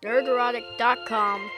Nerdrotic.com.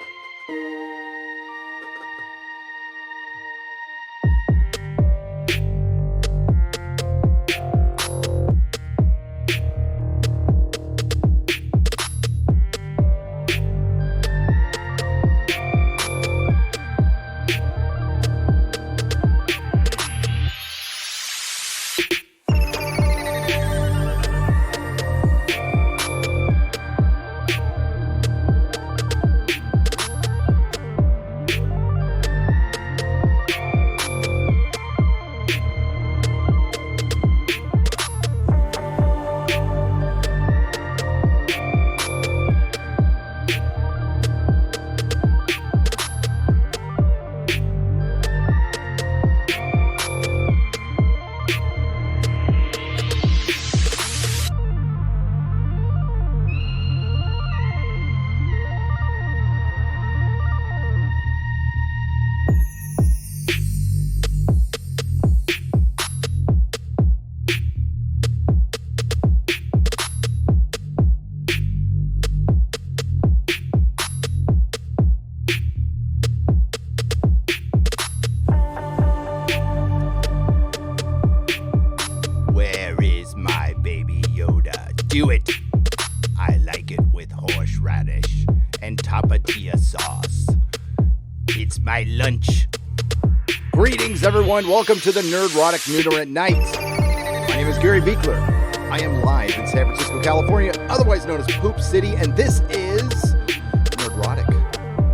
Where is my baby Yoda? Do it! I like it with horseradish and tapatio sauce. It's my lunch. Greetings, everyone. Welcome to the Nerdrotic Nooner at Night. My name is Gary Beekler. I am live in San Francisco, California, otherwise known as Poop City, and this is Nerdrotic.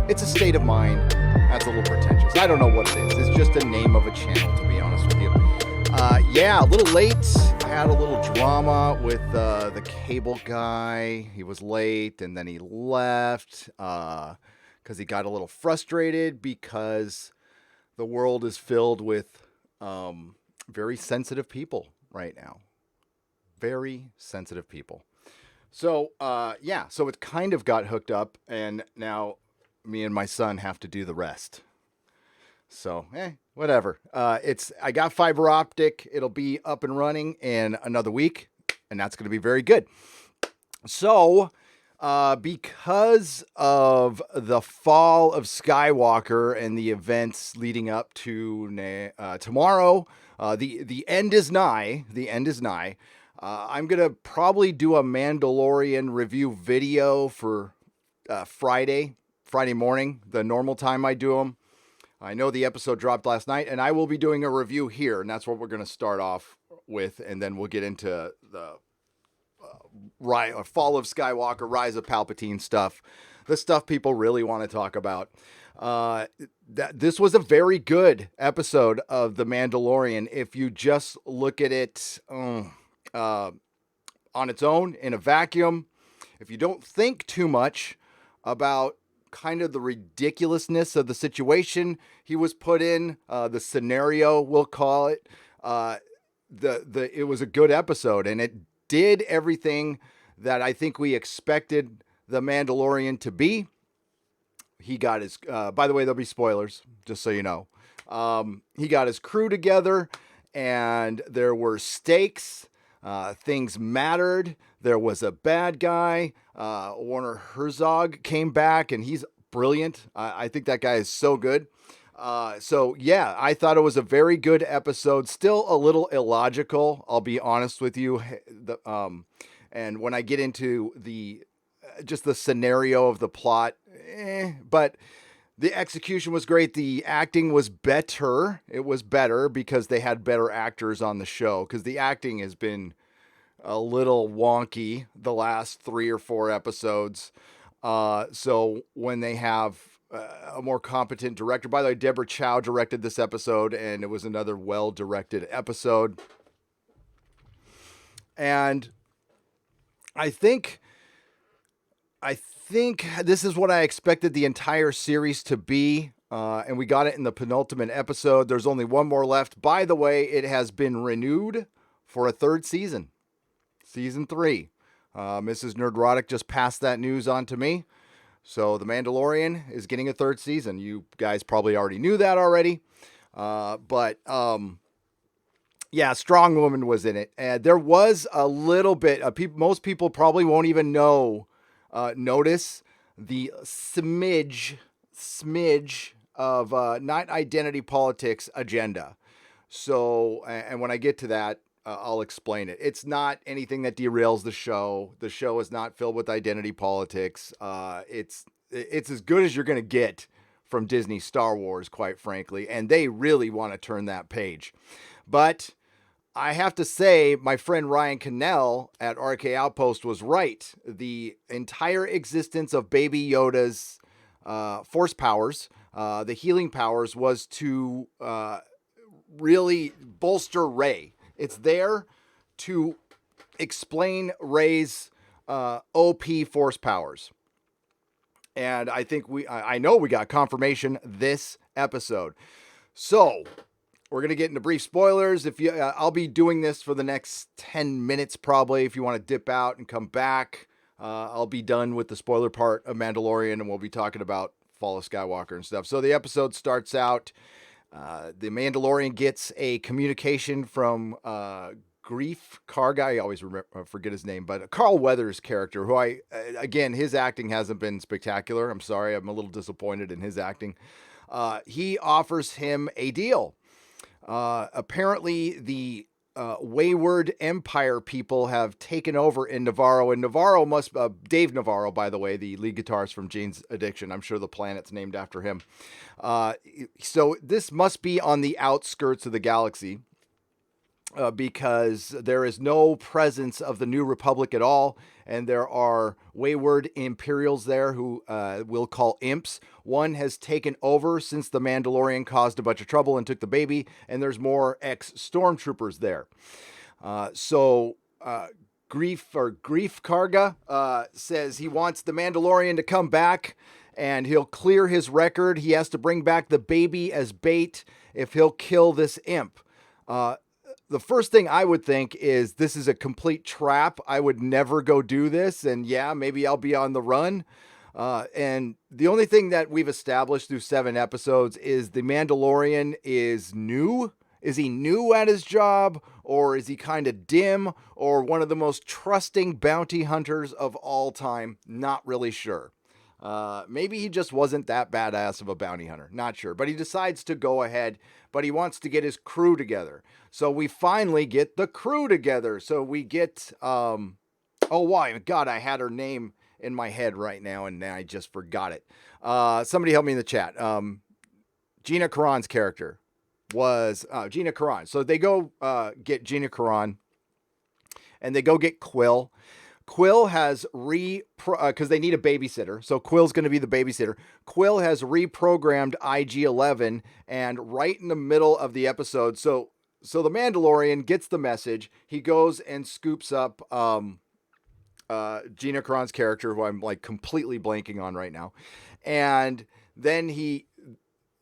It's a state of mind. That's a little pretentious. I don't know what it is. It's just a name of a channel, to be honest with you. A little late. I had a little drama with the cable guy. He was late, and then he left because he got a little frustrated because the world is filled with very sensitive people right now. Very sensitive people. So, so it kind of got hooked up, and now me and my son have to do the rest. So, whatever. I got fiber optic. It'll be up and running in another week, and that's going to be very good. So, because of the fall of Skywalker and the events leading up to tomorrow, the end is nigh. The end is nigh. I'm going to probably do a Mandalorian review video for Friday morning, the normal time I do them. I know the episode dropped last night, and I will be doing a review here, and that's what we're going to start off with, and then we'll get into the fall of Skywalker, rise of Palpatine stuff, the stuff people really want to talk about. This was a very good episode of The Mandalorian. If you just look at it on its own, in a vacuum, if you don't think too much about kind of the ridiculousness of the situation he was put in, the scenario, we'll call it, it was a good episode, and it did everything that I think we expected the Mandalorian to be. He got his, by the way, there'll be spoilers, just so you know. He got his crew together, and there were stakes. Things mattered. There was a bad guy. Werner Herzog came back, and he's brilliant. I think that guy is so good. I thought it was a very good episode. Still a little illogical, I'll be honest with you. And when I get into just the scenario of the plot, but the execution was great. The acting was better. It was better because they had better actors on the show, because the acting has been a little wonky the last 3 or 4 episodes. So when they have a more competent director, by the way, Deborah Chow directed this episode, and it was another well-directed episode. And I think this is what I expected the entire series to be, and we got it in the penultimate episode. There's only one more left. By the way, it has been renewed for a 3rd season. Season 3. Mrs. Nerdrotic just passed that news on to me. So The Mandalorian is getting a 3rd season. You guys probably already knew that already. Strong Woman was in it. And there was a little bit, most people probably won't even notice the smidge of not identity politics agenda. So, and when I get to that, I'll explain it. It's not anything that derails the show. The show is not filled with identity politics. It's as good as you're going to get from Disney Star Wars, quite frankly, and they really want to turn that page. But I have to say, my friend Ryan Cannell at RK Outpost was right. The entire existence of Baby Yoda's force powers, the healing powers, was to really bolster Rey. It's there to explain Rey's OP force powers. And I think I know we got confirmation this episode. So we're going to get into brief spoilers. If you, I'll be doing this for the next 10 minutes, probably. If you want to dip out and come back, I'll be done with the spoiler part of Mandalorian, and we'll be talking about Fall of Skywalker and stuff. So the episode starts out. The Mandalorian gets a communication from Grief Karga. I always forget his name, but Carl Weathers' character, who again, his acting hasn't been spectacular. I'm sorry. I'm a little disappointed in his acting. He offers him a deal. Apparently, the Wayward Empire people have taken over in Navarro, and Navarro must Dave Navarro, by the way, the lead guitarist from Jane's Addiction. I'm sure the planet's named after him. So this must be on the outskirts of the galaxy. Because there is no presence of the New Republic at all, and there are wayward Imperials there who we'll call imps. One has taken over since the Mandalorian caused a bunch of trouble and took the baby, and there's more ex-stormtroopers there. Grief Karga says he wants the Mandalorian to come back, and he'll clear his record. He has to bring back the baby as bait if he'll kill this imp. The first thing I would think is this is a complete trap. I would never go do this. And yeah, maybe I'll be on the run. And the only thing that we've established through 7 episodes is the Mandalorian is new. Is he new at his job, or is he kind of dim, or one of the most trusting bounty hunters of all time? Not really sure. Maybe he just wasn't that badass of a bounty hunter. Not sure. But he decides to go ahead, but he wants to get his crew together. So we finally get the crew together. So we get, oh, why? God, I had her name in my head right now, and I just forgot it. Somebody help me in the chat. Gina Carano's character was Gina Carano. So they go get Gina Carano, and they go get Quill. Quill has because they need a babysitter. So Quill's going to be the babysitter. Quill has reprogrammed IG-11, and right in the middle of the episode, so the Mandalorian gets the message. He goes and scoops up Gina Carano's character, who I'm like completely blanking on right now. And then he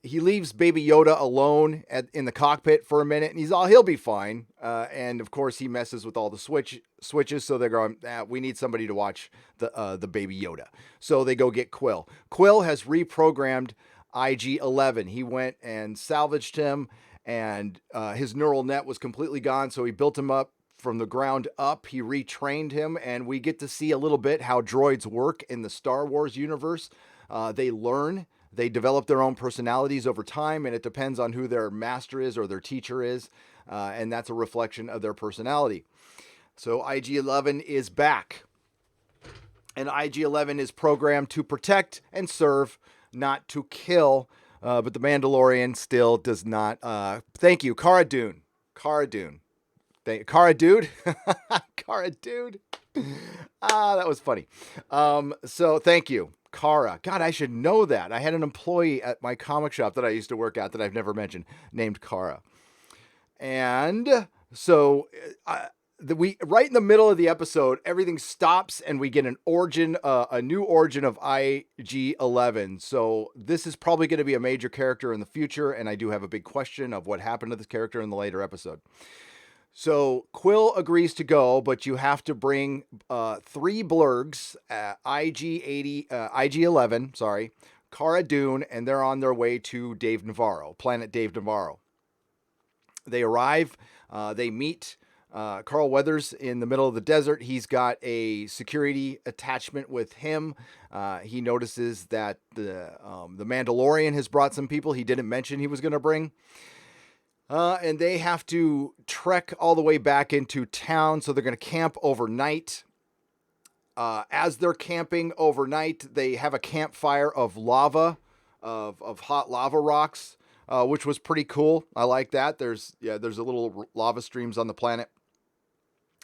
leaves Baby Yoda alone in the cockpit for a minute, and he'll be fine. And of course, he messes with all the switches, so they're going, we need somebody to watch the Baby Yoda. So they go get Quill. Quill has reprogrammed IG-11. He went and salvaged him, and his neural net was completely gone, so he built him up from the ground up. He retrained him, and we get to see a little bit how droids work in the Star Wars universe. They learn. They develop their own personalities over time, and it depends on who their master is or their teacher is, and that's a reflection of their personality. So IG-11 is back, and IG-11 is programmed to protect and serve, not to kill, but the Mandalorian still does not. Thank you, Cara Dune. Cara Dune. Cara Dude. Cara Dude. That was funny. So thank you. Cara. God, I should know that. I had an employee at my comic shop that I used to work at that I've never mentioned named Cara. And so right in the middle of the episode, everything stops and we get an origin, a new origin of IG-11. So this is probably going to be a major character in the future. And I do have a big question of what happened to this character in the later episode. So Quill agrees to go, but you have to bring 3 blurgs, IG-11, sorry, Cara Dune, and they're on their way to Dave Navarro, planet Dave Navarro. They arrive, they meet Carl Weathers in the middle of the desert. He's got a security attachment with him. He notices that the Mandalorian has brought some people he didn't mention he was going to bring. And they have to trek all the way back into town, so they're going to camp overnight. As they're camping overnight, they have a campfire of lava, of hot lava rocks, which was pretty cool. I like that. There's a little lava streams on the planet.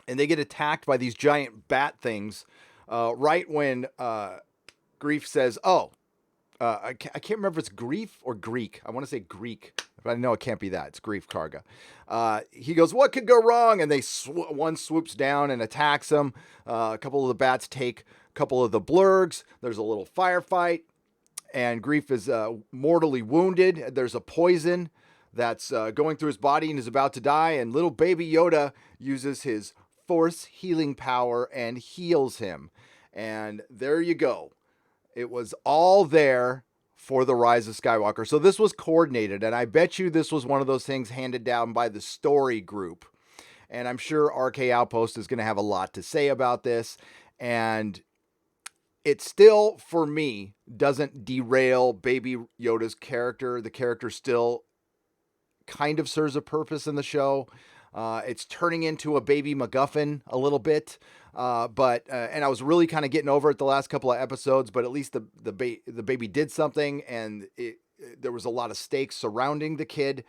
And they get attacked by these giant bat things right when Grief says, I can't remember if it's Grief or Greek. I want to say Greek, but I know it can't be that. It's Grief Karga. He goes, what could go wrong? And one swoops down and attacks him. A couple of the bats take a couple of the blurgs. There's a little firefight. And Grief is mortally wounded. There's a poison that's going through his body and is about to die. And little baby Yoda uses his Force healing power and heals him. And there you go. It was all there for the Rise of Skywalker. So this was coordinated, and I bet you this was one of those things handed down by the story group. And I'm sure RK Outpost is going to have a lot to say about this. And it still, for me, doesn't derail Baby Yoda's character. The character still kind of serves a purpose in the show. It's turning into a baby MacGuffin a little bit, but I was really kind of getting over it the last couple of episodes. But at least the baby did something, and there was a lot of stakes surrounding the kid,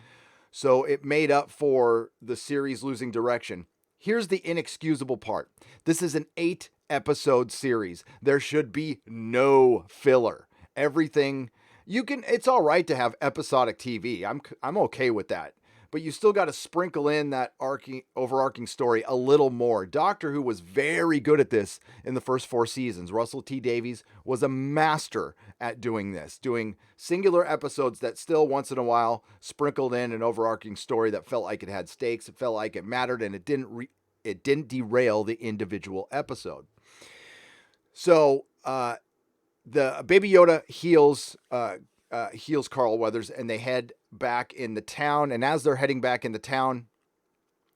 so it made up for the series losing direction. Here's the inexcusable part: this is an 8-episode series. There should be no filler. Everything it's all right to have episodic TV. I'm okay with that. But you still got to sprinkle in that overarching story a little more. Doctor Who was very good at this in the first 4 seasons. Russell T Davies was a master at doing this, doing singular episodes that still once in a while sprinkled in an overarching story that felt like it had stakes, it felt like it mattered, and it didn't derail the individual episode. So the Baby Yoda heals Carl Weathers, and they head back in the town. And as they're heading back in the town,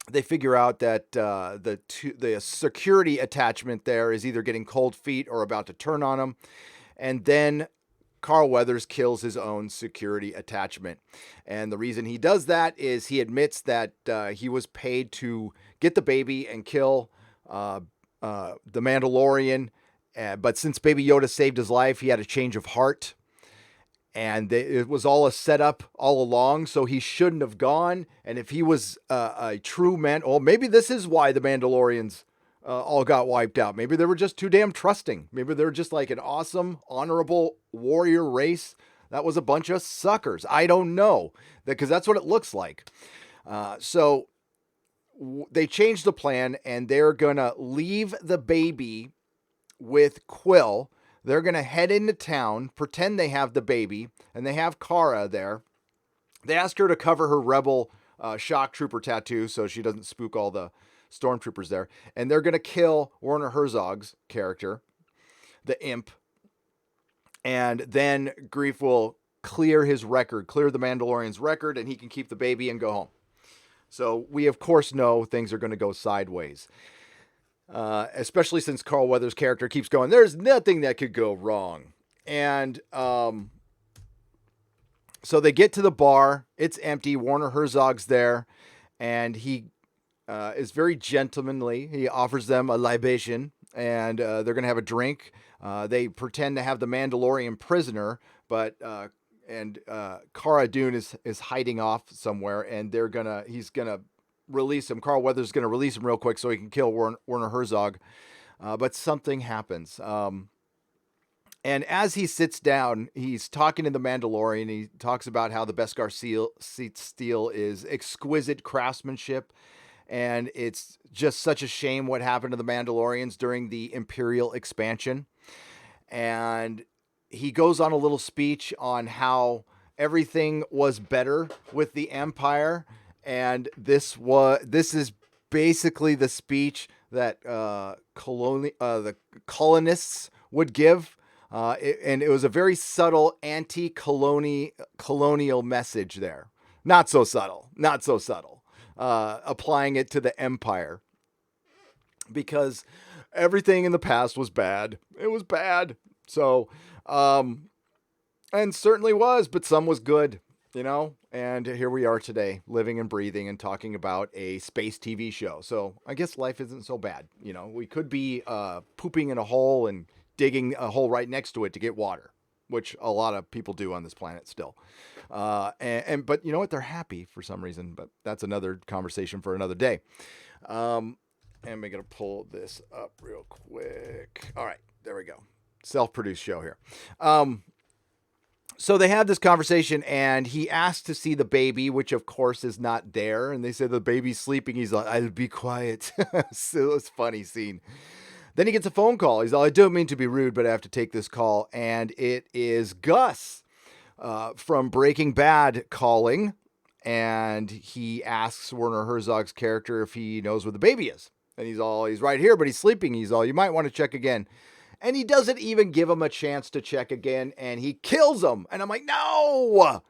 they figure out that the security attachment there is either getting cold feet or about to turn on them. And then Carl Weathers kills his own security attachment. And the reason he does that is he admits that he was paid to get the baby and kill the Mandalorian. But since Baby Yoda saved his life, he had a change of heart. And it was all a setup all along, so he shouldn't have gone. And if he was a true man, maybe this is why the Mandalorians all got wiped out. Maybe they were just too damn trusting. Maybe they're just like an awesome, honorable warrior race that was a bunch of suckers. I don't know, because that's what it looks like. So they changed the plan, and they're going to leave the baby with Quill. They're going to head into town, pretend they have the baby, and they have Cara there. They ask her to cover her rebel shock trooper tattoo so she doesn't spook all the stormtroopers there. And they're going to kill Werner Herzog's character, the imp. And then Grief will clear his record, clear the Mandalorian's record, and he can keep the baby and go home. So we, of course, know things are going to go sideways. Especially since Carl Weathers' character keeps going, there's nothing that could go wrong. And so they get to the bar. It's empty. Werner Herzog's there. And he is very gentlemanly. He offers them a libation. And they're going to have a drink. They pretend to have the Mandalorian prisoner. But Cara Dune is hiding off somewhere. And he's going to release him. Carl Weathers is going to release him real quick so he can kill Werner Herzog. But something happens. And as he sits down, he's talking to the Mandalorian. He talks about how the Beskar steel is exquisite craftsmanship. And it's just such a shame what happened to the Mandalorians during the Imperial expansion. And he goes on a little speech on how everything was better with the Empire. And this is basically the speech that the colonists would give, and it was a very subtle anti-colonial message there. Not so subtle. applying it to the Empire, because everything in the past was bad. It was bad. So, and certainly was, but some was good, and here we are today, living and breathing and talking about a space TV show. So I guess life isn't so bad. We could be pooping in a hole and digging a hole right next to it to get water, which a lot of people do on this planet still. But you know what? They're happy for some reason, but that's another conversation for another day. And we're going to pull this up real quick. All right, there we go. Self-produced show here. So they have this conversation, and he asks to see the baby, which of course is not there. And they say the baby's sleeping. He's like, "I'll be quiet." So it's a funny scene. Then he gets a phone call. He's like, "I don't mean to be rude, but I have to take this call." And it is Gus from Breaking Bad calling. And he asks Werner Herzog's character if he knows where the baby is. And he's right here, but he's sleeping. He's all, "You might want to check again." And he doesn't even give him a chance to check again, and he kills him. And I'm like, no,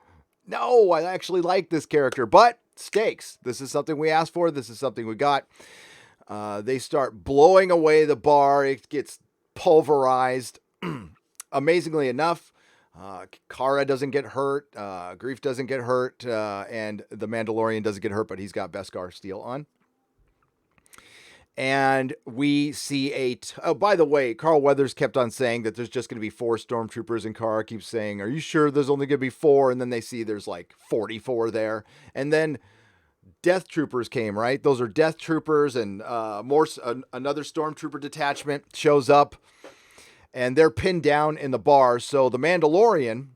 I actually like this character, but stakes. This is something we asked for. This is something we got. They start blowing away the bar. It gets pulverized. Amazingly enough, Kara doesn't get hurt. Grief doesn't get hurt. And the Mandalorian doesn't get hurt, but he's got Beskar Steel on. And we see oh, by the way, Carl Weathers kept on saying that there's just going to be 4 stormtroopers, and Kara keeps saying, "Are you sure there's only going to be 4?" And then they see there's like 44 there. And then Death Troopers came, right? Those are Death Troopers, and another stormtrooper detachment shows up, and they're pinned down in the bar. So the Mandalorian,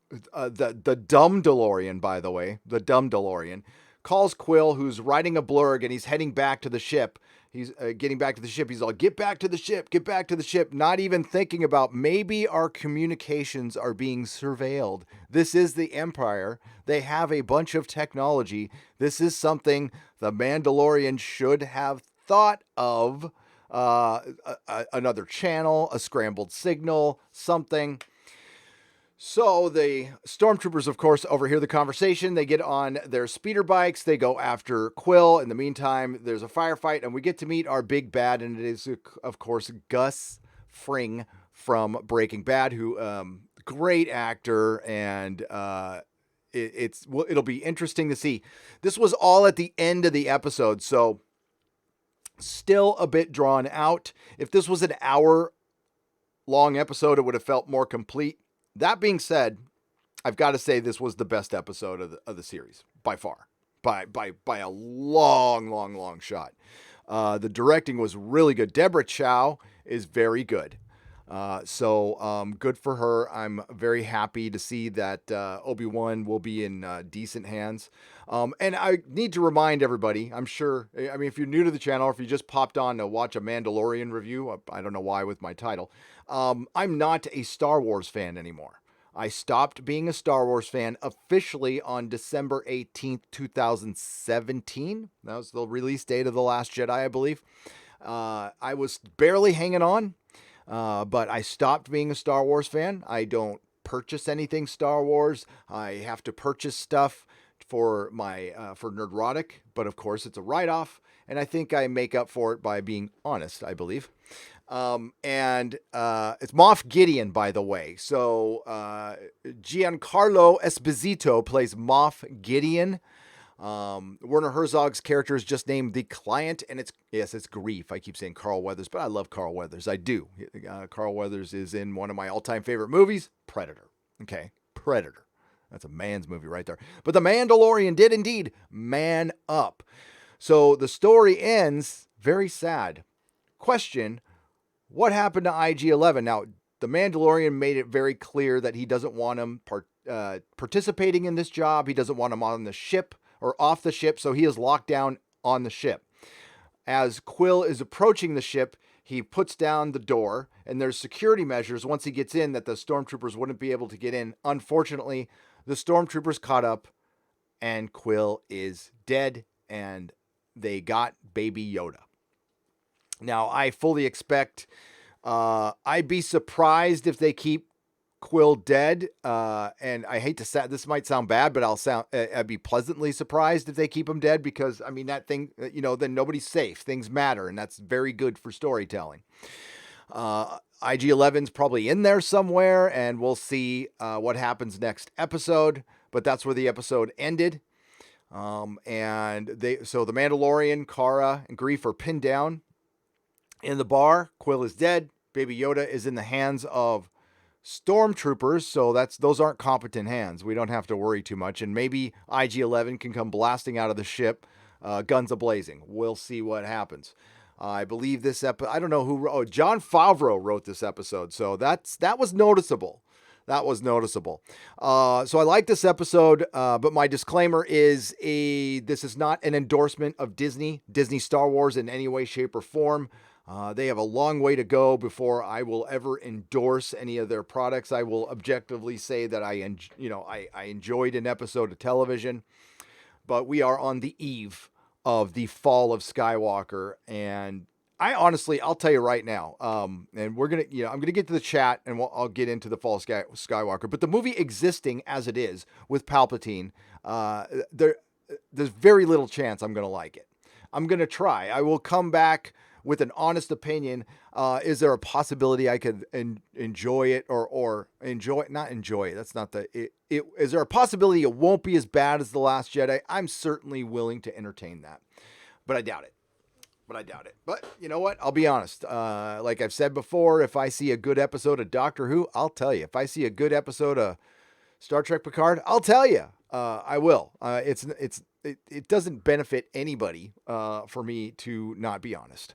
the dumb DeLorean, by the way, the dumb DeLorean, calls Quill, who's riding a blurg, and he's heading back to the ship. He's getting back to the ship. He's all, "Get back to the ship, get back to the ship," not even thinking about maybe our communications are being surveilled. This is the Empire. They have a bunch of technology. This is something the Mandalorian should have thought of. Another channel, a scrambled signal, something. So the stormtroopers, of course, overhear the conversation. They get on their speeder bikes. They go after Quill. In the meantime, there's a firefight, and we get to meet our big bad, and it is, of course, Gus Fring from Breaking Bad, who great actor, and it'll be interesting to see. This was all at the end of the episode, so still a bit drawn out. If this was an hour-long episode, it would have felt more complete. That being said, I've got to say this was the best episode of the series by far, by a long shot. The directing was really good. Deborah Chow is very good. So good for her. I'm very happy to see that Obi-Wan will be in decent hands. And I need to remind everybody, I'm sure, I mean, if you're new to the channel, or if you just popped on to watch a Mandalorian review, I don't know why with my title, I'm not a Star Wars fan anymore. I stopped being a Star Wars fan officially on December 18th, 2017. That was the release date of The Last Jedi, I believe. I was barely hanging on. But I stopped being a Star Wars fan. I don't purchase anything Star Wars. I have to purchase stuff for my for Nerdrotic, but of course it's a write-off, and I think I make up for it by being honest, I believe. And it's Moff Gideon, by the way. So Giancarlo Esposito plays Moff Gideon. Werner Herzog's character is just named the Client, and it's Grief. I keep saying Carl Weathers, but I love Carl Weathers. I do. Carl Weathers is in one of my all-time favorite movies, Predator. Okay, Predator. That's a man's movie right there. But the Mandalorian did indeed man up. So the story ends very sad. Question, what happened to IG-11? Now, the Mandalorian made it very clear that he doesn't want him participating in this job. He doesn't want him on the ship or off the ship, so he is locked down on the ship. As Quill is approaching the ship, he puts down the door, and there's security measures once he gets in that the stormtroopers wouldn't be able to get in. Unfortunately, the stormtroopers caught up, and Quill is dead, and they got Baby Yoda. Now, I fully expect, I'd be surprised if they keep Quill dead, and I hate to say this might sound bad, but I'd be pleasantly surprised if they keep him dead, because I mean that thing, then nobody's safe. Things matter, and that's very good for storytelling. IG-11's probably in there somewhere, and we'll see what happens next episode. But that's where the episode ended. So the Mandalorian, Cara, and Greef are pinned down in the bar. Quill is dead. Baby Yoda is in the hands of stormtroopers, so those aren't competent hands. We don't have to worry too much, and maybe IG-11 can come blasting out of the ship, guns a-blazing. We'll see what happens. I believe this episode, I don't know who wrote, John Favreau wrote this episode, so that was noticeable. That was noticeable. So I like this episode, but my disclaimer is this is not an endorsement of Disney Star Wars in any way, shape, or form. They have a long way to go before I will ever endorse any of their products. I will objectively say that I enjoyed an episode of television, but we are on the eve of the fall of Skywalker, and I'll tell you right now, and I'm gonna get to the chat, and I'll get into the fall of Skywalker. But the movie existing as it is with Palpatine, there's very little chance I'm gonna like it. I'm gonna try. I will come back with an honest opinion. Is there a possibility I could enjoy it or enjoy it? Not enjoy it. That's not is there a possibility it won't be as bad as The Last Jedi? I'm certainly willing to entertain that, but I doubt it. But you know what? I'll be honest. Like I've said before, if I see a good episode of Doctor Who, I'll tell you. If I see a good episode of Star Trek Picard, I'll tell you. I will. It doesn't benefit anybody for me to not be honest.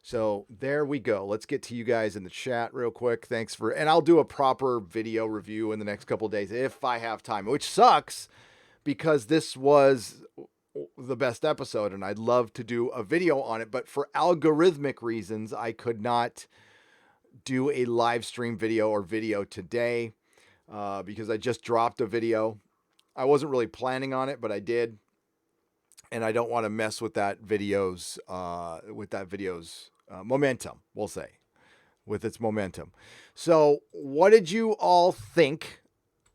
So there we go. Let's get to you guys in the chat real quick. And I'll do a proper video review in the next couple of days if I have time, which sucks because this was the best episode and I'd love to do a video on it, but for algorithmic reasons, I could not do a live stream video today because I just dropped a video. I wasn't really planning on it, but I did. And I don't want to mess with that video's momentum, we'll say, with its momentum. So what did you all think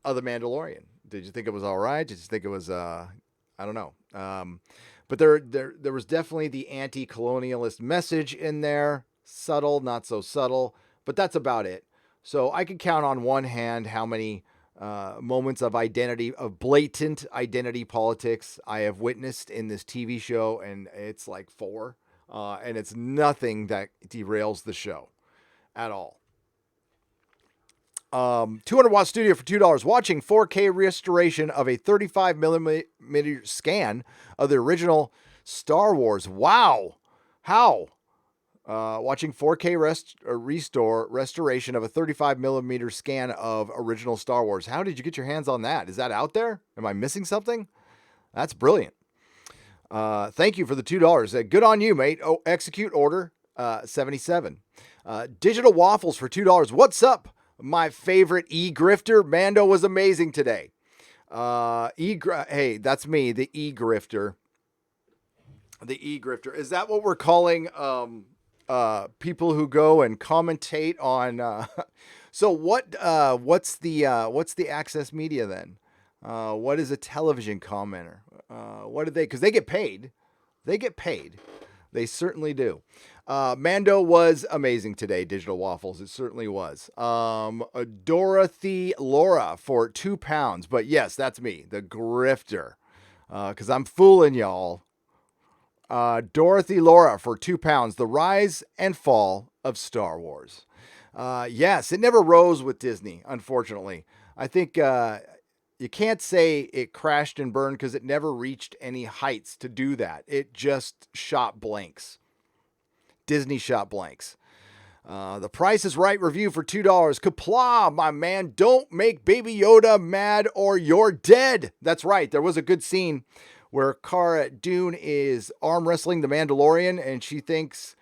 of The Mandalorian? Did you think it was all right? Did you think it was, I don't know. But there was definitely the anti-colonialist message in there. Subtle, not so subtle, but that's about it. So I could count on one hand how many moments of blatant identity politics I have witnessed in this TV show, and it's like 4, and it's nothing that derails the show at all. 200-watt studio for $2. Watching 4K restoration of a 35mm scan of the original Star Wars. Wow. How? Watching 4K restoration of a 35mm scan of original Star Wars. How did you get your hands on that? Is that out there? Am I missing something? That's brilliant. Thank you for the $2. Good on you, mate. Oh, execute order 77. Digital waffles for $2. What's up, my favorite e-grifter? Mando was amazing today. Hey, that's me, the e-grifter. The e-grifter. Is that what we're calling people who go and commentate on so what's the access media then? What is a television commenter? What do they, because they get paid. They certainly do. Mando was amazing today, Digital Waffles. It certainly was. Dorothy Laura for £2. But yes, that's me, the grifter. Because I'm fooling y'all. Dorothy Laura for £2. The rise and fall of Star Wars. Yes, it never rose with Disney, unfortunately. I think you can't say it crashed and burned because it never reached any heights to do that. It just shot blanks. Disney shot blanks. The Price is Right review for $2. Kapla, my man. Don't make Baby Yoda mad or you're dead. That's right. There was a good scene where Cara Dune is arm wrestling the Mandalorian, and she thinks,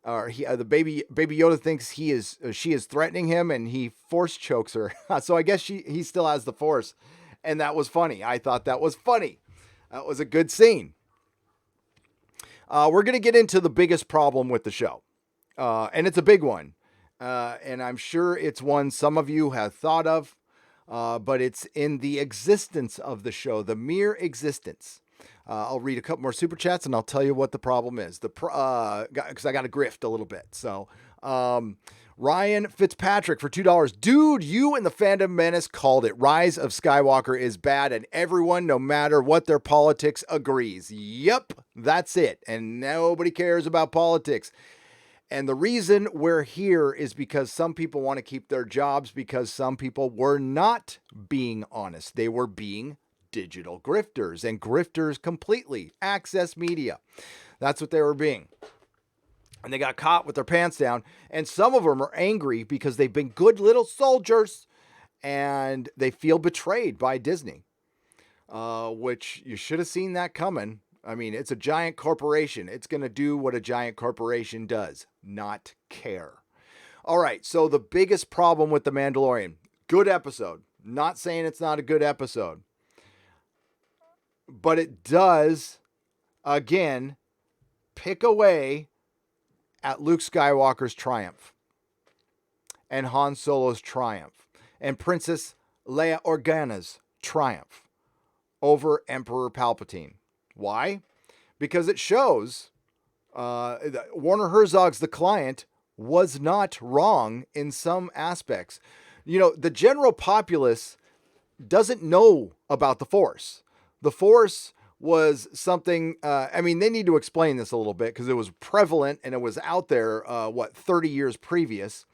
the baby Yoda thinks she is threatening him, and he force chokes her. So I guess he still has the Force, and that was funny. I thought that was funny. That was a good scene. We're gonna get into the biggest problem with the show, and it's a big one. and I'm sure it's one some of you have thought of, but it's in the existence of the show, the mere existence. I'll read a couple more super chats and I'll tell you what the problem is. Because I got to grift a little bit. So, Ryan Fitzpatrick for $2. Dude, you and the Fandom Menace called it. Rise of Skywalker is bad, and everyone, no matter what their politics, agrees. Yep, that's it. And nobody cares about politics. And the reason we're here is because some people want to keep their jobs because some people were not being honest. They were being digital grifters, and grifters completely. Access media. That's what they were being. And they got caught with their pants down. And some of them are angry because they've been good little soldiers and they feel betrayed by Disney, which you should have seen that coming. I mean, it's a giant corporation. It's going to do what a giant corporation does, not care. All right, so the biggest problem with The Mandalorian, good episode. Not saying it's not a good episode. But it does, again, pick away at Luke Skywalker's triumph and Han Solo's triumph and Princess Leia Organa's triumph over Emperor Palpatine. Why? Because it shows Werner Herzog's The Client was not wrong in some aspects. You know, the general populace doesn't know about the Force. The Force was something, I mean, they need to explain this a little bit because it was prevalent and it was out there, 30 years previous.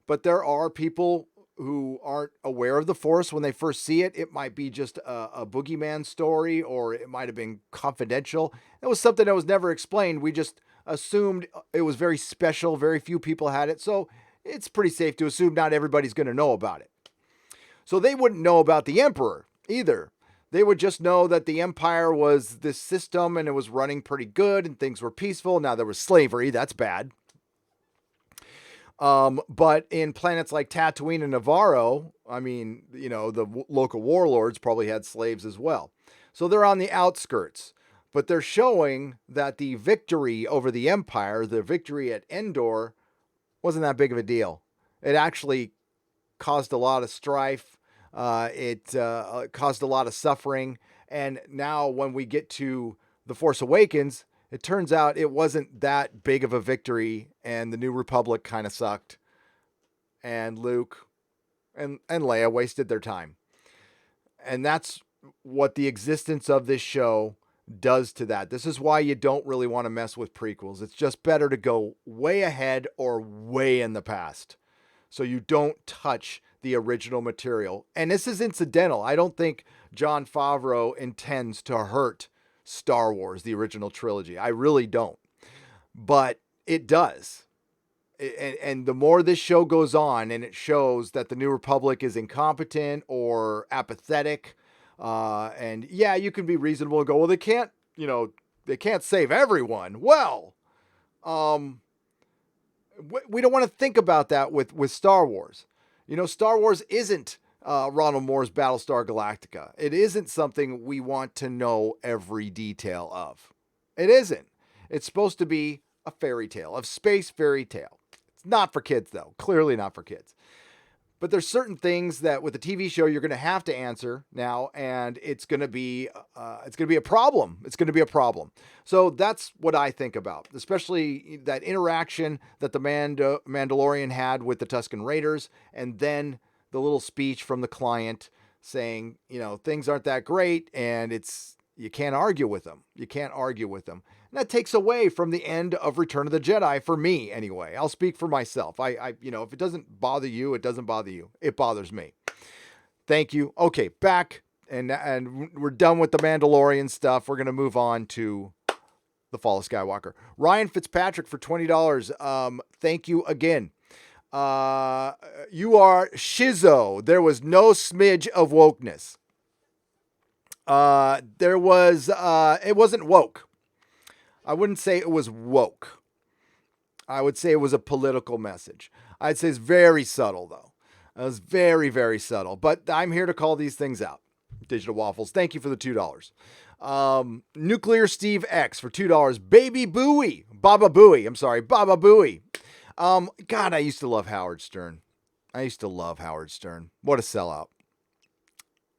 But there are people who aren't aware of the Force when they first see it. It might be just a boogeyman story, or it might have been confidential. It was something that was never explained. We just assumed it was very special. Very few people had it. So it's pretty safe to assume not everybody's going to know about it. So they wouldn't know about the Emperor either. They would just know that the Empire was this system and it was running pretty good and things were peaceful. Now there was slavery. That's bad. But in planets like Tatooine and Navarro, I mean, you know, the local warlords probably had slaves as well. So they're on the outskirts, but they're showing that the victory over the Empire, the victory at Endor, wasn't that big of a deal. It actually caused a lot of strife. It caused a lot of suffering. And now when we get to The Force Awakens, it turns out it wasn't that big of a victory, and the New Republic kind of sucked. And Luke and Leia wasted their time. And that's what the existence of this show does to that. This is why you don't really want to mess with prequels. It's just better to go way ahead or way in the past, so you don't touch the original material. And this is incidental. I don't think Jon Favreau intends to hurt Star Wars, the original trilogy. I really don't. But it does. And the more this show goes on and it shows that the New Republic is incompetent or apathetic, and yeah, you can be reasonable and go, well, they can't save everyone. Well, we don't want to think about that with Star Wars. You know, Star Wars isn't Ronald Moore's Battlestar Galactica. It isn't something we want to know every detail of. It isn't. It's supposed to be a fairy tale, a space fairy tale. It's not for kids, though. Clearly not for kids. But there's certain things that with the TV show you're going to have to answer now, and it's going to be a problem. It's going to be a problem. So that's what I think about, especially that interaction that the Mandalorian had with the Tusken Raiders, and then the little speech from the client saying, you know, things aren't that great, and you can't argue with them. You can't argue with them. And that takes away from the end of Return of the Jedi for me anyway. I'll speak for myself. I if it doesn't bother you, it doesn't bother you. It bothers me. Thank you. Okay, back and we're done with the Mandalorian stuff. We're going to move on to The Fall of Skywalker. Ryan Fitzpatrick for $20. Thank you again. You are shizo. There was no smidge of wokeness. It wasn't woke. I wouldn't say it was woke. I would say it was a political message. I'd say it's very subtle, though. It was very, very subtle. But I'm here to call these things out. Digital Waffles, thank you for the $2. Nuclear Steve X for $2. Baba Booey. God, I used to love Howard Stern. What a sellout.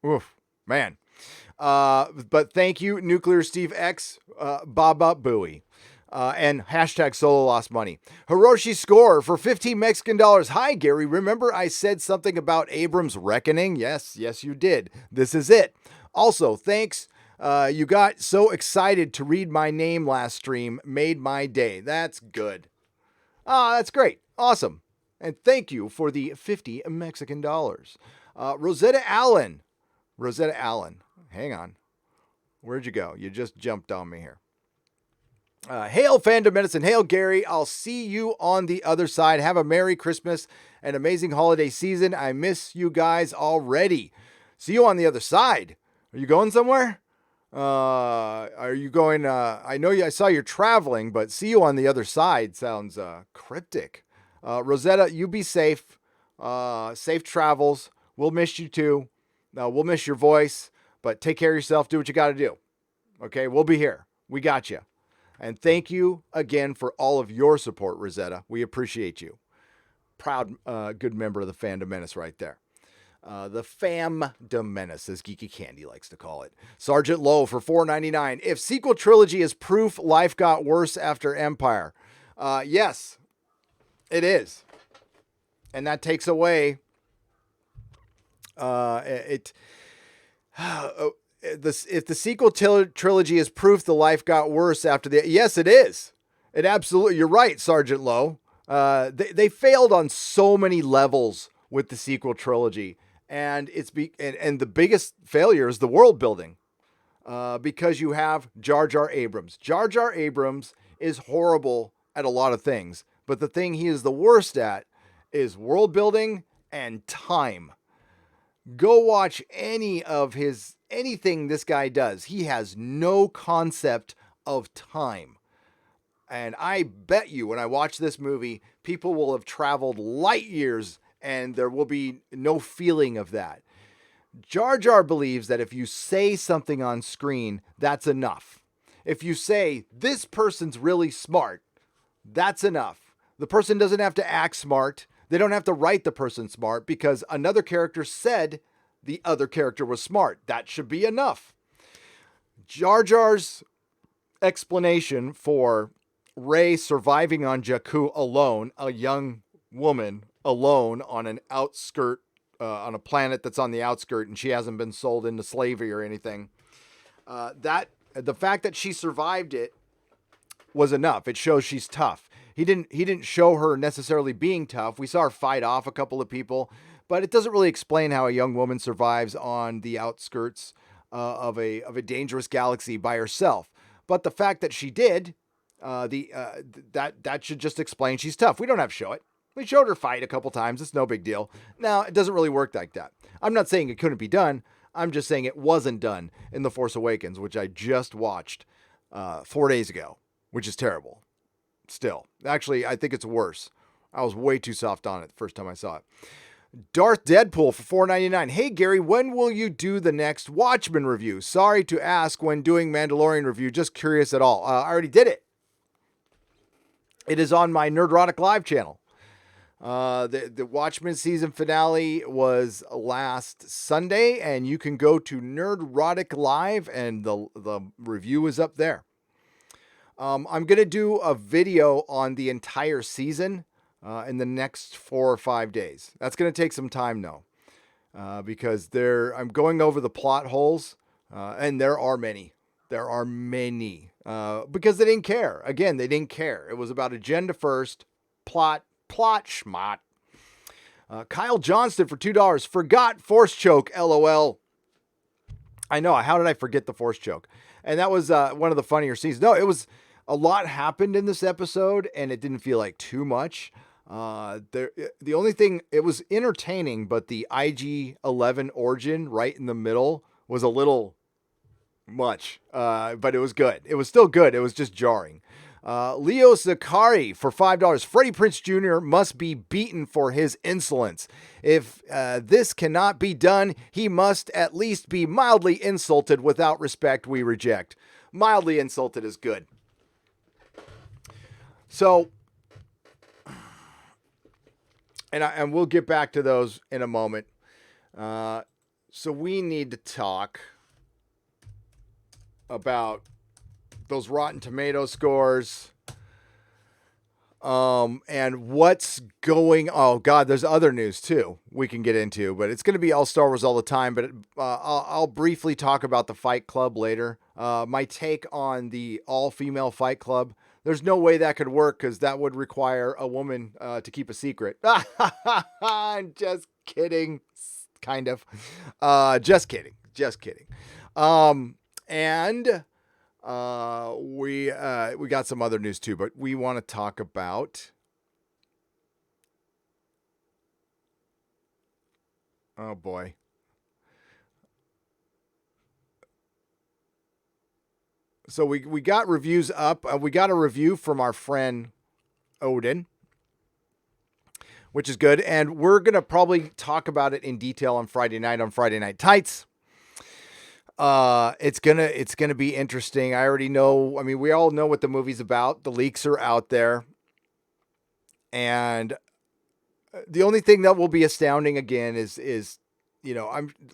Oof, man. But thank you, Nuclear Steve X, Baba Booey. And hashtag solo lost money. Hiroshi Score for 15 Mexican dollars. Hi, Gary. Remember I said something about Abrams' Reckoning? Yes, you did. This is it. Also, thanks. You got so excited to read my name last stream. Made my day. That's good. That's great. Awesome. And thank you for the 50 Mexican dollars. Rosetta Allen. Hang on. Where'd you go? You just jumped on me here. Hail Fandom Menace and hail Gary. I'll see you on the other side. Have a Merry Christmas and amazing holiday season. I miss you guys already. See you on the other side. Are you going somewhere? Are you going? I know I saw you're traveling, but see you on the other side sounds cryptic. Rosetta, you be safe. Safe travels. We'll miss you too. We'll miss your voice, but take care of yourself. Do what you got to do. Okay, we'll be here. We got you. And thank you again for all of your support, Rosetta. We appreciate you. Proud, good member of the Fandom Menace right there. The Fandom Menace, as Geeky Candy likes to call it. Sergeant Lowe for $4.99. If sequel trilogy is proof life got worse after Empire. Yes, it is. And that takes away if the sequel trilogy is proof the life got worse after the... Yes, it is. It absolutely... You're right, Sergeant Lowe. They failed on so many levels with the sequel trilogy. And and the biggest failure is the world building. Because you have Jar Jar Abrams. Jar Jar Abrams is horrible at a lot of things. But the thing he is the worst at is world building and time. Go watch anything this guy does. He has no concept of time. And I bet you when I watch this movie, people will have traveled light years and there will be no feeling of that. Jar Jar believes that if you say something on screen, that's enough. If you say, this person's really smart, that's enough. The person doesn't have to act smart. They don't have to write the person smart because another character said the other character was smart. That should be enough. Jar Jar's explanation for Rey surviving on Jakku alone, a young woman alone on an outskirt, on a planet that's on the outskirt, and she hasn't been sold into slavery or anything. That the fact that she survived it was enough. It shows she's tough. He didn't show her necessarily being tough. We saw her fight off a couple of people, but it doesn't really explain how a young woman survives on the outskirts of a dangerous galaxy by herself. But the fact that she did, that should just explain she's tough. We don't have to show it. We showed her fight a couple times. It's no big deal. Now, it doesn't really work like that. I'm not saying it couldn't be done. I'm just saying it wasn't done in The Force Awakens, which I just watched 4 days ago, which is terrible. Still. Actually, I think it's worse. I was way too soft on it the first time I saw it. Darth Deadpool for $4.99. Hey, Gary, when will you do the next Watchmen review? Sorry to ask when doing Mandalorian review. Just curious at all. I already did it. It is on my Nerdrotic Live channel. The Watchmen season finale was last Sunday, and you can go to Nerdrotic Live, and the review is up there. I'm going to do a video on the entire season in the next 4 or 5 days. That's going to take some time, though, because I'm going over the plot holes, and there are many. There are many, because they didn't care. Again, they didn't care. It was about agenda first, plot schmott. Kyle Johnston for $2. Forgot force choke, LOL. I know. How did I forget the force choke? And that was one of the funnier scenes. No, it was a lot happened in this episode, and it didn't feel like too much. The only thing, it was entertaining, but the IG-11 origin right in the middle was a little much, but it was good. It was still good. It was just jarring. Leo Sakari for $5. Freddie Prinze Jr. must be beaten for his insolence. If this cannot be done, he must at least be mildly insulted. Without respect, we reject. Mildly insulted is good. So, and we'll get back to those in a moment. So we need to talk about those Rotten Tomato scores. And what's going? Oh God, there's other news too we can get into, but it's going to be all Star Wars all the time. But I'll briefly talk about the Fight Club later. My take on the all-female Fight Club. There's no way that could work because that would require a woman to keep a secret. I'm just kidding, kind of. Just kidding, just kidding. And we got some other news too, but we want to talk about. Oh boy. So we got reviews up. We got a review from our friend Odin, which is good, and we're gonna probably talk about it in detail on Friday night on Friday Night Tights. It's gonna be interesting. I already know. I mean, we all know what the movie's about. The leaks are out there, and the only thing that will be astounding again is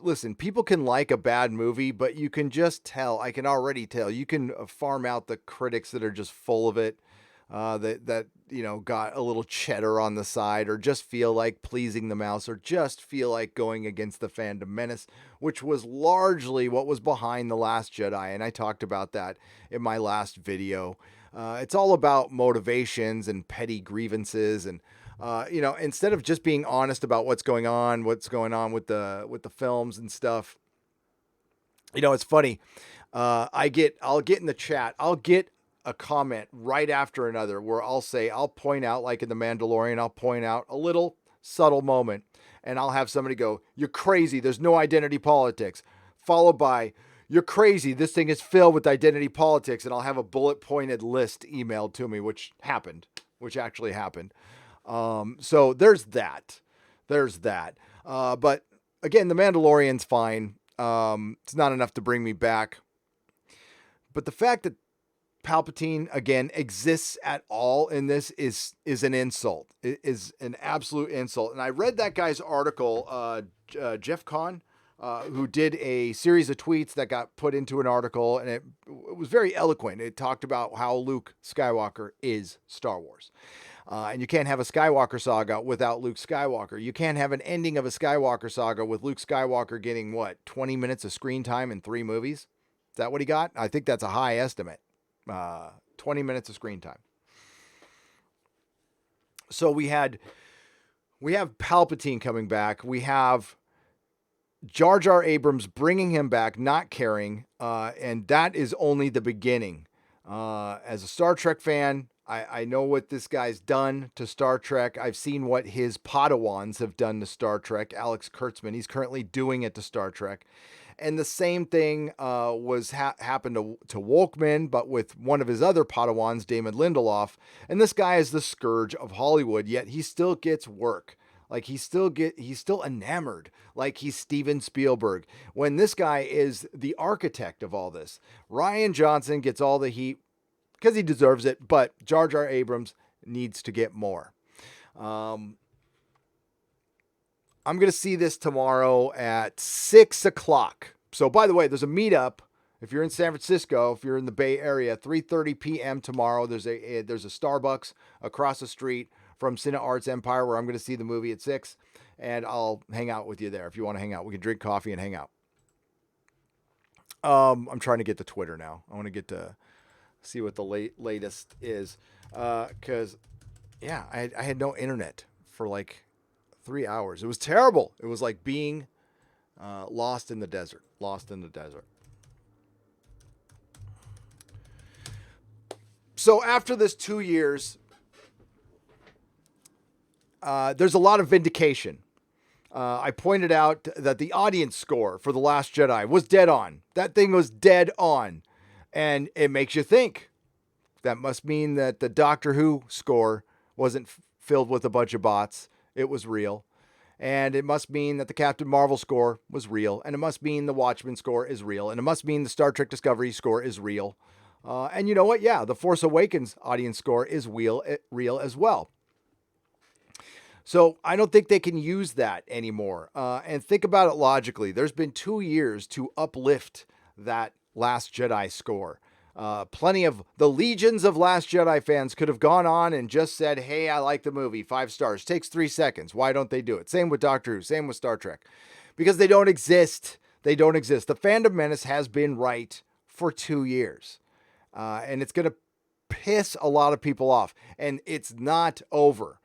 listen. People can like a bad movie, but you can just tell. I can already tell. You can farm out the critics that are just full of it. That got a little cheddar on the side, or just feel like pleasing the mouse, or just feel like going against the fandom Menace, which was largely what was behind The Last Jedi, and I talked about that in my last video. It's all about motivations and petty grievances, and instead of just being honest about what's going on with the films and stuff. It's funny. I'll get in the chat. I'll get a comment right after another where I'll point out, like in The Mandalorian, I'll point out a little subtle moment, and I'll have somebody go, "You're crazy. There's no identity politics," followed by, "You're crazy. This thing is filled with identity politics," and I'll have a bullet pointed list emailed to me, which actually happened. So there's that. But again, The Mandalorian's fine. It's not enough to bring me back. But the fact that Palpatine again exists at all in this is an insult. It is an absolute insult. And I read that guy's article, Jeff Kahn, who did a series of tweets that got put into an article, and it was very eloquent. It talked about how Luke Skywalker is Star Wars. And you can't have a Skywalker saga without Luke Skywalker. You can't have an ending of a Skywalker saga with Luke Skywalker getting 20 minutes of screen time in 3 movies? Is that what he got? I think that's a high estimate. 20 minutes of screen time. So we have Palpatine coming back. We have Jar Jar Abrams bringing him back, not caring, and that is only the beginning. As a Star Trek fan, I know what this guy's done to Star Trek. I've seen what his Padawans have done to Star Trek. Alex Kurtzman, he's currently doing it to Star Trek. And the same thing happened to Wolkman, but with one of his other Padawans, Damon Lindelof. And this guy is the scourge of Hollywood, yet he still gets work. Like he's still enamored, like he's Steven Spielberg, when this guy is the architect of all this. Rian Johnson gets all the heat because he deserves it, but Jar Jar Abrams needs to get more. I'm going to see this tomorrow at 6 o'clock. So, by the way, there's a meetup. If you're in San Francisco, if you're in the Bay Area, 3:30 p.m. tomorrow, there's a Starbucks across the street from Cine Arts Empire where I'm going to see the movie at 6. And I'll hang out with you there if you want to hang out. We can drink coffee and hang out. I'm trying to get to Twitter now. I want to get to see what the latest is. Because, I had no internet for 3 hours. It was terrible. It was like being lost in the desert. So after this 2 years, there's a lot of vindication. I pointed out that the audience score for The Last Jedi was dead on. That thing was dead on. And it makes you think. That must mean that the Doctor Who score wasn't filled with a bunch of bots. It was real. And it must mean that the Captain Marvel score was real. And it must mean the Watchmen score is real. And it must mean the Star Trek Discovery score is real. And you know what? Yeah, the Force Awakens audience score is real as well. So I don't think they can use that anymore. And think about it logically. There's been 2 years to uplift that Last Jedi score. Plenty of the legions of Last Jedi fans could have gone on and just said, hey, I like the movie, 5 stars. Takes 3 seconds. Why don't they do it? Same with Doctor Who, same with Star Trek. Because they don't exist. They don't exist. The Fandom Menace has been right for 2 years. And it's going to piss a lot of people off. And it's not over.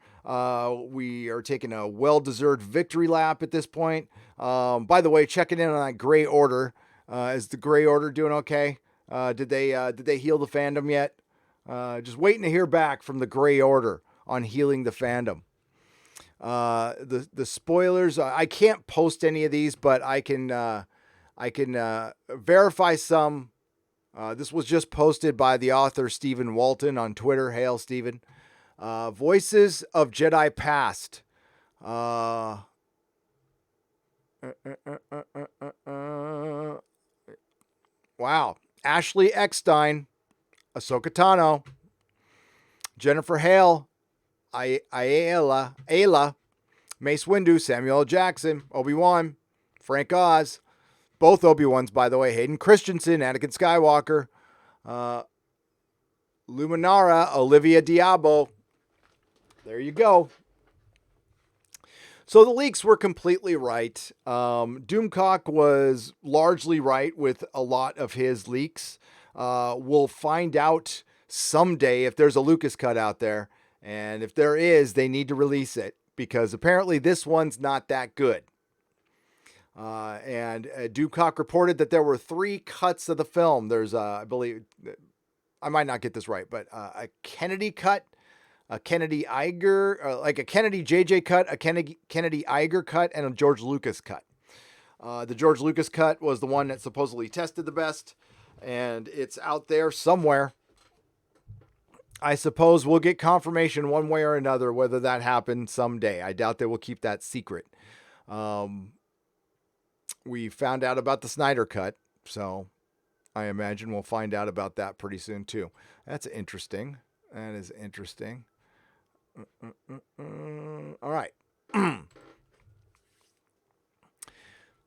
We are taking a well-deserved victory lap at this point. By the way, checking in on that Gray Order. Is the Gray Order doing okay? Did they heal the fandom yet? Just waiting to hear back from the Gray Order on healing the fandom. The spoilers. I can't post any of these, but I can verify some. This was just posted by the author Stephen Walton on Twitter. Hail, Stephen. Voices of Jedi Past. Wow. Ashley Eckstein, Ahsoka Tano, Jennifer Hale, Ayla, Mace Windu, Samuel L. Jackson, Obi-Wan, Frank Oz, both Obi-Wans, by the way, Hayden Christensen, Anakin Skywalker, Luminara, Olivia Diabo. There you go. So the leaks were completely right. Doomcock was largely right with a lot of his leaks. We'll find out someday if there's a Lucas cut out there. And if there is, they need to release it because apparently this one's not that good. And Doomcock reported that there were 3 cuts of the film. There's, I believe, I might not get this right, but a Kennedy cut, a Kennedy Iger, like a Kennedy JJ cut, a Kennedy Iger cut, and a George Lucas cut. The George Lucas cut was the one that supposedly tested the best, and it's out there somewhere. I suppose we'll get confirmation one way or another whether that happened someday. I doubt they will keep that secret. We found out about the Snyder cut, so I imagine we'll find out about that pretty soon too. That's interesting. That is interesting. All right.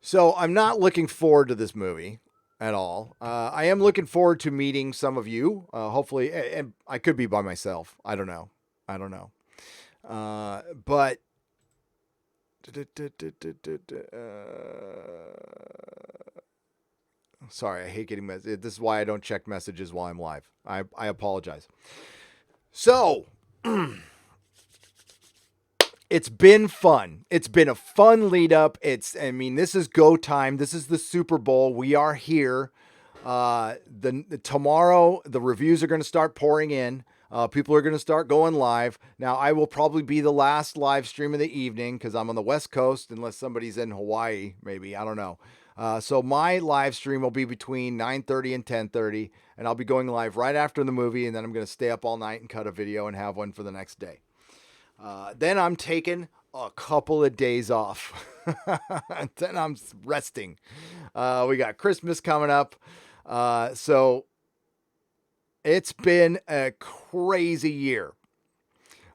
So I'm not looking forward to this movie at all. I am looking forward to meeting some of you. Hopefully, and I could be by myself. I don't know. But sorry, I hate getting messages. This is why I don't check messages while I'm live. I apologize. So it's been fun. It's been a fun lead up. This is go time. This is the Super Bowl. We are here. Tomorrow, the reviews are going to start pouring in. People are going to start going live. Now, I will probably be the last live stream of the evening because I'm on the West Coast, unless somebody's in Hawaii, maybe. I don't know. So my live stream will be between 9:30 and 10:30, and I'll be going live right after the movie, and then I'm going to stay up all night and cut a video and have one for the next day. Then I'm taking a couple of days off. Then I'm resting. We got Christmas coming up. So it's been a crazy year.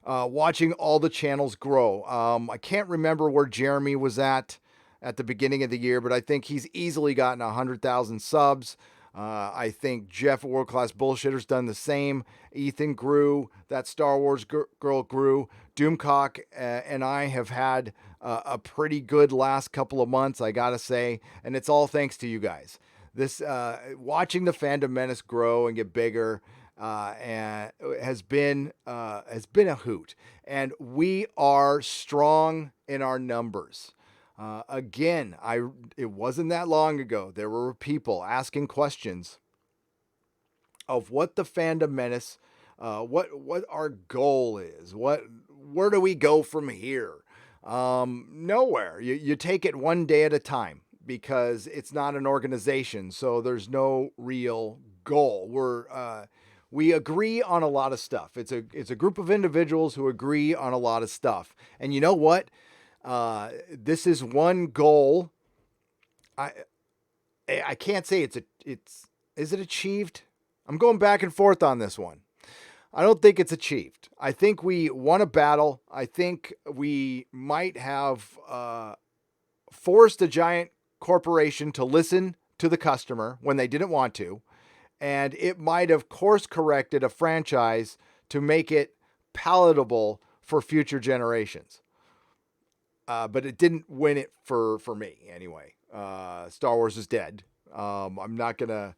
Watching all the channels grow. I can't remember where Jeremy was at the beginning of the year, but I think he's easily gotten 100,000 subs. I think Jeff at World Class Bullshitter's done the same. Ethan grew. That Star Wars girl grew. Doomcock and I have had a pretty good last couple of months, I gotta say, and it's all thanks to you guys. This watching the Fandom Menace grow and get bigger and has been a hoot, and we are strong in our numbers. Again, it wasn't that long ago. There were people asking questions of what the Fandom Menace, what our goal is, where do we go from here? Nowhere. You take it one day at a time because it's not an organization, so there's no real goal. We agree on a lot of stuff. It's a group of individuals who agree on a lot of stuff, and you know what? This is one goal. I can't say is it achieved? I'm going back and forth on this one. I don't think it's achieved. I think we won a battle. I think we might have forced a giant corporation to listen to the customer when they didn't want to. And it might have course corrected a franchise to make it palatable for future generations. But it didn't win it for me anyway. Star Wars is dead. I'm not going to,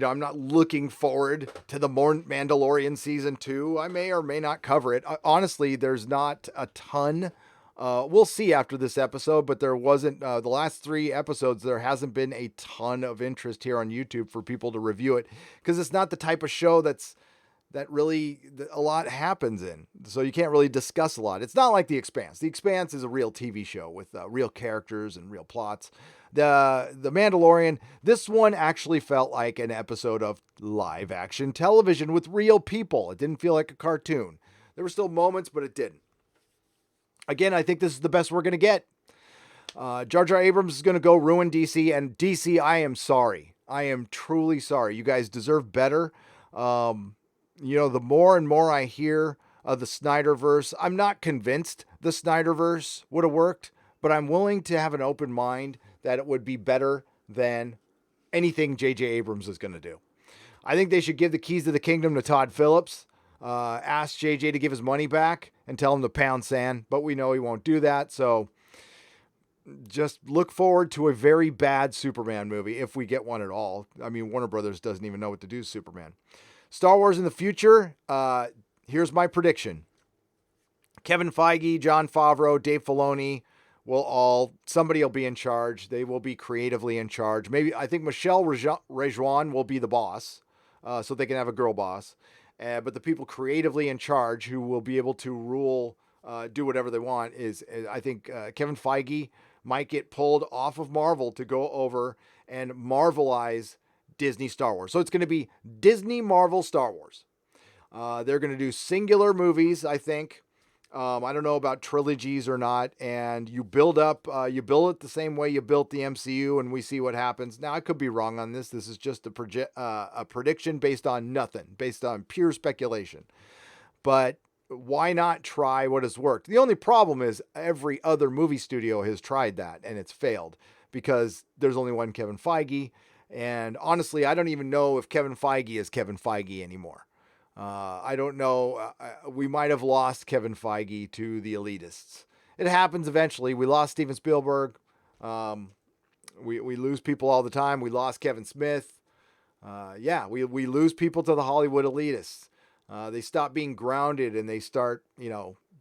I'm not looking forward to the Mandalorian season 2. I may or may not cover it. Honestly, there's not a ton. We'll see after this episode, but there wasn't, the last 3 episodes, there hasn't been a ton of interest here on YouTube for people to review it, because it's not the type of show that really a lot happens in. So you can't really discuss a lot. It's not like The Expanse. The Expanse is a real TV show with real characters and real plots. The Mandalorian, this one actually felt like an episode of live action television with real people. It didn't feel like a cartoon. There were still moments, but it didn't. Again, I think this is the best we're going to get. Jar Jar Abrams is going to go ruin DC, and DC, I am sorry. I am truly sorry. You guys deserve better. The more and more I hear of the Snyderverse, I'm not convinced the Snyderverse would have worked, but I'm willing to have an open mind that it would be better than anything J.J. Abrams is going to do. I think they should give the keys to the kingdom to Todd Phillips, ask J.J. to give his money back, and tell him to pound sand, but we know he won't do that, so just look forward to a very bad Superman movie, if we get one at all. I mean, Warner Brothers doesn't even know what to do with Superman. Star Wars in the future, here's my prediction. Kevin Feige, Jon Favreau, Dave Filoni somebody will be in charge. They will be creatively in charge. I think Michelle Rejuan will be the boss, so they can have a girl boss. But the people creatively in charge who will be able to rule, do whatever they want I think Kevin Feige might get pulled off of Marvel to go over and Marvelize Disney Star Wars. So it's going to be Disney, Marvel, Star Wars. They're going to do singular movies, I think. I don't know about trilogies or not. And you build it the same way you built the MCU, and we see what happens. Now, I could be wrong on this. This is just a prediction based on nothing, based on pure speculation. But why not try what has worked? The only problem is every other movie studio has tried that, and it's failed because there's only one Kevin Feige. And honestly, I don't even know if Kevin Feige is Kevin Feige anymore. I don't know. We might have lost Kevin Feige to the elitists. It happens eventually. We lost Steven Spielberg. We lose people all the time. We lost Kevin Smith. We lose people to the Hollywood elitists. They stop being grounded and they start,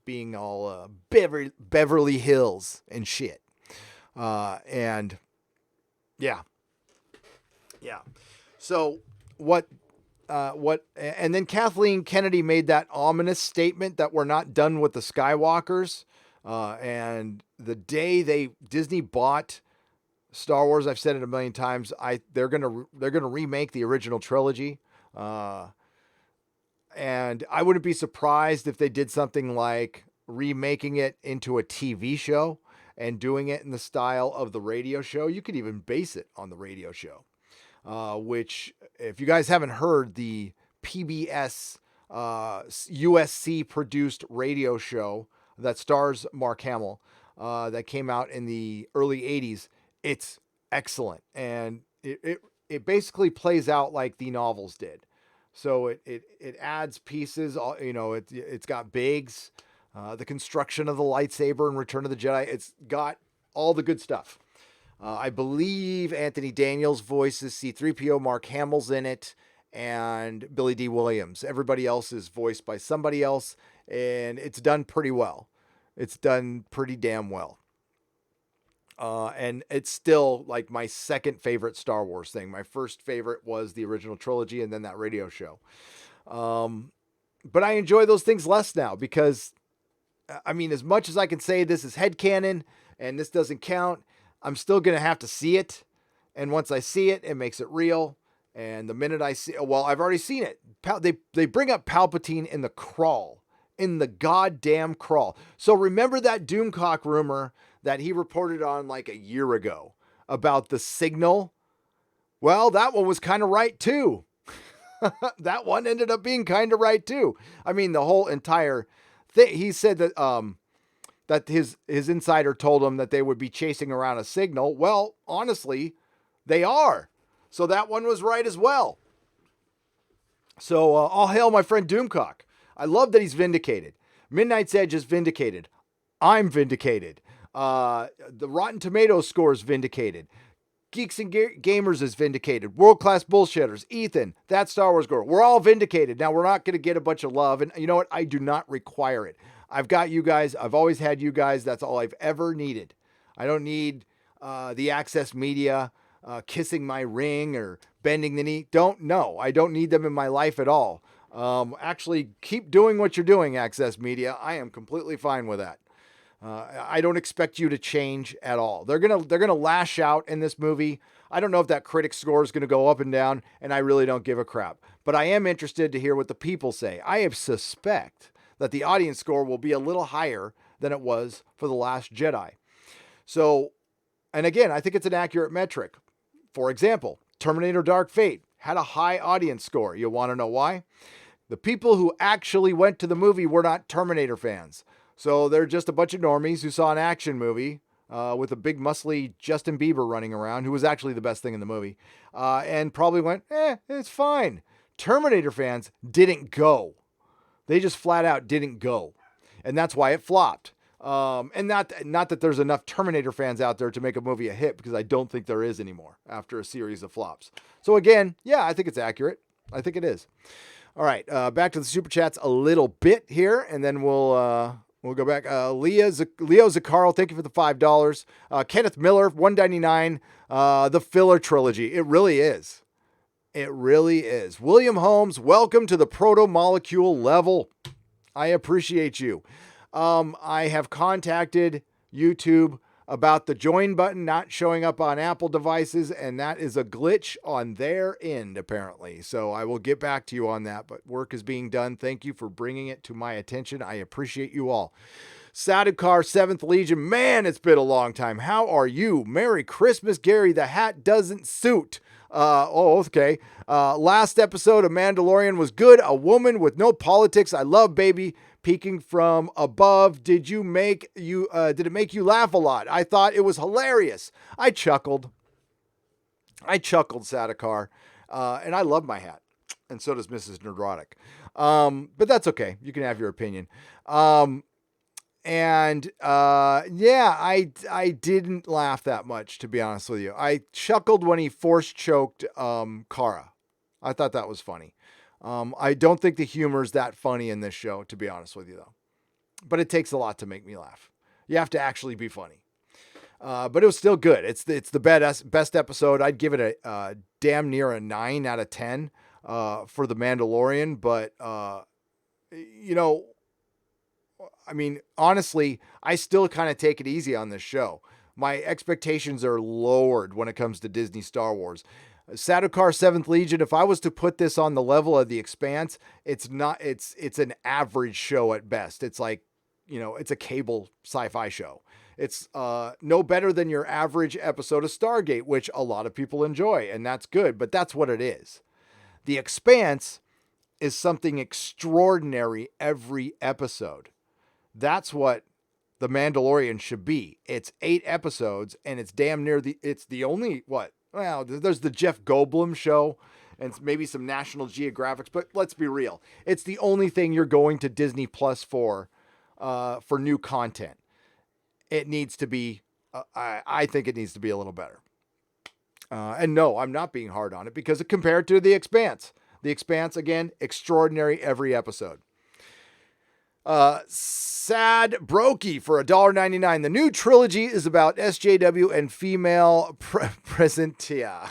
being all Beverly Hills and shit. And so and then Kathleen Kennedy made that ominous statement that we're not done with the Skywalkers. And the day Disney bought Star Wars, I've said it a million times, they're going to remake the original trilogy. And I wouldn't be surprised if they did something like remaking it into a TV show and doing it in the style of the radio show. You could even base it on the radio show, which, if you guys haven't heard, the PBS USC produced radio show that stars Mark Hamill, that came out in the early 80s. It's excellent. And it basically plays out like the novels did. So it adds pieces, it's got Biggs, the construction of the lightsaber in Return of the Jedi. It's got all the good stuff. I believe Anthony Daniels voices C-3PO, Mark Hamill's in it, and Billy D. Williams. Everybody else is voiced by somebody else, and it's done pretty well. It's done pretty damn well. And it's still like my second favorite Star Wars thing. My first favorite was the original trilogy and then that radio show. But I enjoy those things less now because, as much as I can say this is headcanon and this doesn't count, I'm still going to have to see it. And once I see it, it makes it real. And the minute I see, I've already seen it. They bring up Palpatine in the crawl, in the goddamn crawl. So remember that Doomcock rumor that he reported on like a year ago about the signal? Well, that one was kind of right too. That one ended up being kind of right too. I mean, the whole entire thing. He said that his insider told him that they would be chasing around a signal. Well, honestly, they are. So that one was right as well. So all hail my friend Doomcock. I love that he's vindicated. Midnight's Edge is vindicated. I'm vindicated. The Rotten Tomatoes score is vindicated. Geeks and Gamers is vindicated. World Class Bullshitters, Ethan, that Star Wars girl. We're all vindicated. Now, we're not going to get a bunch of love. And you know what? I do not require it. I've got you guys. I've always had you guys. That's all I've ever needed. I don't need the Access Media kissing my ring or bending the knee. I don't need them in my life at all. Actually, keep doing what you're doing, Access Media. I am completely fine with that. I don't expect you to change at all. They're gonna lash out in this movie. I don't know if that critic score is gonna go up and down, and I really don't give a crap. But I am interested to hear what the people say. I suspect that the audience score will be a little higher than it was for The Last Jedi. So, and again, I think it's an accurate metric. For example, Terminator Dark Fate had a high audience score. You want to know why? The people who actually went to the movie were not Terminator fans. So they're just a bunch of normies who saw an action movie with a big muscly Justin Bieber running around, who was actually the best thing in the movie, and probably went, it's fine. Terminator fans didn't go. They just flat out didn't go. And that's why it flopped. And not that there's enough Terminator fans out there to make a movie a hit, because I don't think there is anymore after a series of flops. So again, yeah, I think it's accurate. I think it is. All right, back to the Super Chats a little bit here, and then we'll go back. Leo Zaccaro, thank you for the $5. Kenneth Miller, $1.99. The filler trilogy. It really is. It really is. William Holmes, welcome to the proto-molecule level. I appreciate you. I have contacted YouTube about the join button not showing up on Apple devices, and that is a glitch on their end, apparently. So I will get back to you on that, but work is being done. Thank you for bringing it to my attention. I appreciate you all. Sadukar, 7th Legion. Man, it's been a long time. How are you? Merry Christmas, Gary. The hat doesn't suit. Okay. Last episode of Mandalorian was good. A woman with no politics. I love baby peeking from above. Did it make you laugh a lot? I thought it was hilarious. I chuckled, Sadakar. And I love my hat. And so does Mrs. Nerdrotic. But that's okay. You can have your opinion. I didn't laugh that much, to be honest with you. I chuckled when he force choked Kara. I thought that was funny. I don't think the humor is that funny in this show, to be honest with you, though. But it takes a lot to make me laugh. You have to actually be funny. But it was still good. It's the best episode. I'd give it a damn near a 9 out of 10 for The Mandalorian. But, I mean, honestly, I still kind of take it easy on this show. My expectations are lowered when it comes to Disney Star Wars. Sadukar 7th Legion, if I was to put this on the level of The Expanse, it's an average show at best. It's like, it's a cable sci-fi show. It's no better than your average episode of Stargate, which a lot of people enjoy, and that's good, but that's what it is. The Expanse is something extraordinary every episode. That's what The Mandalorian should be. It's 8 episodes, and it's damn near it's the only, there's the Jeff Goldblum show and maybe some National Geographics, but let's be real. It's the only thing you're going to Disney Plus for new content. It needs to be, I think it needs to be a little better. And no, I'm not being hard on it, because compared to The Expanse, again, extraordinary every episode. Sad Brokey for $1.99. The new trilogy is about SJW and female presentia.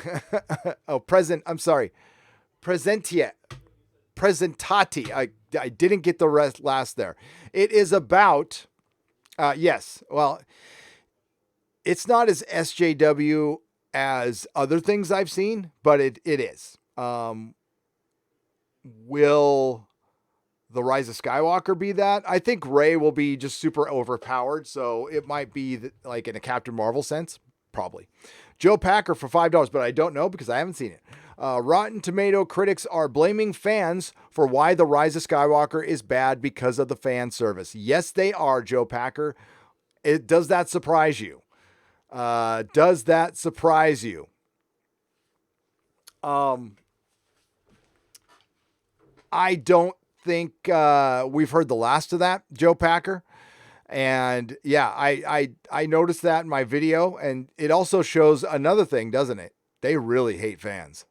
Presentati. I didn't get the last there. It is about, yes. Well, it's not as SJW as other things I've seen, but it is. Will The Rise of Skywalker be that? I think Rey will be just super overpowered, so it might be like in a Captain Marvel sense, probably. Joe Packer for $5, but I don't know because I haven't seen it. Rotten Tomato critics are blaming fans for why The Rise of Skywalker is bad because of the fan service. Yes, they are, Joe Packer. Does that surprise you? Does that surprise you? I don't think we've heard the last of that, Joe Packer. And yeah, I noticed that in my video, and it also shows another thing, doesn't it? They really hate fans.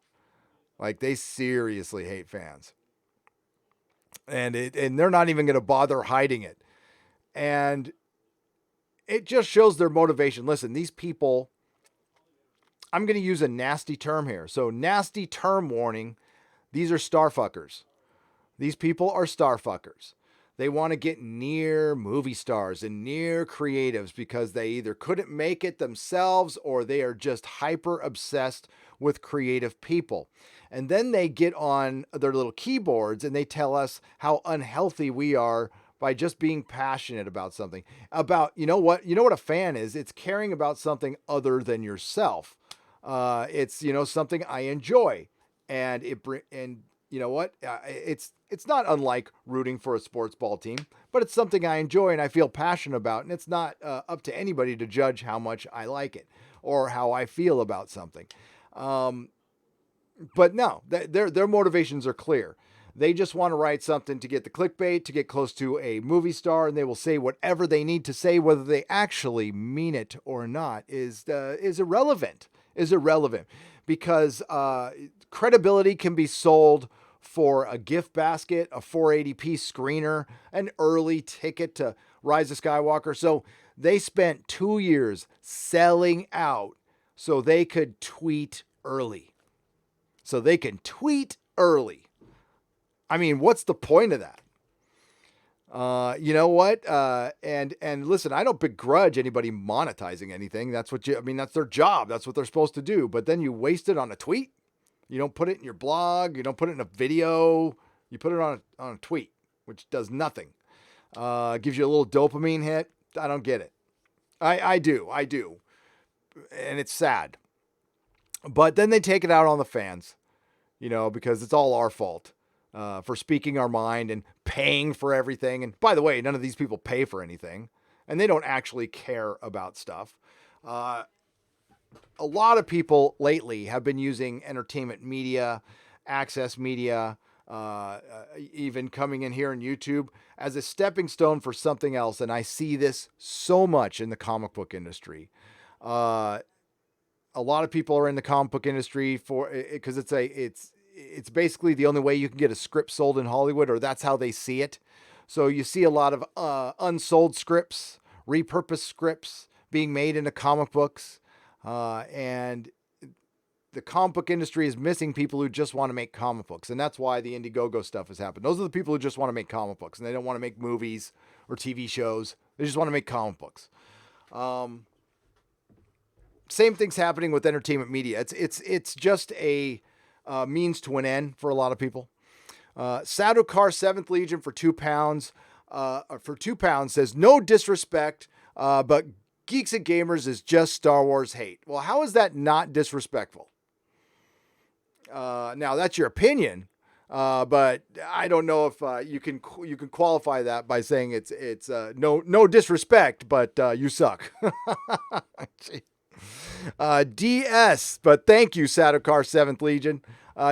Like, they seriously hate fans. And they're not even going to bother hiding it. And it just shows their motivation. Listen, these people, I'm going to use a nasty term here. So, nasty term warning. These are starfuckers. These people are starfuckers. They want to get near movie stars and near creatives because they either couldn't make it themselves or they are just hyper obsessed with creative people. And then they get on their little keyboards and they tell us how unhealthy we are by just being passionate about something. About, you know what a fan is? It's caring about something other than yourself. It's, something I enjoy. And you know what? It's not unlike rooting for a sports ball team, but it's something I enjoy and I feel passionate about. And it's not up to anybody to judge how much I like it or how I feel about something. But no, their motivations are clear. They just want to write something to get the clickbait, to get close to a movie star, and they will say whatever they need to say. Whether they actually mean it or not is irrelevant. Is irrelevant because credibility can be sold for a gift basket, a 480p screener, an early ticket to Rise of Skywalker. So they spent 2 years selling out so they could tweet early. So they can tweet early. I mean, what's the point of that? You know what? And listen, I don't begrudge anybody monetizing anything. That's that's their job. That's what they're supposed to do. But then you waste it on a tweet. You don't put it in your blog. You don't put it in a video. You put it on a tweet, which does nothing. Gives you a little dopamine hit. I don't get it. I do. And it's sad. But then they take it out on the fans, because it's all our fault for speaking our mind and paying for everything. And by the way, none of these people pay for anything, and they don't actually care about stuff. A lot of people lately have been using entertainment media, access media, even coming in here on YouTube as a stepping stone for something else. And I see this so much in the comic book industry. A lot of people are in the comic book industry because it's basically the only way you can get a script sold in Hollywood, or that's how they see it. So you see a lot of unsold scripts, repurposed scripts being made into comic books. And the comic book industry is missing people who just want to make comic books. And that's why the Indiegogo stuff has happened. Those are the people who just want to make comic books and they don't want to make movies or TV shows. They just want to make comic books. Same thing's happening with entertainment media. It's just a means to an end for a lot of people. Sadokar 7th Legion for £2. For £2 says, no disrespect, but Geeks and Gamers is just Star Wars hate. Well, how is that not disrespectful? Now that's your opinion, but I don't know if you can qualify that by saying it's no disrespect, but you suck. DS, but thank you, Sadokar 7th Legion.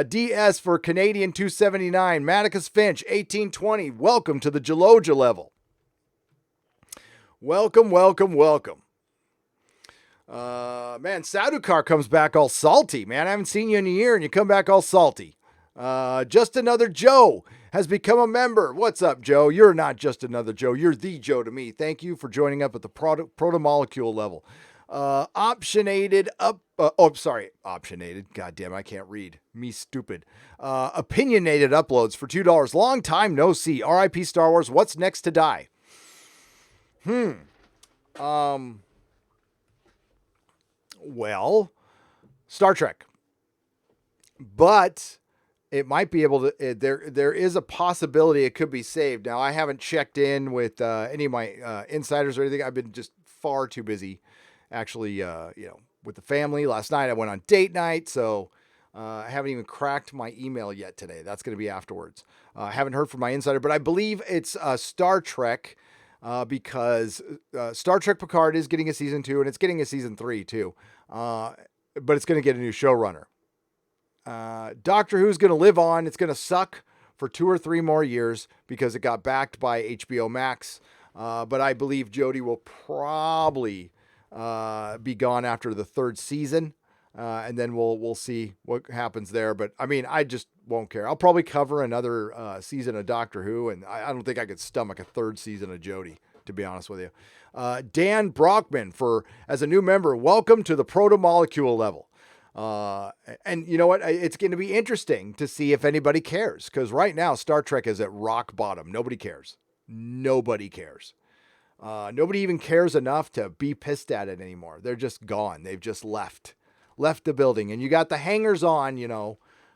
DS for Canadian 279. Maticus Finch 1820. Welcome to the Jaloja level. Welcome. Man, Sadukar comes back all salty, man. I haven't seen you in a year and you come back all salty. Just Another Joe has become a member. What's up, Joe? You're not just another Joe. You're the Joe to me. Thank you for joining up at the proto-molecule level. Optionated. God damn, I can't read. Me stupid. Opinionated uploads for $2. Long time no see. RIP Star Wars. What's next to die? Well, Star Trek, but it might be able to, there is a possibility it could be saved. Now, I haven't checked in with any of my insiders or anything. I've been just far too busy actually, with the family. Last night I went on date night. So I haven't even cracked my email yet today. That's going to be afterwards. I haven't heard from my insider, but I believe it's Star Trek because Star Trek Picard is getting a season 2 and it's getting a season 3 too. But it's going to get a new showrunner. Doctor Who's going to live on. It's going to suck for 2 or 3 more years because it got backed by HBO Max. But I believe Jodie will probably be gone after the 3rd season. And then we'll see what happens there. But I mean, I just won't care. I'll probably cover another season of Doctor Who, and I don't think I could stomach a 3rd season of Jodie, to be honest with you. Dan Brockman, as a new member, welcome to the proto-molecule level. And you know what? It's going to be interesting to see if anybody cares, because right now Star Trek is at rock bottom. Nobody cares. Nobody cares. Nobody even cares enough to be pissed at it anymore. They're just gone. They've just left the building, and you got the hangers on,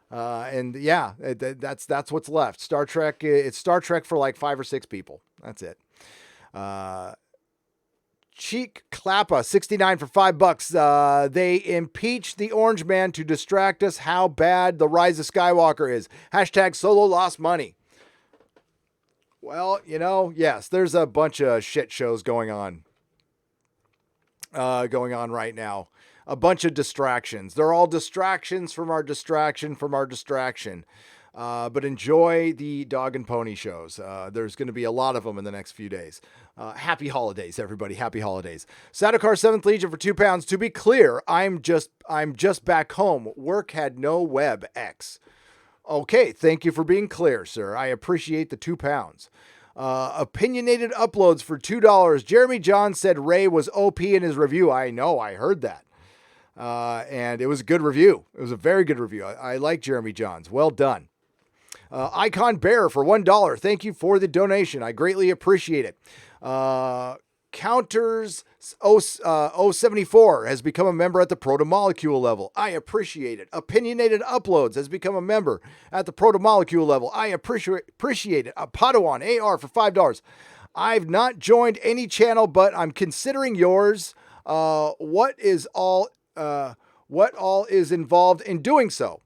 and yeah, that's what's left. Star Trek. It's Star Trek for like 5 or 6 people. That's it. Cheek Clappa 69 for $5. They impeached the Orange Man to distract us how bad the Rise of Skywalker is. # Solo lost money. Well, yes, there's a bunch of shit shows going on right now. A bunch of distractions. They're all distractions from our distraction from our distraction. But enjoy the dog and pony shows. There's going to be a lot of them in the next few days. Happy holidays, everybody. Happy holidays. Sadokar 7th Legion for £2. To be clear, I'm just back home. Work had no web X. Okay, thank you for being clear, sir. I appreciate the £2. Opinionated uploads for $2. Jeremy John said Ray was OP in his review. I know, I heard that. And it was a good review. It was a very good review. I like Jeremy Johns. Well done. Icon Bear for $1. Thank you for the donation. I greatly appreciate it. Counters 074 has become a member at the proto-molecule level. I appreciate it. Opinionated Uploads has become a member at the proto-molecule level. I appreciate it. Padawan AR for $5. I've not joined any channel, but I'm considering yours. What all is involved in doing so?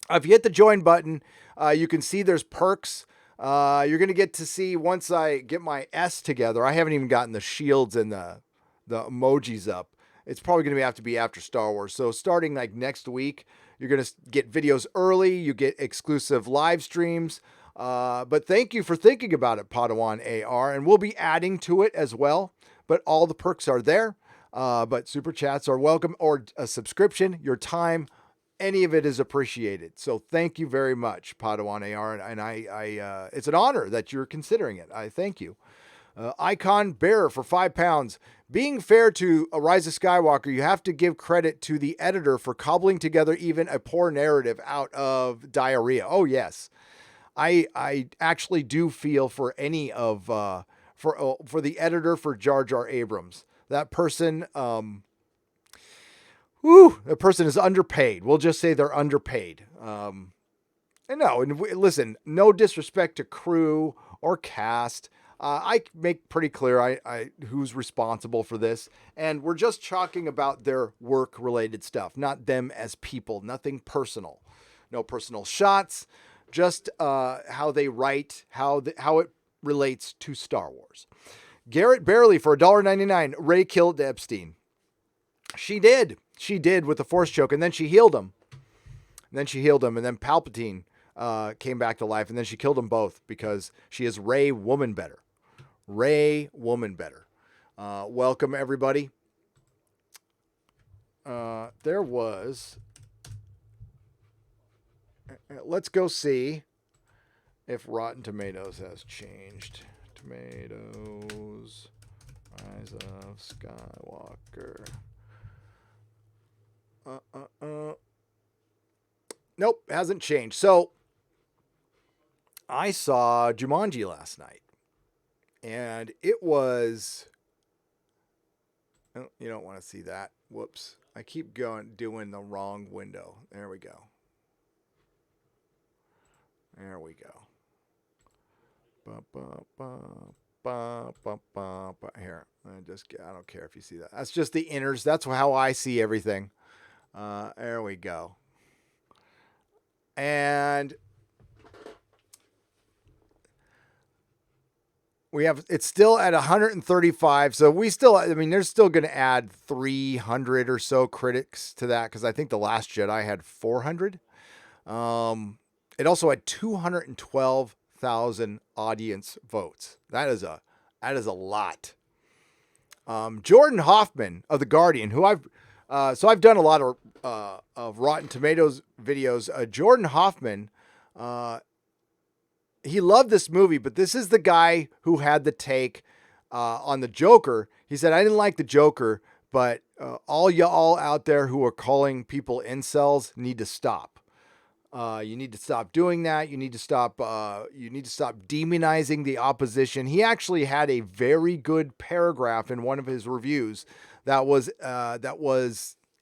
If you hit the join button, you can see there's perks. You're going to get to see once I get my S together. I haven't even gotten the shields and the emojis up. It's probably going to have to be after Star Wars. So starting like next week, you're going to get videos early. You get exclusive live streams. But thank you for thinking about it, Padawan AR. And we'll be adding to it as well. But all the perks are there. But super chats are welcome, or a subscription, your time. Any of it is appreciated. So thank you very much, Padawan AR. And I it's an honor that you're considering it. I thank you. Icon Bearer for £5. Being fair to A Rise of Skywalker, you have to give credit to the editor for cobbling together even a poor narrative out of diarrhea. Oh, yes. I actually do feel for any of, for the editor for Jar Jar Abrams. That person, that person is underpaid. We'll just say they're underpaid. Listen, no disrespect to crew or cast. I make pretty clear I who's responsible for this, and we're just talking about their work-related stuff, not them as people. Nothing personal, no personal shots, just how they write, how it relates to Star Wars. Garrett Barely for $1.99. Ray killed Epstein. She did with the Force choke, and then she healed him. And then Palpatine came back to life, and then she killed them both because she is Ray Woman Better. Ray Woman Better. Welcome, everybody. There was... Let's go see if Rotten Tomatoes has changed. Tomatoes, Rise of Skywalker. Nope, hasn't changed. So I saw Jumanji last night, and it was... Oh, you don't want to see that. Whoops. I keep doing the wrong window. There we go. Here, I don't care if you see that. That's just the inners. That's how I see everything. There we go. And it's still at 135. So they're still going to add 300 or so critics to that, because I think The Last Jedi had 400. It also had 212,000 audience votes. That is a lot. Jordan Hoffman of The Guardian, who I've done a lot of Rotten Tomatoes videos. Jordan Hoffman, he loved this movie, but this is the guy who had the take on the Joker. He said, I didn't like the Joker, but all y'all out there who are calling people incels need to stop. You need to stop doing that. You need to stop demonizing the opposition. He actually had a very good paragraph in one of his reviews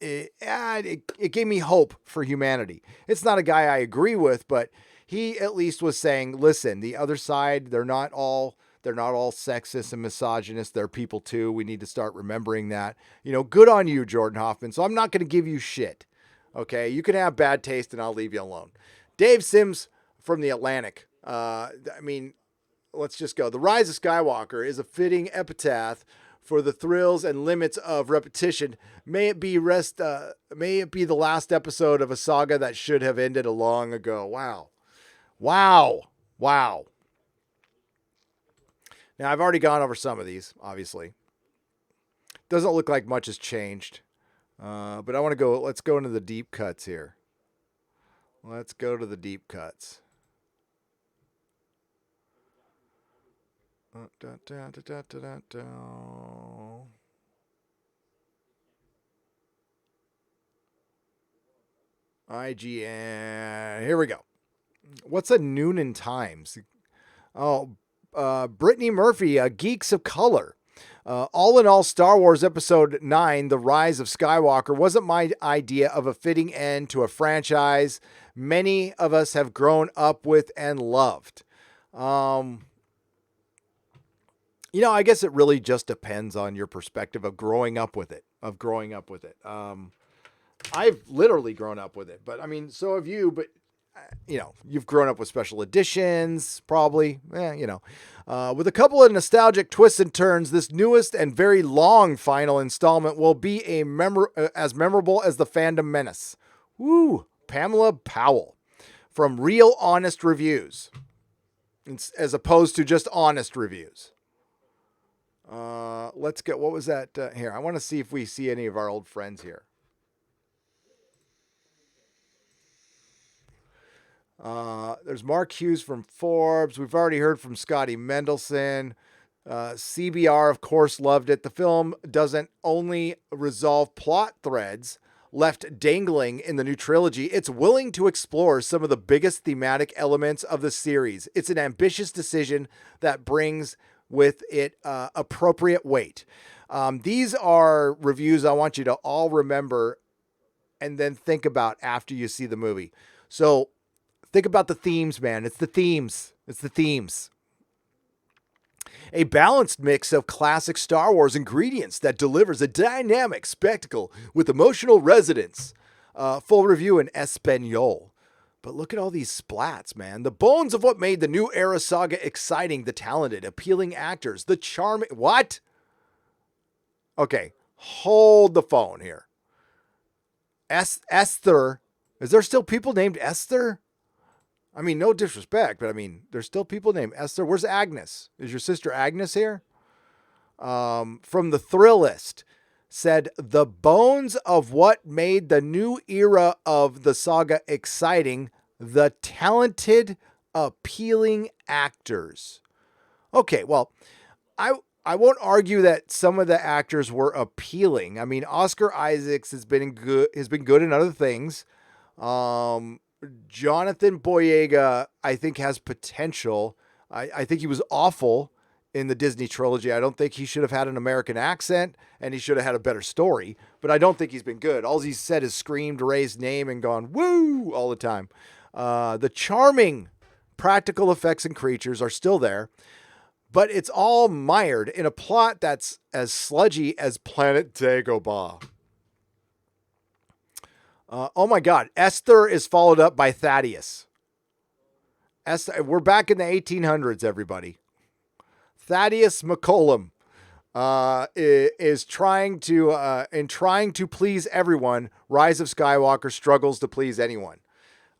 it gave me hope for humanity. It's not a guy I agree with, but he at least was saying, listen, the other side, they're not all sexist and misogynist. They're people too. We need to start remembering that. Good on you, Jordan Hoffman. So I'm not going to give you shit. Okay, you can have bad taste and I'll leave you alone. Dave Sims from The Atlantic. Let's just go. The Rise of Skywalker is a fitting epitaph for the thrills and limits of repetition. May it be the last episode of a saga that should have ended long ago. Wow. Now, I've already gone over some of these, obviously. Doesn't look like much has changed. But let's go into the deep cuts here. Let's go to the deep cuts. IGN. Here we go. What's a Noonan Times? Brittany Murphy, Geeks of Color. All in all, Star Wars Episode 9, The Rise of Skywalker, wasn't my idea of a fitting end to a franchise many of us have grown up with and loved. I guess it really just depends on your perspective of growing up with it. I've literally grown up with it, but so have you, but you've grown up with special editions, probably. With a couple of nostalgic twists and turns, this newest and very long final installment will be as memorable as the Fandom Menace. Woo! Pamela Powell from Real Honest Reviews, as opposed to just honest reviews. Let's get, what was that here? I want to see if we see any of our old friends here. There's Mark Hughes from Forbes. We've already heard from Scotty Mendelson. CBR, of course, loved it. The film doesn't only resolve plot threads left dangling in the new trilogy, it's willing to explore some of the biggest thematic elements of the series. It's an ambitious decision that brings with it appropriate weight. These are reviews I want you to all remember and then think about after you see the movie. So think about the themes, man. It's the themes. A balanced mix of classic Star Wars ingredients that delivers a dynamic spectacle with emotional resonance. Full review in Espanol. But look at all these splats, man. The bones of what made the new era saga exciting, the talented, appealing actors, the charming... What? Okay, hold the phone here. Esther. Is there still people named Esther? No disrespect, but there's still people named Esther. Where's Agnes? Is your sister Agnes here? From the Thrillist, said the bones of what made the new era of the saga exciting, the talented, appealing actors. Okay, well, I won't argue that some of the actors were appealing. Oscar Isaacs has been good in other things. Jonathan Boyega, I think, has potential. I think he was awful in the Disney trilogy. I don't think he should have had an American accent, and he should have had a better story, but I don't think he's been good. All he's said is screamed Ray's name and gone, woo, all the time. The charming practical effects and creatures are still there, but it's all mired in a plot that's as sludgy as Planet Dagobah. Oh my God. Esther is followed up by Thaddeus. We're back in the 1800s, everybody. Thaddeus McCollum is trying to please everyone. Rise of Skywalker struggles to please anyone.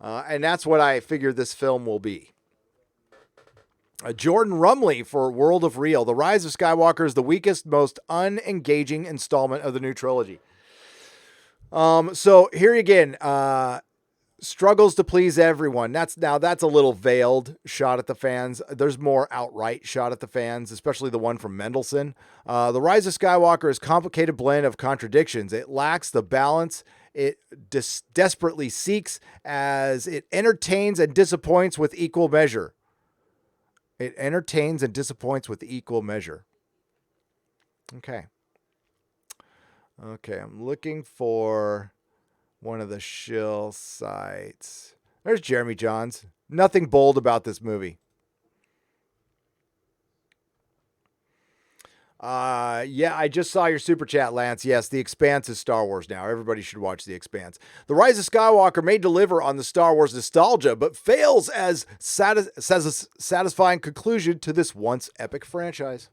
And that's what I figured this film will be. Jordan Rumley for World of Real. The Rise of Skywalker is the weakest, most unengaging installment of the new trilogy. So here again, struggles to please everyone. That's a little veiled shot at the fans. There's more outright shot at the fans, especially the one from Mendelsohn. The Rise of Skywalker is a complicated blend of contradictions. It lacks the balance it desperately seeks, as it entertains and disappoints with equal measure. It entertains and disappoints with equal measure. Okay. Okay, I'm looking for one of the shill sites. There's Jeremy Johns. Nothing bold about this movie. Yeah, I just saw your super chat, Lance. Yes, The Expanse is Star Wars now. Everybody should watch The Expanse. The Rise of Skywalker may deliver on the Star Wars nostalgia, but fails as satisfying conclusion to this once epic franchise.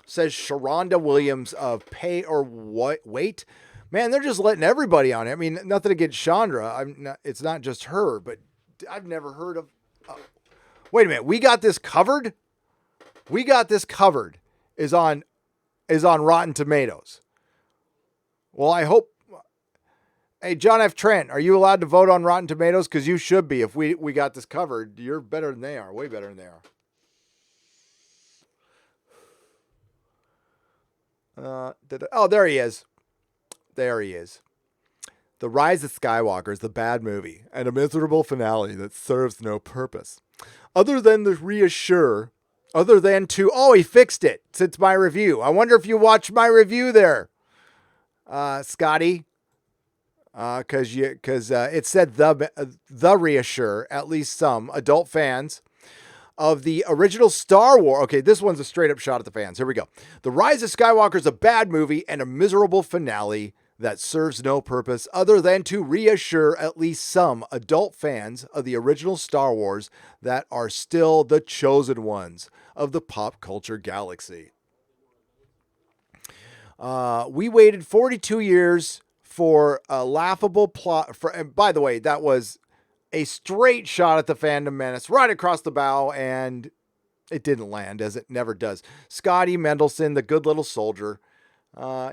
Says Sharonda Williams of Pay or Wait. Man, they're just letting everybody on it. I mean, nothing against Chandra. It's not just her, but I've never heard of... wait a minute. We got this covered? We got this covered is on Rotten Tomatoes. Well, I hope... Hey, John F. Trent, are you allowed to vote on Rotten Tomatoes? Because you should be. If we got this covered, you're better than they are. Way better than they are. Oh, there he is. There he is. The Rise of Skywalker is the bad movie and a miserable finale that serves no purpose. Other than to... Oh, he fixed it since my review. I wonder if you watched my review there, Scotty. Because it said the reassure, at least some adult fans of the original Star Wars. Okay, this one's a straight up shot at the fans. Here we go. The Rise of Skywalker is a bad movie and a miserable finale that serves no purpose other than to reassure at least some adult fans of the original Star Wars that are still the chosen ones of the pop culture galaxy. We waited 42 years for a laughable plot. And by the way, that was a straight shot at the Fandom Menace right across the bow, and it didn't land, as it never does. Scotty Mendelsohn, the good little soldier,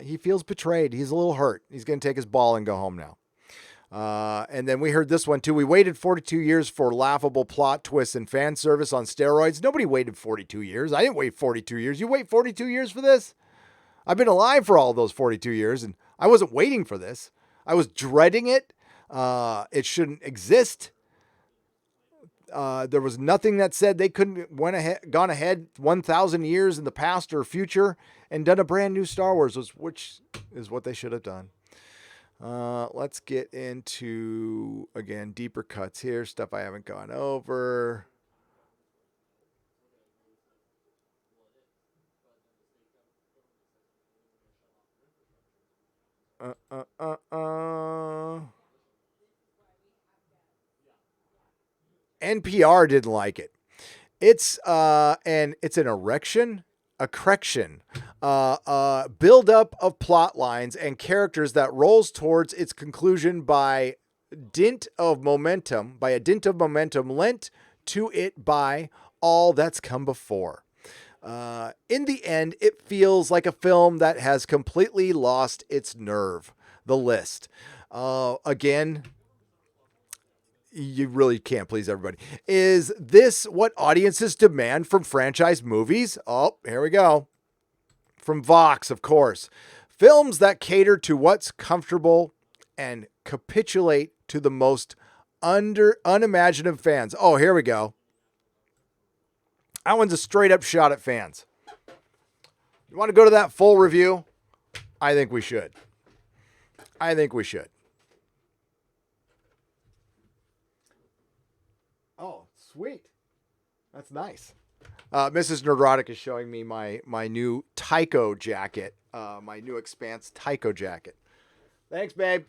he feels betrayed. He's a little hurt. He's going to take his ball and go home now. And then we heard this one too. We waited 42 years for laughable plot twists and fan service on steroids. Nobody waited 42 years. I didn't wait 42 years. You wait 42 years for this? I've been alive for all those 42 years, and I wasn't waiting for this. I was dreading it. It shouldn't exist. There was nothing that said they couldn't gone ahead 1,000 years in the past or future and done a brand new Star Wars, which is what they should have done. Let's get into, again, deeper cuts here. Stuff I haven't gone over. NPR didn't like it. It's an erection, a correction, build up of plot lines and characters that rolls towards its conclusion by a dint of momentum lent to it by all that's come before. In the end, it feels like a film that has completely lost its nerve. The list. Again, you really can't please everybody. Is this what audiences demand from franchise movies? Oh, here we go. From Vox, of course. Films that cater to what's comfortable and capitulate to the most unimaginative fans. Oh, here we go. That one's a straight up shot at fans. You want to go to that full review? I think we should. Oh, sweet. That's nice. Mrs. Nerdrotic is showing me my new Tycho jacket, my new Expanse Tycho jacket. Thanks, babe.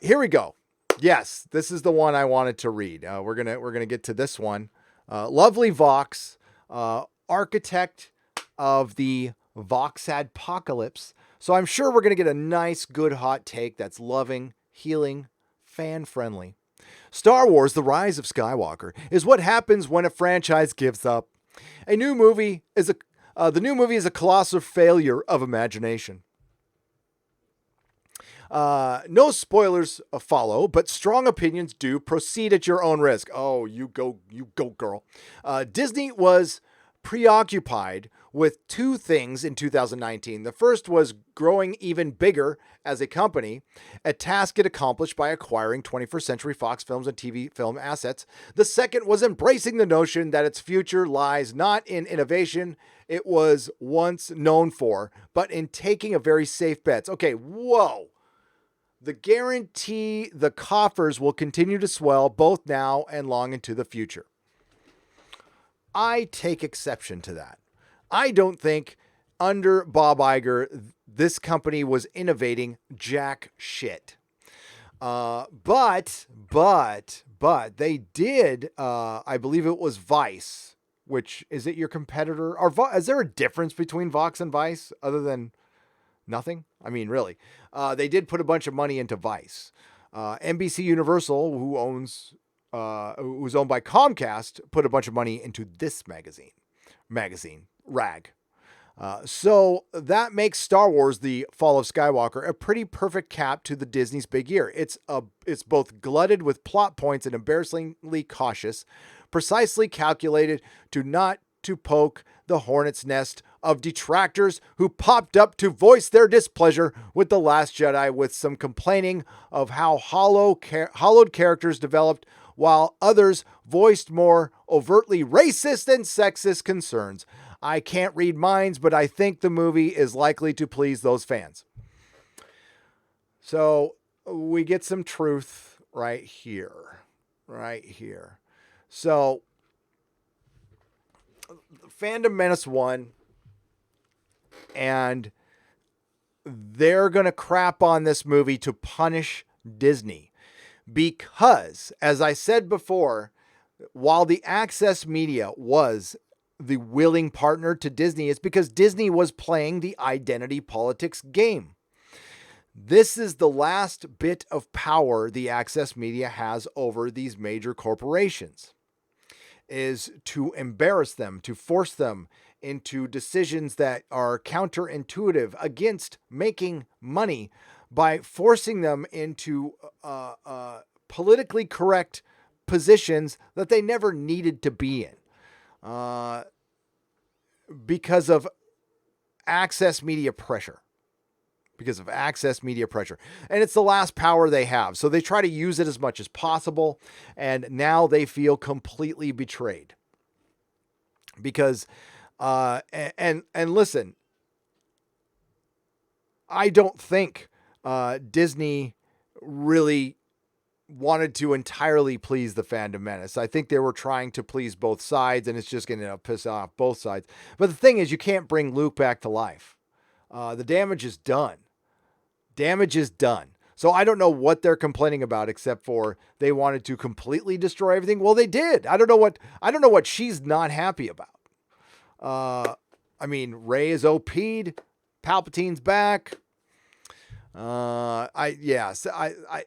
Here we go. Yes, this is the one I wanted to read. We're gonna get to this one. Lovely Vox, architect of the Voxadpocalypse. So I'm sure we're gonna get a nice, good, hot take that's loving, healing, fan friendly. Star Wars: The Rise of Skywalker is what happens when a franchise gives up. The new movie is a colossal failure of imagination. No spoilers follow, but strong opinions do. Proceed at your own risk. Oh, you go, girl. Disney was preoccupied with two things in 2019. The first was growing even bigger as a company, a task it accomplished by acquiring 21st Century Fox Films and TV film assets. The second was embracing the notion that its future lies not in innovation it was once known for, but in taking a very safe bets. Okay, whoa. The guarantee the coffers will continue to swell both now and long into the future. I take exception to that. I don't think under Bob Iger, this company was innovating jack shit. But they did, I believe it was Vice, which, is it your competitor? Or is there a difference between Vox and Vice other than nothing? I mean, really. They did put a bunch of money into Vice. NBC Universal, who's owned by Comcast, put a bunch of money into this magazine, Rag. So that makes Star Wars: The Fall of Skywalker a pretty perfect cap to the Disney's big year. It's both glutted with plot points and embarrassingly cautious, precisely calculated not to poke the hornet's nest of detractors who popped up to voice their displeasure with The Last Jedi, with some complaining of how hollowed characters developed, while others voiced more overtly racist and sexist concerns. I can't read minds, but I think the movie is likely to please those fans. So we get some truth right here. So Fandom Menace won, and they're going to crap on this movie to punish Disney. Because, as I said before, while the Access Media was the willing partner to Disney, it's because Disney was playing the identity politics game. This is the last bit of power the Access Media has over these major corporations, is to embarrass them, to force them into decisions that are counterintuitive against making money, by forcing them into politically correct positions that they never needed to be in, because of Access Media pressure. And it's the last power they have. So they try to use it as much as possible. And now they feel completely betrayed. Because, and listen, I don't think Disney really wanted to entirely please the Fandom Menace. I think they were trying to please both sides, and it's just going to piss off both sides. But the thing is, you can't bring Luke back to life. The damage is done. So I don't know what they're complaining about, except for they wanted to completely destroy everything. Well, they did. I don't know what she's not happy about. I mean, Rey is OP'd. Palpatine's back. I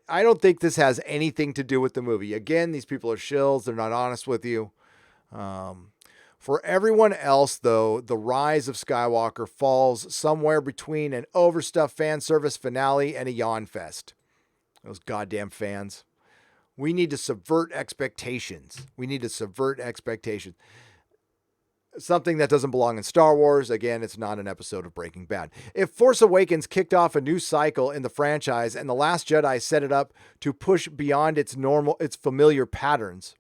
don't think this has anything to do with the movie. Again, these people are shills. They're not honest with you. For everyone else, though, The Rise of Skywalker falls somewhere between an overstuffed fan service finale and a yawn fest. Those goddamn fans. We need to subvert expectations. Something that doesn't belong in Star Wars. Again, it's not an episode of Breaking Bad. If Force Awakens kicked off a new cycle in the franchise and The Last Jedi set it up to push beyond its familiar patterns,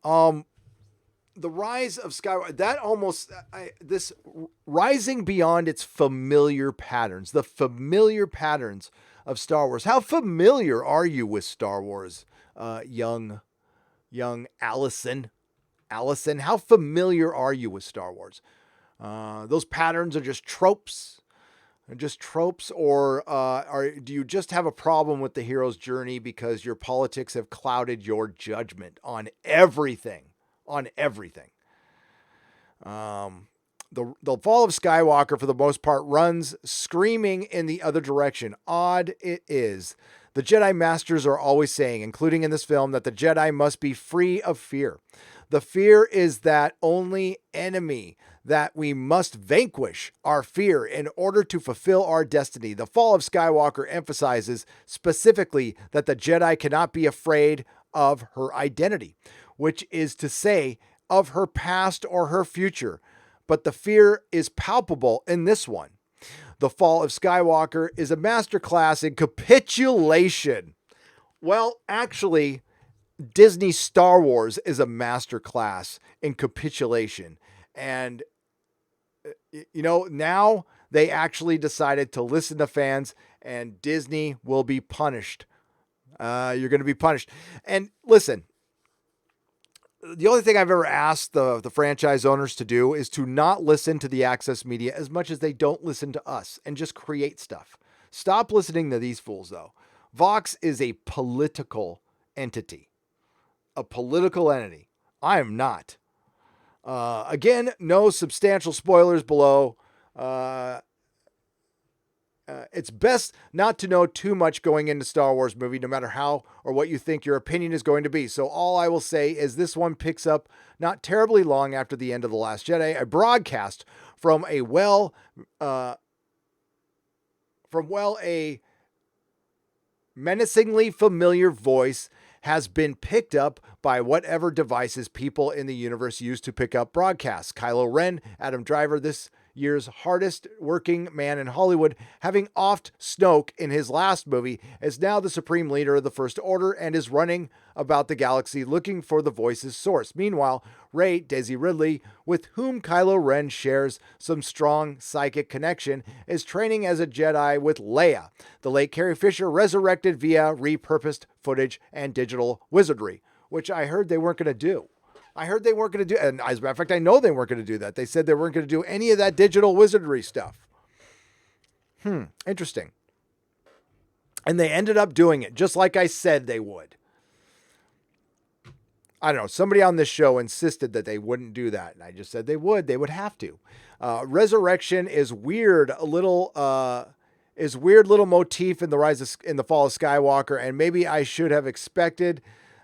The Rise of Skywalker, this rising beyond its familiar patterns, the familiar patterns of Star Wars. How familiar are you with Star Wars, young Allison? Allison, how familiar are you with Star Wars? Those patterns are just tropes. just tropes, or do you just have a problem with the hero's journey because your politics have clouded your judgment on everything? On everything. The fall of Skywalker, for the most part, runs screaming in the other direction. Odd it is. The Jedi Masters are always saying, including in this film, that the Jedi must be free of fear. The fear is that only enemy that we must vanquish our fear in order to fulfill our destiny. The fall of Skywalker emphasizes specifically that the Jedi cannot be afraid of her identity, which is to say, of her past or her future. But the fear is palpable in this one. The Fall of Skywalker is a masterclass in capitulation. Well, actually, Disney Star Wars is a masterclass in capitulation. And, now they actually decided to listen to fans, and Disney will be punished. You're going to be punished. And listen, the only thing I've ever asked the franchise owners to do is to not listen to the access media as much as they don't listen to us and just create stuff. Stop listening to these fools, though. Vox is a political entity. A political entity. I am not. Again, no substantial spoilers below. It's best not to know too much going into Star Wars movie, no matter how or what you think your opinion is going to be. So all I will say is this one picks up not terribly long after the end of The Last Jedi, a broadcast from a menacingly familiar voice has been picked up by whatever devices people in the universe use to pick up broadcasts. Kylo Ren, Adam Driver, this year's hardest working man in Hollywood, having offed Snoke in his last movie, is now the supreme leader of the First Order and is running about the galaxy looking for the voice's source. Meanwhile, Rey, Daisy Ridley, with whom Kylo Ren shares some strong psychic connection, is training as a Jedi with Leia, the late Carrie Fisher, resurrected via repurposed footage and digital wizardry, which I heard they weren't going to do. And as a matter of fact, I know they weren't going to do that. They said they weren't going to do any of that digital wizardry stuff. Interesting. And they ended up doing it, just like I said they would. I don't know. Somebody on this show insisted that they wouldn't do that, and I just said they would. They would have to. Resurrection is weird. Little motif in the Fall of Skywalker, and maybe I should have expected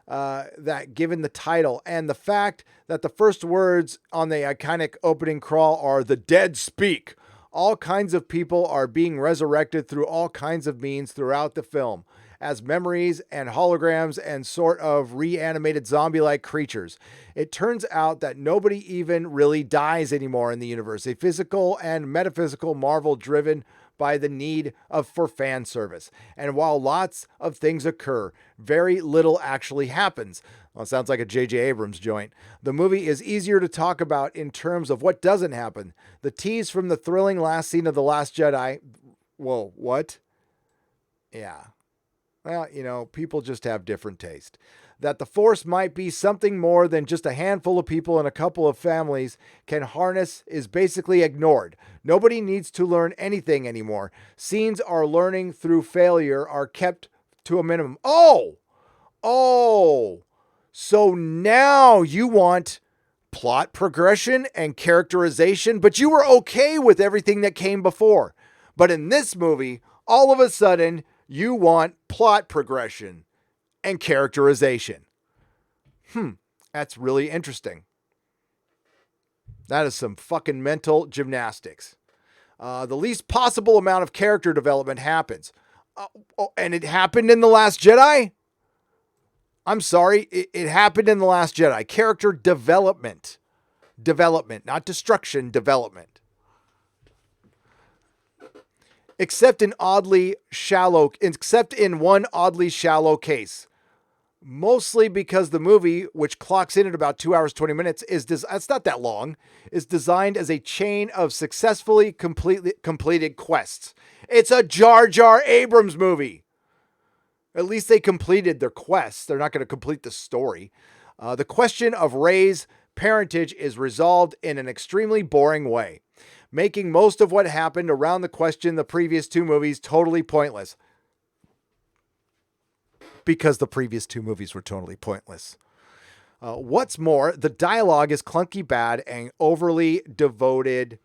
that given the title and the fact that the first words on the iconic opening crawl are "the dead speak." All kinds of people are being resurrected through all kinds of means throughout the film as memories and holograms and sort of reanimated zombie-like creatures. It turns out that nobody even really dies anymore in the universe, a physical and metaphysical marvel driven by the need for fan service. And while lots of things occur, very little actually happens. Well, it sounds like a J.J. Abrams joint. The movie is easier to talk about in terms of what doesn't happen. The tease from the thrilling last scene of The Last Jedi. Whoa, what? Yeah. Well, people just have different taste. That the Force might be something more than just a handful of people and a couple of families can harness is basically ignored. Nobody needs to learn anything anymore. Scenes are learning through failure are kept to a minimum. So now you want plot progression and characterization, but you were okay with everything that came before. But in this movie, all of a sudden, you want plot progression and characterization. That's really interesting. That is some fucking mental gymnastics. The least possible amount of character development happens. And it happened in The Last Jedi? I'm sorry, it happened in The Last Jedi. Character development. Development, not destruction, development. Except in one oddly shallow case. Mostly because the movie, which clocks in at about 2 hours, 20 minutes, that's not that long, is designed as a chain of successfully completed quests. It's a Jar Jar Abrams movie. At least they completed their quests. They're not going to complete the story. The question of Rey's parentage is resolved in an extremely boring way. making most of what happened around the question the previous two movies totally pointless. Because the previous two movies were totally pointless. What's more, the dialogue is clunky bad and overly devoted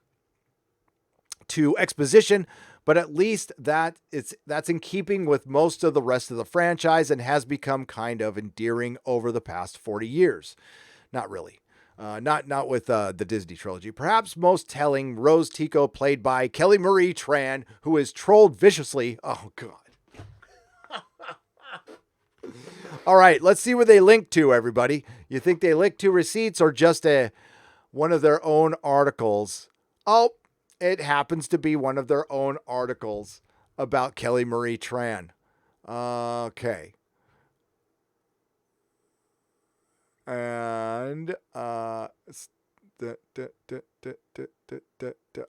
to exposition, but at least that's in keeping with most of the rest of the franchise and has become kind of endearing over the past 40 years. Not really. Not with the Disney trilogy. Perhaps most telling, Rose Tico, played by Kelly Marie Tran, who is trolled viciously. Oh, God. All right, let's see where they link to, everybody. You think they link to receipts or just one of their own articles? Oh, it happens to be one of their own articles about Kelly Marie Tran. Okay. And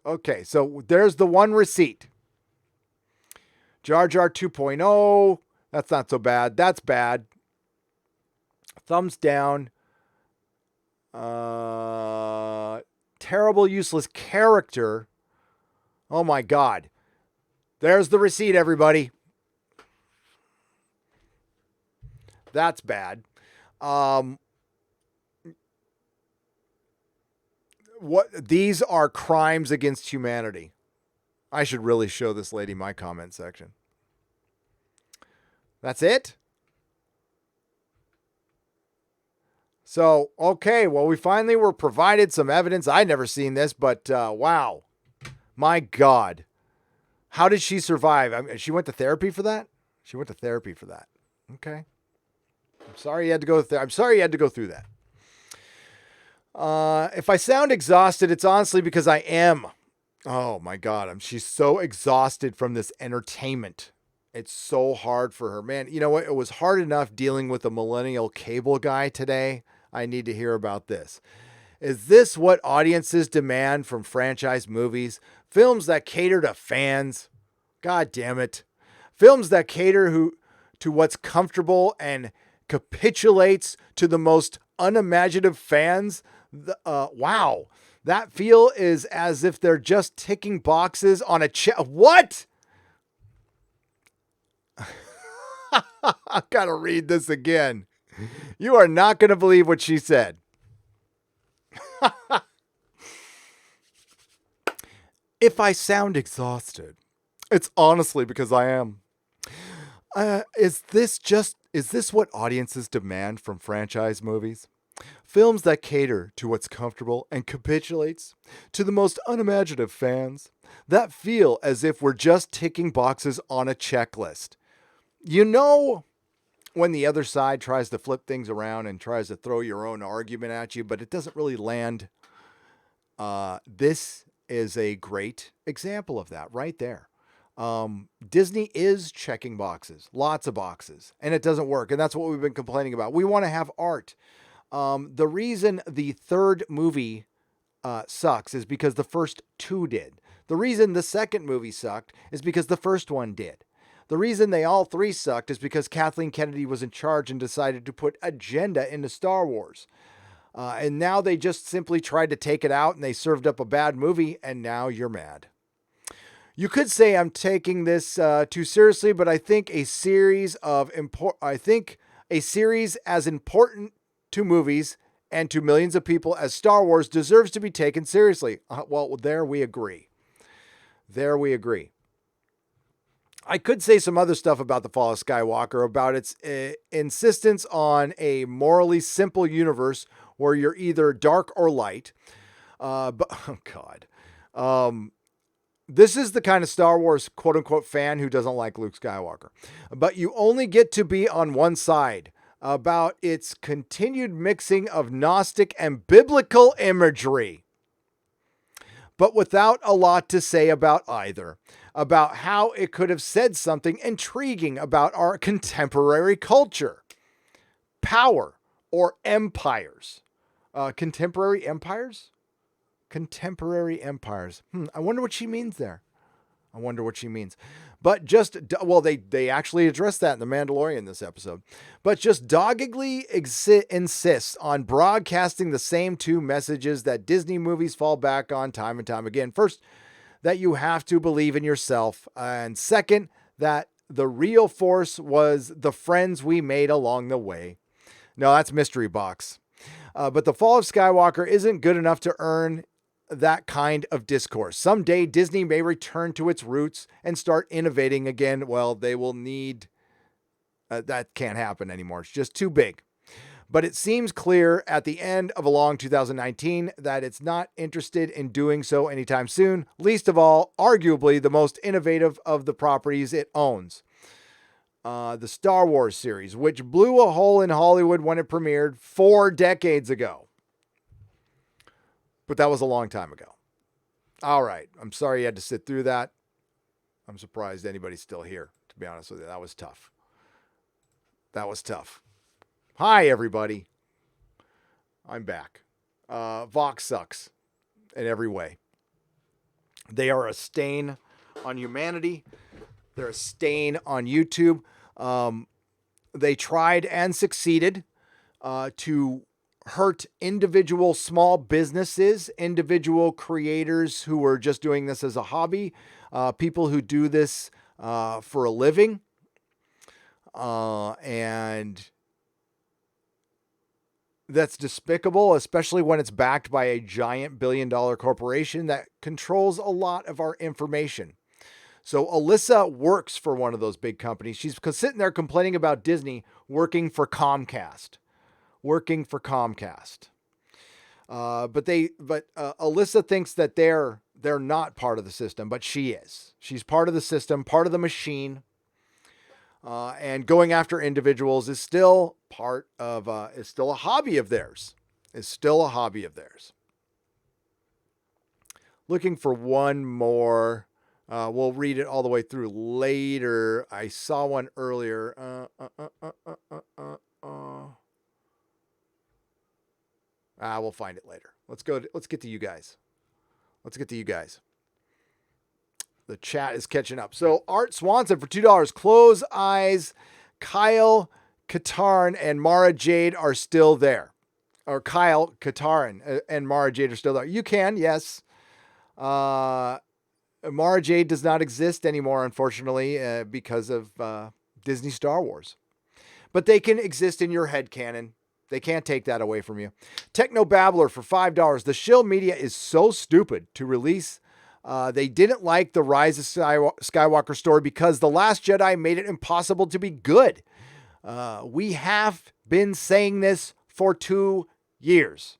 okay, so there's the one receipt. Jar Jar 2.0. That's not so bad. That's bad. Thumbs down. Terrible, useless character. Oh my God. There's the receipt, everybody. That's bad. These are crimes against humanity. I should really show this lady my comment section. That's it? So, okay, well, we finally were provided some evidence. I'd never seen this, but wow. My God. How did she survive? I mean, she went to therapy for that? She went to therapy for that. Okay. I'm sorry you had to go through that. If I sound exhausted, it's honestly because I am. Oh my God. She's so exhausted from this entertainment. It's so hard for her. Man, you know what? It was hard enough dealing with a millennial cable guy today. I need to hear about this. Is this what audiences demand from franchise movies? Films that cater to fans? God damn it. Films that cater to what's comfortable and capitulates to the most unimaginative fans? Wow. That feel is as if they're just ticking boxes on a What? I gotta read this again. You are not going to believe what she said. If I sound exhausted, it's honestly because I am. Is this what audiences demand from franchise movies? Films that cater to what's comfortable and capitulates to the most unimaginative fans that feel as if we're just ticking boxes on a checklist. You know, when the other side tries to flip things around and tries to throw your own argument at you, but it doesn't really land. This is a great example of that right there. Disney is checking boxes, lots of boxes, and it doesn't work. And that's what we've been complaining about. We want to have art. The reason the third movie sucks is because the first two did. The reason the second movie sucked is because the first one did. The reason they all three sucked is because Kathleen Kennedy was in charge and decided to put agenda into Star Wars. And now they just simply tried to take it out and they served up a bad movie, and now you're mad. You could say I'm taking this too seriously, but I think a series as important to movies and to millions of people as Star Wars deserves to be taken seriously. Well, there we agree. I could say some other stuff about The Fall of Skywalker, about its insistence on a morally simple universe where you're either dark or light. But oh God. This is the kind of Star Wars quote unquote fan who doesn't like Luke Skywalker. But you only get to be on one side about its continued mixing of Gnostic and biblical imagery, but without a lot to say about either. About how it could have said something intriguing about our contemporary culture, power, or empires. Contemporary empires? Contemporary empires. I wonder what she means there. I wonder what she means. But just, well, they actually addressed that in The Mandalorian this episode. But just doggedly insists on broadcasting the same two messages that Disney movies fall back on time and time again. First, that you have to believe in yourself. And second, that the real force was the friends we made along the way. No, that's Mystery Box. But the fall of Skywalker isn't good enough to earn that kind of discourse. Someday Disney may return to its roots and start innovating again. Well, they will need, that can't happen anymore. It's just too big. But it seems clear at the end of a long 2019 that it's not interested in doing so anytime soon, least of all, arguably the most innovative of the properties it owns. The Star Wars series, which blew a hole in Hollywood when it premiered 4 decades ago. But that was a long time ago. All right. I'm sorry you had to sit through that. I'm surprised anybody's still here, to be honest with you. That was tough. That was tough. Hi, everybody. I'm back. Vox sucks in every way. They are a stain on humanity. They're a stain on YouTube. They tried and succeeded to hurt individual small businesses, individual creators who are just doing this as a hobby, people who do this for a living. And that's despicable, especially when it's backed by a giant billion-dollar corporation that controls a lot of our information. So Alyssa works for one of those big companies. She's sitting there complaining about Disney working for Comcast. But Alyssa thinks that they're not part of the system, but she is. She's part of the system, part of the machine. And going after individuals is still is still a hobby of theirs. Looking for one more. We'll read it all the way through later. I saw one earlier. We'll find it later. Let's get to you guys. The chat is catching up. So Art Swanson for $2. Close Eyes, Kyle Katarn, and Mara Jade are still there. Or Kyle Katarn and Mara Jade are still there. You can, yes. Mara Jade does not exist anymore, unfortunately, because of Disney Star Wars. But they can exist in your headcanon. They can't take that away from you. Techno Babbler for $5. The shill media is so stupid to release. They didn't like the Rise of Skywalker story because The Last Jedi made it impossible to be good. We have been saying this for 2 years.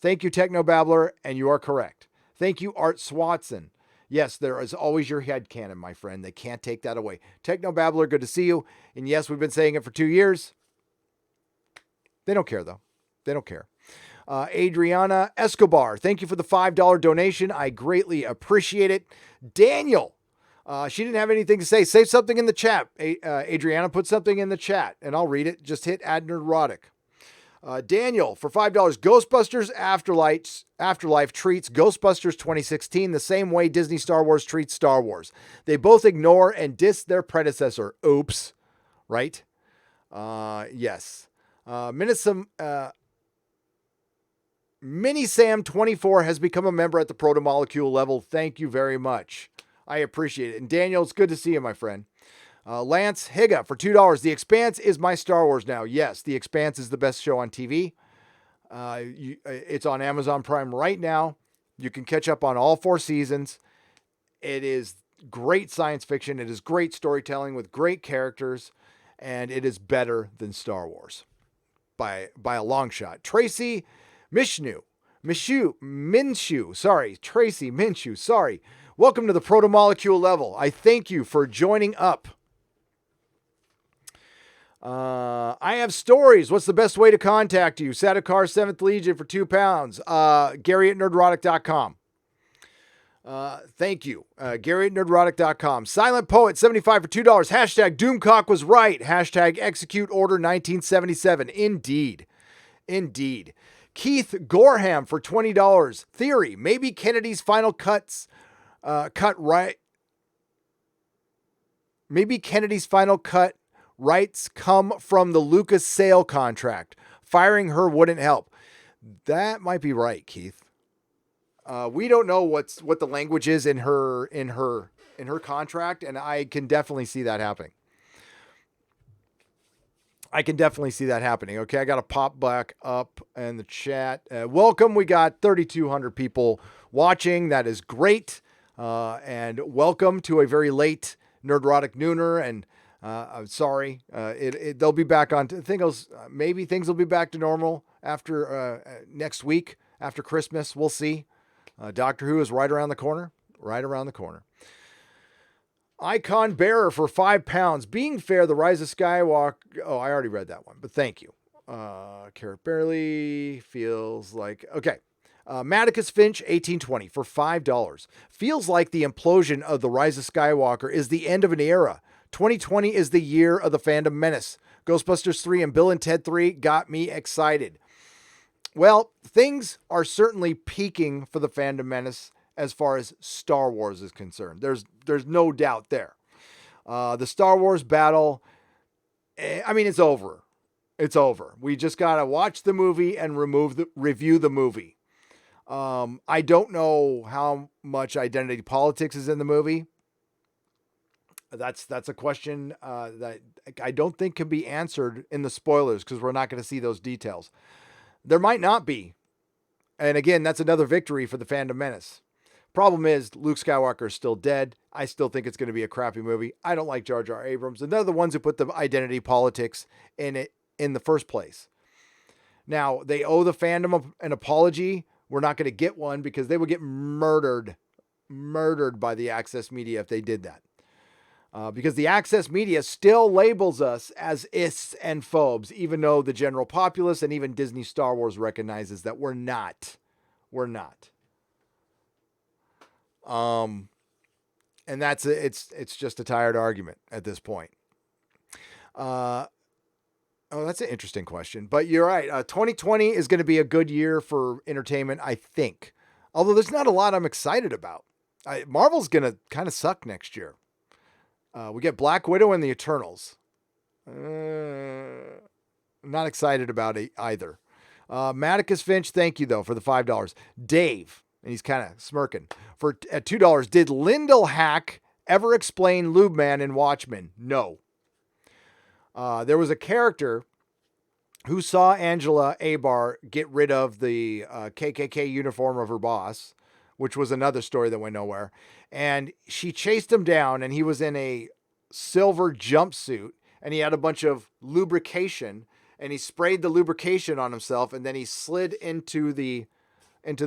Thank you, Techno Babbler, and you are correct. Thank you, Art Swatson. Yes, there is always your headcanon, my friend. They can't take that away. Techno Babbler, good to see you. And yes, we've been saying it for 2 years. They don't care, though. They don't care. Adriana Escobar, thank you for the $5 donation. I greatly appreciate it. Daniel, she didn't have anything to say. Say something in the chat. Adriana, put something in the chat, and I'll read it. Just hit add Nerdrotic. Daniel, for $5, Ghostbusters Afterlife treats Ghostbusters 2016 the same way Disney Star Wars treats Star Wars. They both ignore and diss their predecessor. Oops. Right? Yes. Mini Sam 24 has become a member at the proto-molecule level. Thank you very much. I appreciate it. And Daniel, it's good to see you, my friend. Lance Higa for $2. The Expanse is my Star Wars now. Yes, The Expanse is the best show on TV. It's on Amazon Prime right now. You can catch up on all 4 seasons. It is great science fiction. It is great storytelling with great characters. And it is better than Star Wars by a long shot. Tracy Minshew. Sorry. Welcome to the proto-molecule level. I thank you for joining up. I have stories. What's the best way to contact you? Sadokar 7th Legion for £2. Gary at nerdrotic.com. Thank you. Gary at nerdrotic.com. Silent Poet 75 for $2. Hashtag Doomcock was right. Hashtag Execute Order 1977. Indeed. Keith Gorham for $20. Theory. Maybe Kennedy's final cut right Maybe Kennedy's final cut rights come from the Lucas sale contract. Firing her wouldn't help. That might be right, Keith. We don't know what the language is in her contract, and I can definitely see that happening. Okay, I got to pop back up in the chat. Welcome. We got 3,200 people watching. That is great. And welcome to a very late Nerdrotic Nooner. And I'm sorry. They'll be back on. Maybe things will be back to normal after next week, after Christmas. We'll see. Doctor Who is right around the corner. Icon bearer for £5. Being fair, The Rise of Skywalker. Oh, I already read that one, but thank you. Carrot barely feels like. Okay. Maticus Finch, 1820 for $5. Feels like the implosion of The Rise of Skywalker is the end of an era. 2020 is the year of the fandom menace. Ghostbusters 3 and Bill and Ted 3 got me excited. Well, things are certainly peaking for the fandom menace as far as Star Wars is concerned. There's no doubt there. The Star Wars battle, it's over. It's over. We just got to watch the movie and review the movie. I don't know how much identity politics is in the movie. That's a question that I don't think can be answered in the spoilers because we're not going to see those details. There might not be. And again, that's another victory for the fandom menace. Problem is, Luke Skywalker is still dead. I still think it's going to be a crappy movie. I don't like Jar Jar Abrams. And they're the ones who put the identity politics in it in the first place. Now, they owe the fandom an apology. We're not going to get one because they would get murdered by the Access media if they did that. Because the Access media still labels us as ists and phobes, even though the general populace and even Disney Star Wars recognizes that we're not. And it's just a tired argument at this point. That's an interesting question, but you're right. 2020 is going to be a good year for entertainment, I think. Although there's not a lot I'm excited about. Marvel's going to kind of suck next year. We get Black Widow and the Eternals. Not excited about it either. Maticus Finch, thank you though for the $5. Dave, and he's kind of smirking, at $2. Did Lyndall Hack ever explain Lube Man in Watchmen? No. There was a character who saw Angela Abar get rid of the KKK uniform of her boss, which was another story that went nowhere. And she chased him down, and he was in a silver jumpsuit, and he had a bunch of lubrication, and he sprayed the lubrication on himself, and then he slid into the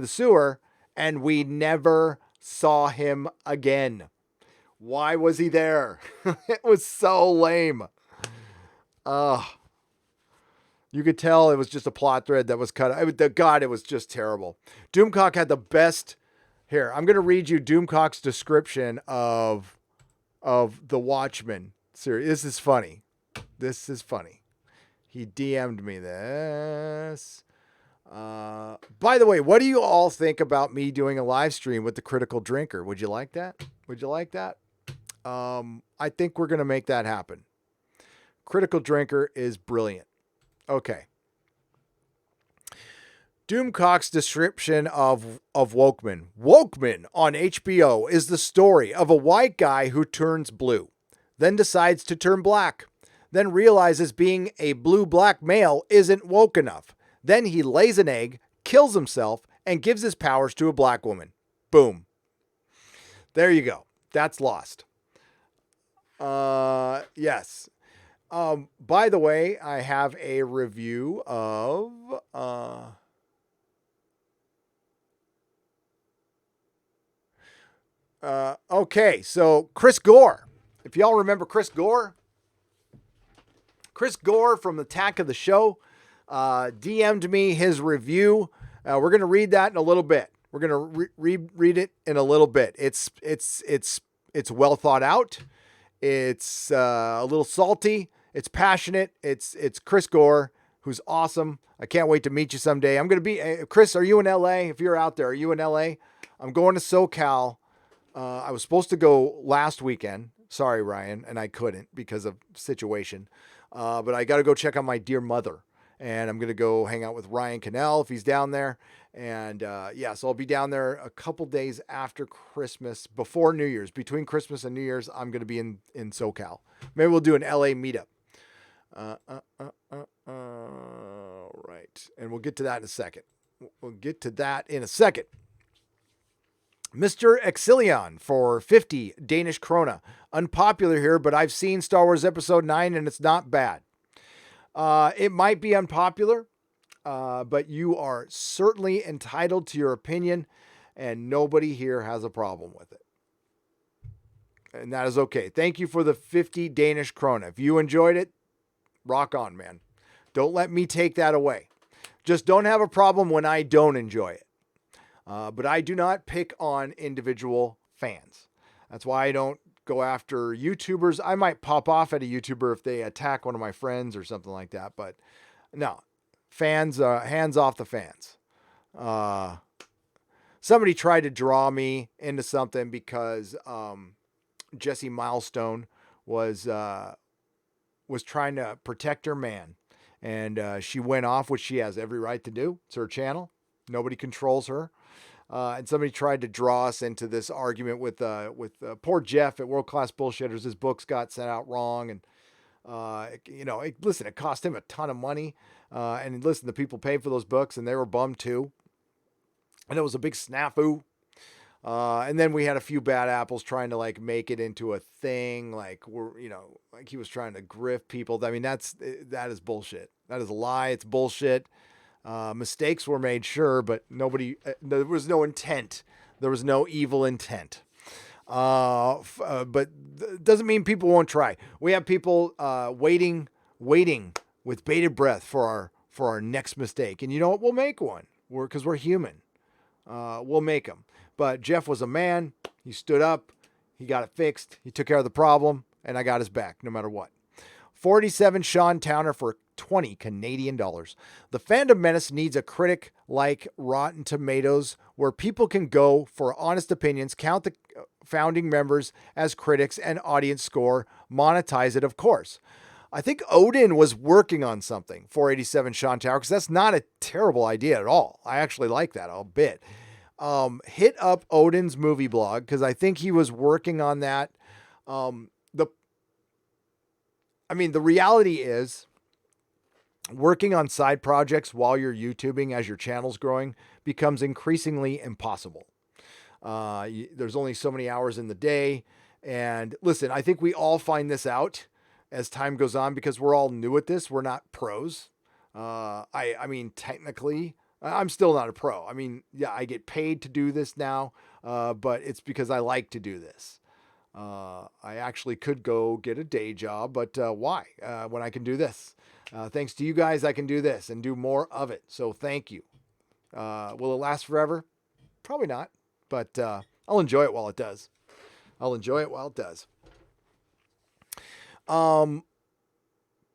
sewer, and we never saw him again. Why was he there? It was so lame. You could tell it was just a plot thread that was cut. It was just terrible. Doomcock had the best. Here, I'm going to read you Doomcock's description of the Watchmen series. This is funny. He DM'd me this. By the way, what do you all think about me doing a live stream with the Critical Drinker? Would you like that? I think we're going to make that happen. Critical Drinker is brilliant. Okay. Doomcock's description of Wokeman. Wokeman on HBO is the story of a white guy who turns blue, then decides to turn black, then realizes being a blue-black male isn't woke enough. Then he lays an egg, kills himself, and gives his powers to a black woman. Boom. There you go. That's Lost. Yes. By the way, I have a review of... okay, so Chris Gore. If y'all remember Chris Gore from the Attack of the Show DM'd me his review. We're going to read that in a little bit. We're going to read it in a little bit. It's well thought out. It's a little salty. It's passionate. It's Chris Gore, who's awesome. I can't wait to meet you someday. I'm going to be, Chris, are you in LA? If you're out there, are you in LA? I'm going to SoCal. I was supposed to go last weekend. Sorry, Ryan, and I couldn't because of situation. But I got to go check on my dear mother, and I'm gonna go hang out with Ryan Cannell if he's down there. And yeah, so I'll be down there a couple days after Christmas, before New Year's. Between Christmas and New Year's, I'm gonna be in SoCal. Maybe we'll do an LA meetup. Right, and we'll get to that in a second. Mr. Exilion for 50 Danish krona. Unpopular here, but I've seen Star Wars Episode 9 and it's not bad. It might be unpopular, but you are certainly entitled to your opinion, and nobody here has a problem with it. And that is okay. Thank you for the 50 Danish krona. If you enjoyed it, rock on, man. Don't let me take that away. Just don't have a problem when I don't enjoy it. But I do not pick on individual fans. That's why I don't go after YouTubers. I might pop off at a YouTuber if they attack one of my friends or something like that. But no, fans, hands off the fans. Somebody tried to draw me into something because Jessie Milestone was trying to protect her man. And she went off, which she has every right to do. It's her channel. Nobody controls her. And somebody tried to draw us into this argument with poor Jeff at World Class Bullshitters. His books got sent out wrong. And, listen, it cost him a ton of money. And listen, the people paid for those books and they were bummed too. And it was a big snafu. And then we had a few bad apples trying to like make it into a thing. Like like he was trying to grift people. I mean, that is bullshit. That is a lie. It's bullshit. Mistakes were made, sure, but there was no intent. There was no evil intent. But doesn't mean people won't try. We have people, waiting with bated breath for our next mistake. And you know what? We'll make one. Because we're human. We'll make them. But Jeff was a man. He stood up. He got it fixed. He took care of the problem, and I got his back no matter what. 47 Sean Towner for 20 Canadian dollars. The Fandom Menace needs a critic like Rotten Tomatoes where people can go for honest opinions, count the founding members as critics and audience score, monetize it, of course. I think Odin was working on something, 487 Sean Tower, because that's not a terrible idea at all. I actually like that a bit. Hit up Odin's movie blog because I think he was working on that. The reality is working on side projects while you're YouTubing as your channel's growing becomes increasingly impossible. There's only so many hours in the day. And listen, I think we all find this out as time goes on because we're all new at this. We're not pros. Technically, I'm still not a pro. I mean, yeah, I get paid to do this now, but it's because I like to do this. I actually could go get a day job, but why? When I can do this. Thanks to you guys, I can do this and do more of it. So thank you. Will it last forever? Probably not, but I'll enjoy it while it does.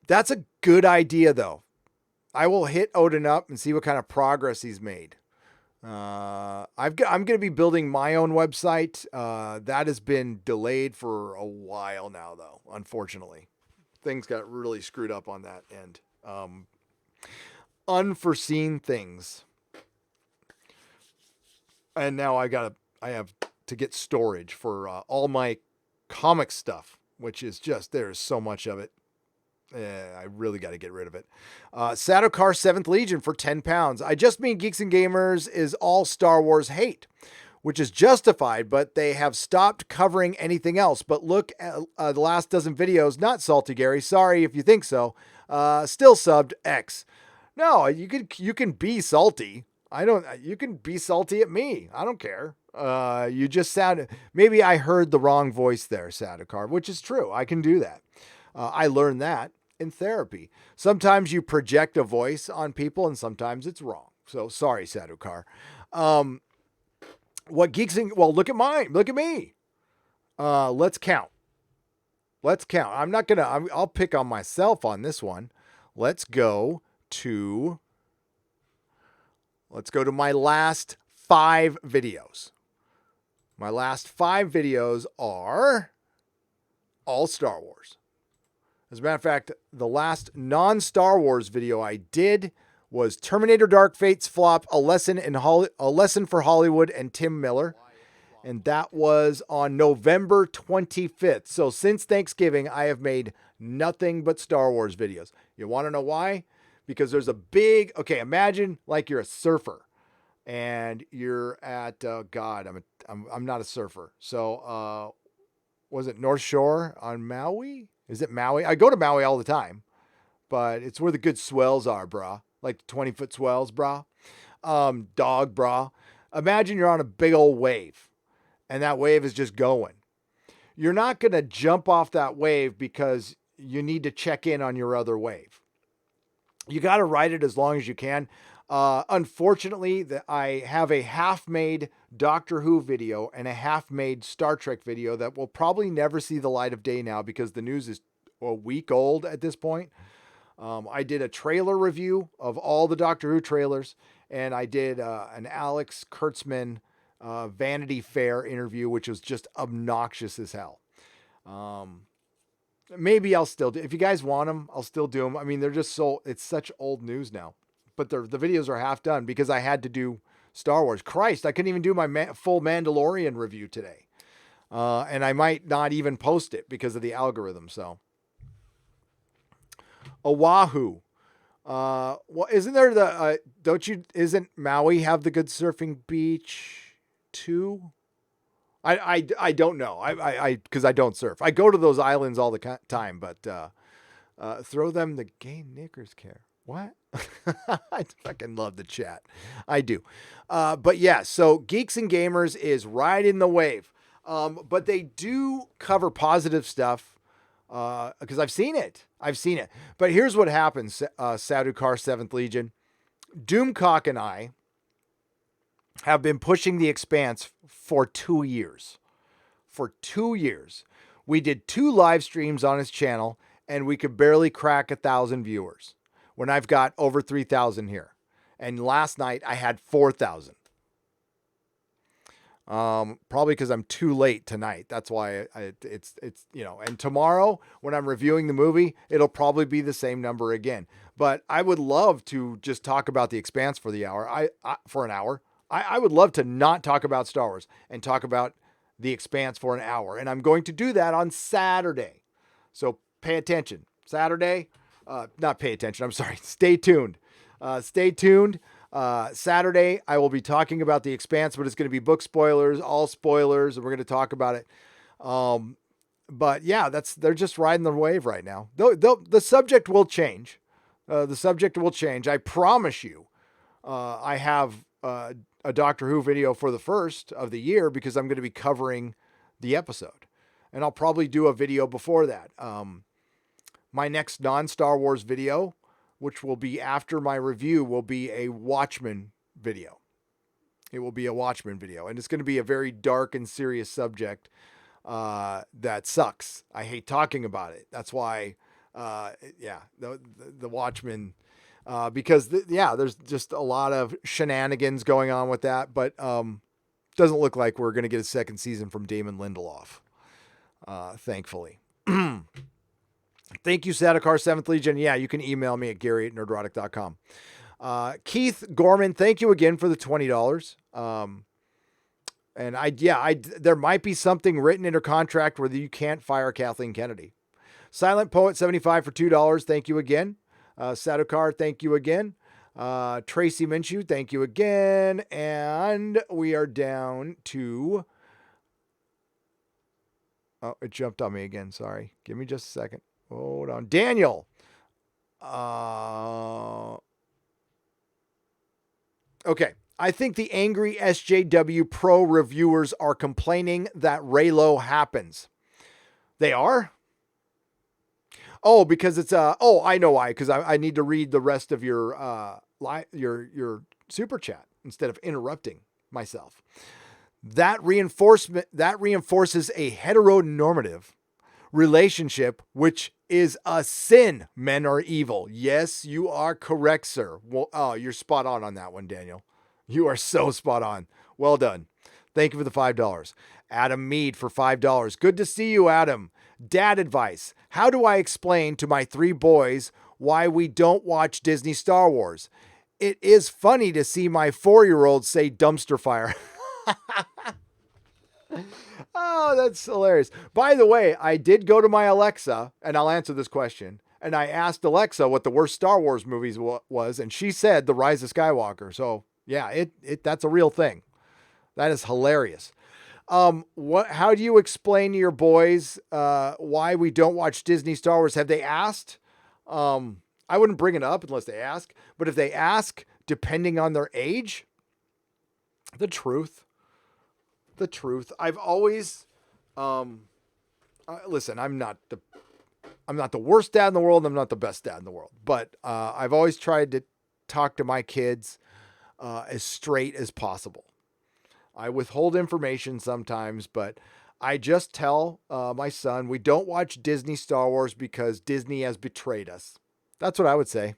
That's a good idea, though. I will hit Odin up and see what kind of progress he's made. I'm going to be building my own website. That has been delayed for a while now, though, unfortunately. Things got really screwed up on that end. Unforeseen things. And now I have to get storage for all my comic stuff, which is just, there's so much of it. I really got to get rid of it. Sadokar 7th Legion for 10 pounds. I just mean Geeks and Gamers is all Star Wars hate, which is justified, but they have stopped covering anything else. But look at the last dozen videos. Not salty, Gary. Sorry if you think so. Still subbed X. No, you can be salty. You can be salty at me. I don't care. You just sounded, maybe I heard the wrong voice there, Sadokar, which is true. I can do that. I learned that in therapy. Sometimes you project a voice on people and sometimes it's wrong. So sorry, Sadokar. Look at mine. Look at me. Let's count. I'll pick on myself on this one. Let's go to my last 5 videos. My last 5 videos are all Star Wars. As a matter of fact, the last non-Star Wars video I did was Terminator Dark Fate's flop, a lesson for Hollywood and Tim Miller. And that was on November 25th. So since Thanksgiving, I have made nothing but Star Wars videos. You want to know why? Because there's a big, okay, imagine like you're a surfer and you're at, I'm not a surfer. So, was it North Shore on Maui? Is it Maui? I go to Maui all the time, but it's where the good swells are, brah. Like 20-foot swells, brah. Dog, brah. Imagine you're on a big old wave and that wave is just going. You're not going to jump off that wave because you need to check in on your other wave. You got to ride it as long as you can. Unfortunately, I have a half-made Doctor Who video and a half-made Star Trek video that will probably never see the light of day now because the news is a week old at this point. I did a trailer review of all the Doctor Who trailers, and I did an Alex Kurtzman Vanity Fair interview, which was just obnoxious as hell. Maybe I'll still do, if you guys want them, I'll still do them. I mean, they're just it's such old news now, but the videos are half done because I had to do Star Wars. Christ, I couldn't even do my full Mandalorian review today. And I might not even post it because of the algorithm. So Oahu. Well, isn't there isn't Maui have the good surfing beach too? I don't know. Because I don't surf. I go to those islands all the time, but throw them the gay knickers care. What? I fucking love the chat. I do. But yeah, so Geeks and Gamers is riding the wave. But they do cover positive stuff because I've seen it. But here's what happens, Sadukar 7th Legion. Doomcock and I have been pushing The Expanse for 2 years. For 2 years. We did 2 live streams on his channel, and we could barely crack 1,000 viewers when I've got over 3,000 here. And last night, I had 4,000. Probably because I'm too late tonight. That's why it's and tomorrow when I'm reviewing the movie, it'll probably be the same number again. But I would love to just talk about The Expanse for the hour. For an hour. I would love to not talk about Star Wars and talk about The Expanse for an hour. And I'm going to do that on Saturday. So pay attention. Saturday, not pay attention. I'm sorry. Stay tuned. Saturday, I will be talking about The Expanse, but it's going to be book spoilers, all spoilers, and we're going to talk about it. But yeah, they're just riding the wave right now. The subject will change. I promise you. I have a Doctor Who video for the first of the year because I'm going to be covering the episode, and I'll probably do a video before that. My next non-Star Wars video, which will be after my review, will be a Watchmen video. It will be a Watchmen video, and it's going to be a very dark and serious subject that sucks. I hate talking about it. That's why, the Watchmen, because there's just a lot of shenanigans going on with that, but doesn't look like we're going to get a second season from Damon Lindelof, thankfully. Thank you, Sadakar 7th Legion. Yeah, you can email me at Gary@nerdrotic.com. Keith Gorman, thank you again for the $20. And there might be something written in her contract where you can't fire Kathleen Kennedy. Silent Poet 75 for $2. Thank you again. Sadakar, thank you again. Tracy Minshew, thank you again. And we are down to... Oh, it jumped on me again. Sorry. Give me just a second. Hold on. Daniel. Okay. I think the angry SJW Pro reviewers are complaining that Reylo happens. They are? Oh, because it's I know why. Because I need to read the rest of your super chat instead of interrupting myself. That reinforces a heteronormative relationship, which is a sin. Men are evil. Yes, you are correct, sir. Well, you're spot on that one, Daniel. You are so spot on. Well done. Thank you for the $5. Adam Mead for $5. Good to see you, Adam. Dad advice. How do I explain to my 3 boys why we don't watch Disney Star Wars? It is funny to see my 4-year-old say dumpster fire. Oh, that's hilarious. By the way, I did go to my Alexa, and I'll answer this question. And I asked Alexa what the worst Star Wars movies was, and she said The Rise of Skywalker. So yeah, that's a real thing. That is hilarious. How do you explain to your boys why we don't watch Disney Star Wars? Have they asked? I wouldn't bring it up unless they ask. But if they ask, depending on their age, the truth. I've always, listen, I'm not the worst dad in the world. And I'm not the best dad in the world, but I've always tried to talk to my kids as straight as possible. I withhold information sometimes, but I just tell my son, we don't watch Disney Star Wars because Disney has betrayed us. That's what I would say.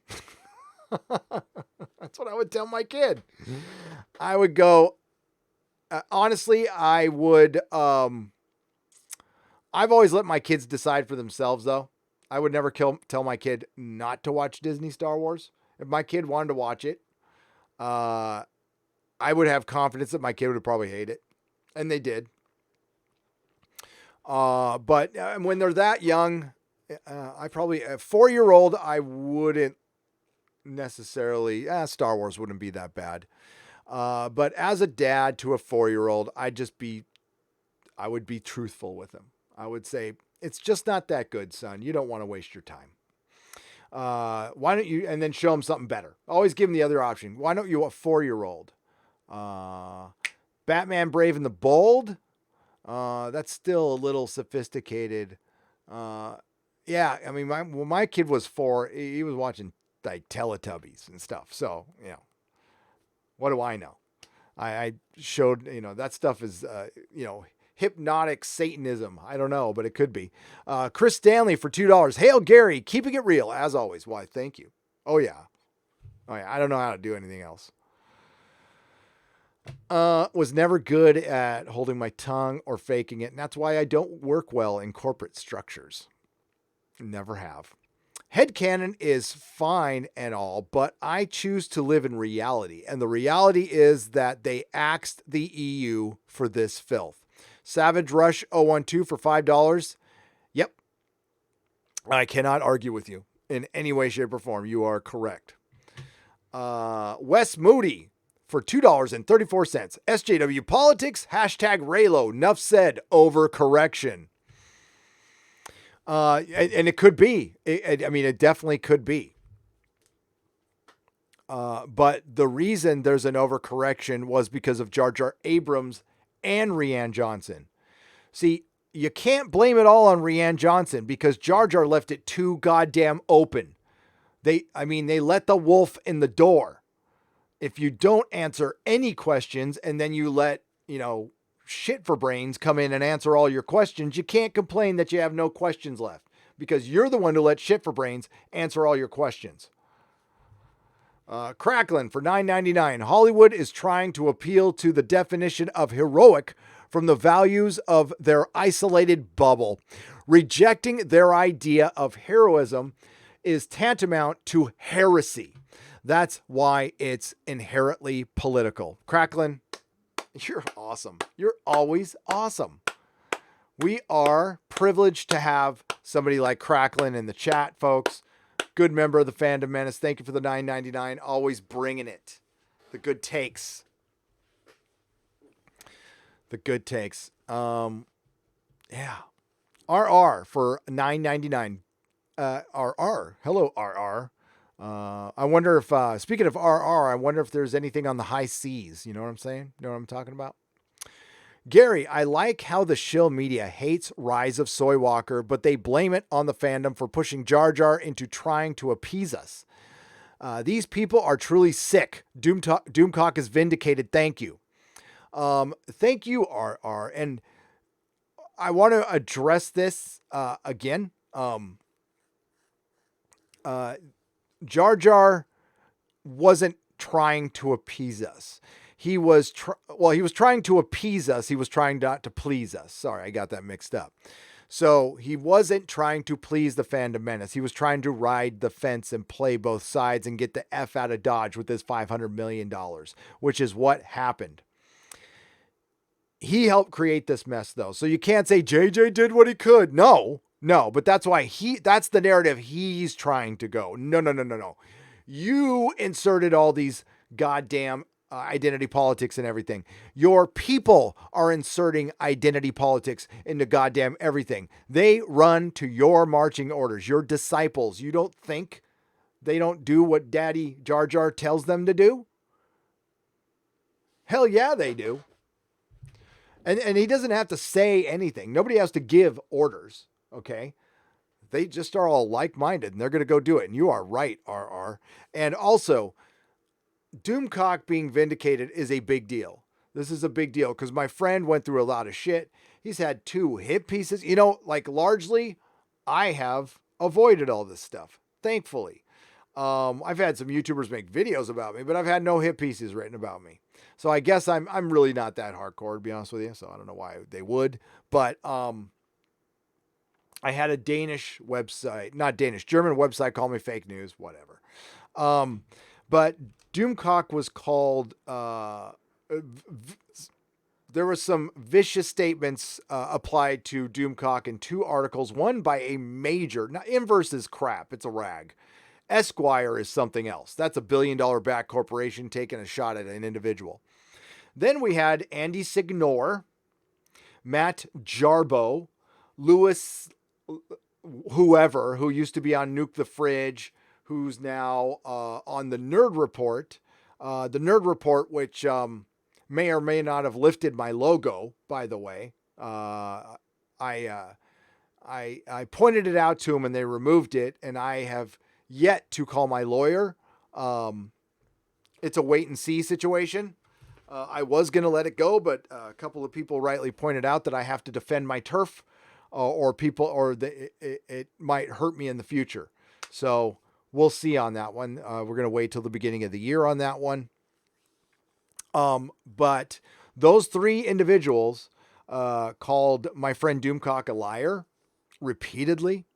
That's what I would tell my kid. I would go, honestly, I would, I've always let my kids decide for themselves though. I would never tell my kid not to watch Disney Star Wars. If my kid wanted to watch it, I would have confidence that my kid would probably hate it. And they did. But when they're that young, I probably, a 4-year-old, I wouldn't necessarily, Star Wars wouldn't be that bad. But as a dad to a 4-year-old, I would be truthful with him. I would say, it's just not that good, son. You don't want to waste your time. Why don't you, and then show him something better. Always give him the other option. Why don't you, a 4-year-old? Batman Brave and the Bold. That's still a little sophisticated. Yeah, I mean, when my kid was 4, he was watching like Teletubbies and stuff. So, what do I know? I showed, that stuff is, hypnotic Satanism. I don't know, but it could be. Chris Stanley for $2. Hail Gary, keeping it real as always. Why? Thank you. Oh yeah. I don't know how to do anything else. Was never good at holding my tongue or faking it. And that's why I don't work well in corporate structures. Never have. Headcanon is fine and all, but I choose to live in reality. And the reality is that they axed the EU for this filth. Savage Rush 012 for $5. Yep. I cannot argue with you in any way, shape, or form. You are correct. Wes Moody for $2.34. SJW Politics, hashtag Raylo. Nuff said, overcorrection. And it could be. It definitely could be. But the reason there's an overcorrection was because of Jar Jar Abrams and Rian Johnson. See, you can't blame it all on Rian Johnson because Jar Jar left it too goddamn open. They let the wolf in the door. If you don't answer any questions and then you let, shit for brains come in and answer all your questions, you can't complain that you have no questions left because you're the one who let shit for brains answer all your questions. Cracklin for $9.99. Hollywood is trying to appeal to the definition of heroic from the values of their isolated bubble. Rejecting their idea of heroism is tantamount to heresy. That's why it's inherently political. Cracklin, you're awesome. You're always awesome. We are privileged to have somebody like Cracklin in the chat, folks. Good member of the Fandom Menace. Thank you for the $9.99. Always bringing it. The good takes. The good takes. Yeah. RR for $9.99. RR. Hello, RR. I wonder if, speaking of RR, I wonder if there's anything on the high seas. You know what I'm saying? You know what I'm talking about? Gary, I like how the shill media hates Rise of Skywalker, but they blame it on the fandom for pushing Jar Jar into trying to appease us. These people are truly sick. Doomcock is vindicated. Thank you. Thank you, RR. And I want to address this again. Jar Jar wasn't trying to appease us. he was he was trying to appease us. He was trying not to please us. Sorry, I got that mixed up. So he wasn't trying to please the Fandom Menace. He was trying to ride the fence and play both sides and get the F out of Dodge with his $500 million, which is what happened. He helped create this mess, though. So you can't say JJ did what he could. No, but that's why that's the narrative he's trying to go. No. You inserted all these goddamn identity politics and everything. Your people are inserting identity politics into goddamn everything. They run to your marching orders, your disciples. You don't think they don't do what Daddy Jar Jar tells them to do? Hell yeah, they do. And he doesn't have to say anything. Nobody has to give orders, okay? They just are all like-minded, and they're going to go do it. And you are right, RR. And also, Doomcock being vindicated is a big deal. This is a big deal because my friend went through a lot of shit. He's had 2 hit pieces. You know, like largely, I have avoided all this stuff, thankfully. I've had some YouTubers make videos about me, but I've had no hit pieces written about me. So I guess I'm really not that hardcore, to be honest with you. So I don't know why they would, but I had a German website call me fake news, whatever. But Doomcock was called. There were some vicious statements applied to Doomcock in 2 articles. One by a major. Now, Inverse is crap. It's a rag. Esquire is something else. That's a $1 billion backed corporation taking a shot at an individual. Then we had Andy Signor, Matt Jarbo, Lewis, whoever, who used to be on Nuke the Fridge, who's now on the Nerd Report. The Nerd Report, which may or may not have lifted my logo, by the way. I pointed it out to them and they removed it, and I have yet to call my lawyer. It's a wait and see situation. I was going to let it go, but a couple of people rightly pointed out that I have to defend my turf it might hurt me in the future. So we'll see on that one. We're going to wait till the beginning of the year on that one. But those 3 individuals called my friend Doomcock a liar repeatedly.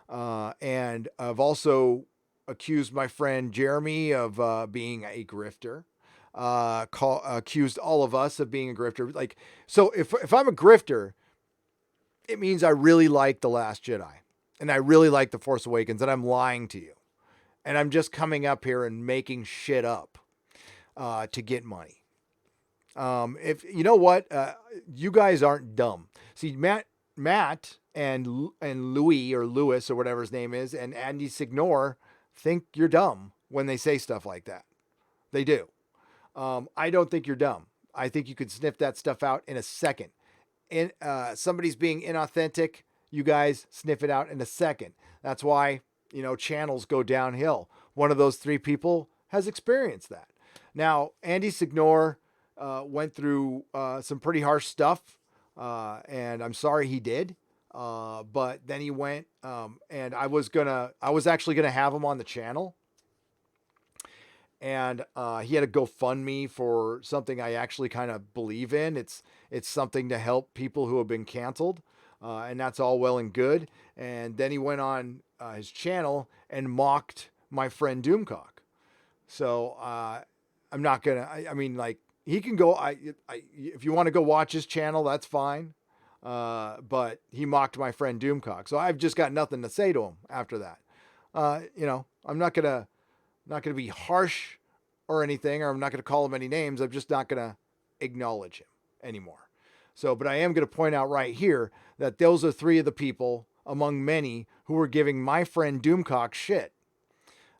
And I've also accused my friend Jeremy of being a grifter. Accused all of us of being a grifter. Like, so if I'm a grifter, it means I really like The Last Jedi and I really like The Force Awakens, and I'm lying to you. And I'm just coming up here and making shit up to get money. If you know what, you guys aren't dumb. See, Matt and Louis or Lewis or whatever his name is, and Andy Signor think you're dumb when they say stuff like that. They do. I don't think you're dumb. I think you could sniff that stuff out in a second. Somebody's being inauthentic, you guys sniff it out in a second. That's why, channels go downhill. One of those 3 people has experienced that. Now, Andy Signor went through some pretty harsh stuff, and I'm sorry he did. But then he went, and I was actually gonna have him on the channel. And he had a GoFundMe for something I actually kind of believe in. It's something to help people who have been canceled, and that's all well and good. And then he went on his channel and mocked my friend Doomcock. So I'm not gonna. I mean, like, he can go. If you want to go watch his channel, that's fine. But he mocked my friend Doomcock, so I've just got nothing to say to him after that. I'm not gonna be harsh or anything, or I'm not gonna call him any names. I'm just not gonna acknowledge him anymore. So, but I am gonna point out right here that those are 3 of the people among many who were giving my friend Doomcock shit,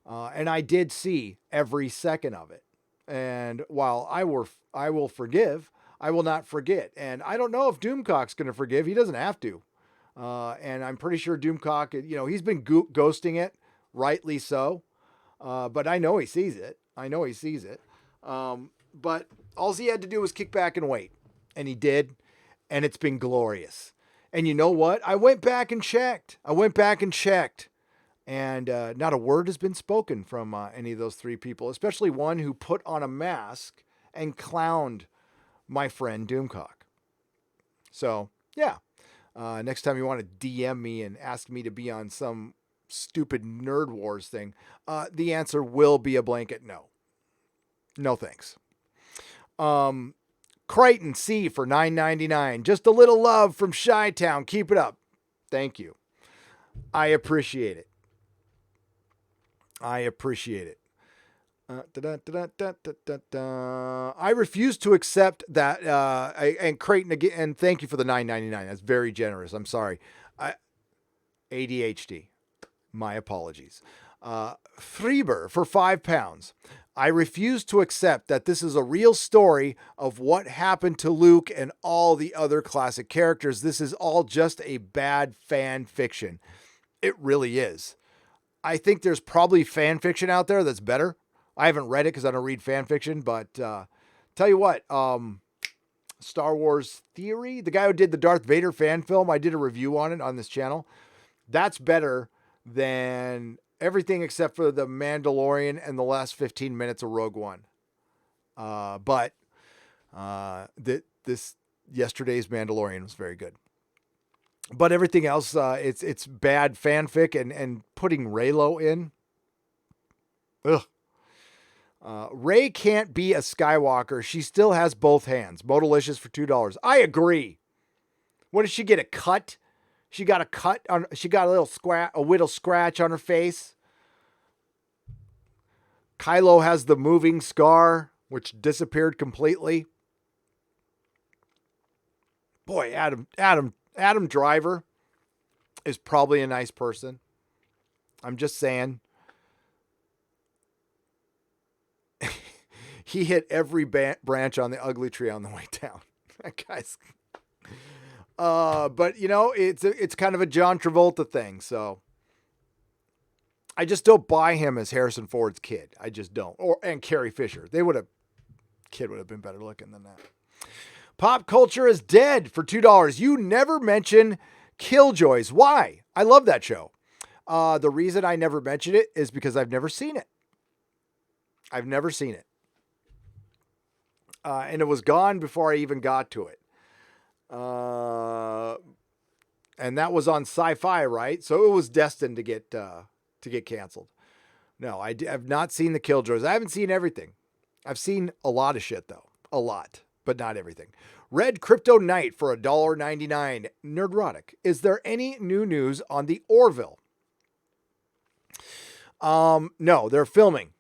and I did see every second of it. And while I will forgive, I will not forget. And I don't know if Doomcock's going to forgive. He doesn't have to. And I'm pretty sure Doomcock, he's been ghosting it, rightly so. But I know he sees it. But all he had to do was kick back and wait. And he did. And it's been glorious. And you know what? I went back and checked. And not a word has been spoken from any of those 3 people, especially one who put on a mask and clowned my friend Doomcock. So, yeah. Next time you want to DM me and ask me to be on some stupid Nerd Wars thing, the answer will be a blanket no. No thanks. Crichton C for $9.99. Just a little love from Chi-Town. Keep it up. Thank you. I appreciate it. I refuse to accept that. And Creighton again, and thank you for the $9.99. That's very generous. I'm sorry. ADHD. My apologies. Freeber for £5. I refuse to accept that this is a real story of what happened to Luke and all the other classic characters. This is all just a bad fan fiction. It really is. I think there's probably fan fiction out there that's better. I haven't read it because I don't read fan fiction, but tell you what, Star Wars Theory, the guy who did the Darth Vader fan film, I did a review on it on this channel. That's better than everything except for the Mandalorian and the last 15 minutes of Rogue One. But this yesterday's Mandalorian was very good. But everything else, it's bad fanfic and putting Reylo in. Ugh. Rey can't be a Skywalker. She still has both hands. Modalicious for $2. I agree. What did she get? A cut? She got a cut on. She got a little scratch on her face. Kylo has the moving scar, which disappeared completely. Boy, Adam Driver is probably a nice person. I'm just saying. He hit every branch on the ugly tree on the way down. That guy's. But you know, it's kind of a John Travolta thing. So I just don't buy him as Harrison Ford's kid. I just don't. And Carrie Fisher. Kid would have been better looking than that. Pop Culture is Dead for $2. You never mention Killjoys. Why? I love that show. The reason I never mention it is because I've never seen it. I've never seen it. And it was gone before I even got to it. And that was on Sci-Fi, right? So it was destined to get canceled. No, I have not seen the Killjoys. I haven't seen everything. I've seen a lot of shit though. A lot, but not everything. Red Crypto Knight for $1.99. Nerdrotic. Is there any new news on the Orville? No, they're filming.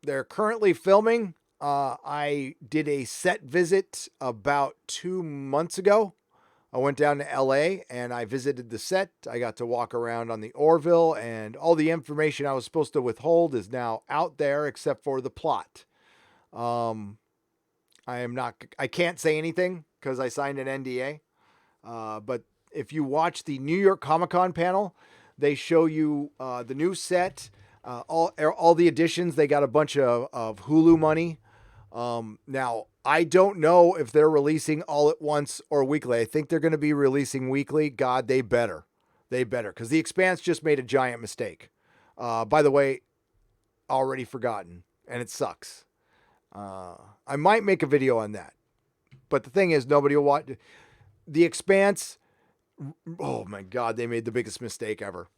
They're currently filming. I did a set visit about 2 months ago. I went down to LA and I visited the set. I got to walk around on the Orville, and all the information I was supposed to withhold is now out there except for the plot. I can't say anything because I signed an NDA. But if you watch the New York Comic-Con panel, they show you the new set, all the additions. They got a bunch of Hulu money. Now, I don't know if they're releasing all at once or weekly. I think they're going to be releasing weekly. God, they better. They better, because The Expanse just made a giant mistake. By the way, already forgotten, and it sucks. I might make a video on that. But the thing is, nobody will watch. The Expanse, oh my God, they made the biggest mistake ever.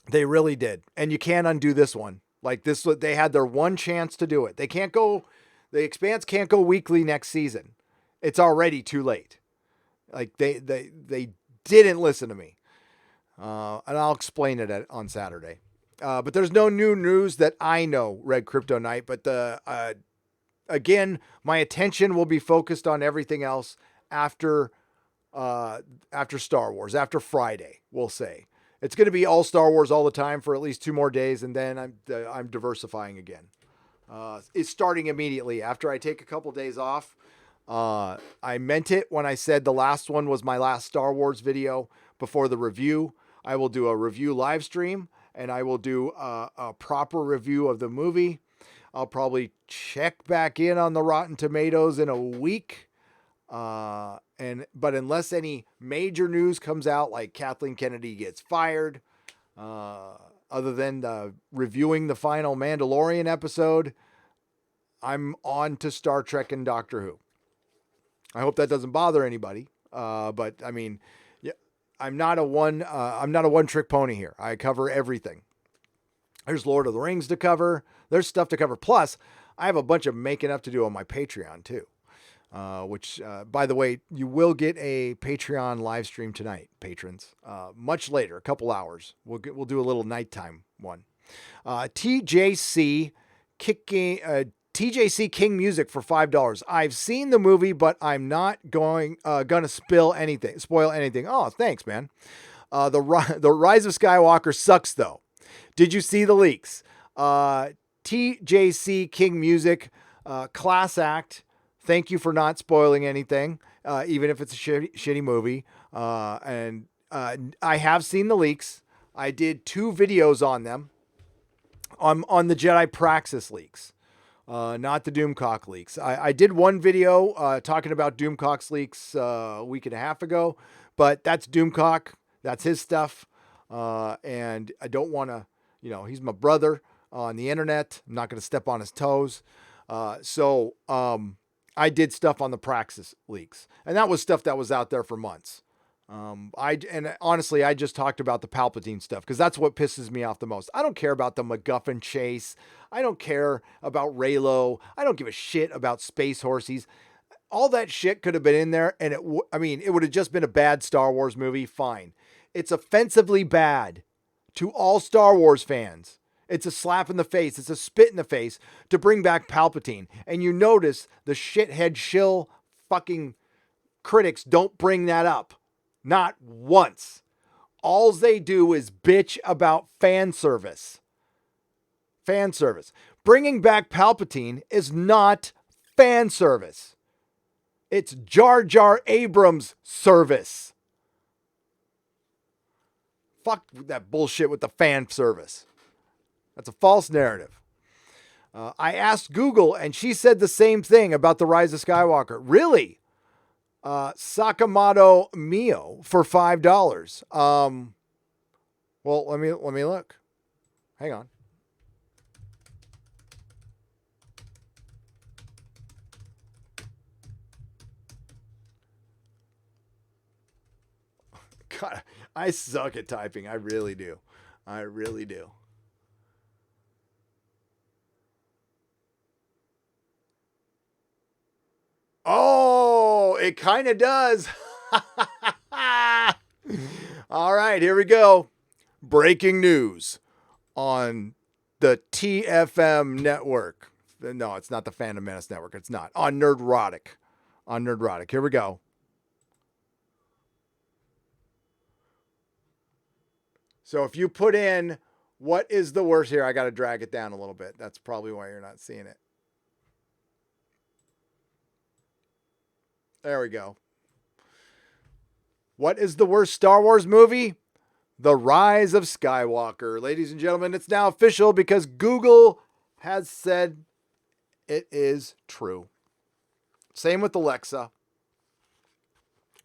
They really did. And you can't undo this one. Like this, they had their one chance to do it. They can't go, the Expanse can't go weekly next season. It's already too late. Like they didn't listen to me. And I'll explain it on Saturday. But there's no new news that I know, Red Crypto Knight. But again, my attention will be focused on everything else after Star Wars, after Friday, we'll say. It's going to be all Star Wars all the time for at least 2 more days, and then I'm diversifying again. It's starting immediately after I take a couple days off. I meant it when I said the last one was my last Star Wars video before the review. I will do a review live stream, and I will do a proper review of the movie. I'll probably check back in on the Rotten Tomatoes in a week. But unless any major news comes out, like Kathleen Kennedy gets fired, other than reviewing the final Mandalorian episode, I'm on to Star Trek and Doctor Who. I hope that doesn't bother anybody. But I mean, yeah, I'm not a one trick pony here. I cover everything. There's Lord of the Rings to cover. There's stuff to cover. Plus, I have a bunch of making up to do on my Patreon too. Which, by the way, you will get a Patreon live stream tonight, patrons. Much later, a couple hours. We'll do a little nighttime one. TJC King Music for $5. I've seen the movie, but I'm not gonna spoil anything. Oh, thanks, man. The Rise of Skywalker sucks though. Did you see the leaks? TJC King Music, class act. Thank you for not spoiling anything, even if it's a shitty movie. And I have seen the leaks. I did 2 videos on them. On the Jedi Praxis leaks, not the Doomcock leaks. I did one video talking about Doomcock's leaks a week and a half ago, but that's Doomcock. That's his stuff. And I don't want to, he's my brother on the internet. I'm not going to step on his toes. So I did stuff on the Praxis leaks, and that was stuff that was out there for months. Honestly, I just talked about the Palpatine stuff because that's what pisses me off the most. I don't care about the MacGuffin chase. I don't care about Reylo. I don't give a shit about Space Horsies. All that shit could have been in there, and it would have just been a bad Star Wars movie. Fine. It's offensively bad to all Star Wars fans. It's a slap in the face. It's a spit in the face to bring back Palpatine. And you notice the shithead shill fucking critics don't bring that up. Not once. All they do is bitch about fan service. Fan service. Bringing back Palpatine is not fan service. It's Jar Jar Abrams service. Fuck that bullshit with the fan service. That's a false narrative. I asked Google and she said the same thing about the Rise of Skywalker. Really? Sakamoto Mio for $5. Well, let me look. Hang on. God, I suck at typing. I really do. I really do. Oh, it kind of does. All right, here we go. Breaking news on the TFM network. No, it's not the Fandom Menace network. It's not. On Nerdrotic. On Nerdrotic. Here we go. So if you put in what is the worst here, I got to drag it down a little bit. That's probably why you're not seeing it. There we go. What is the worst Star Wars movie? The Rise of Skywalker. Ladies and gentlemen, it's now official because Google has said it is true. Same with Alexa.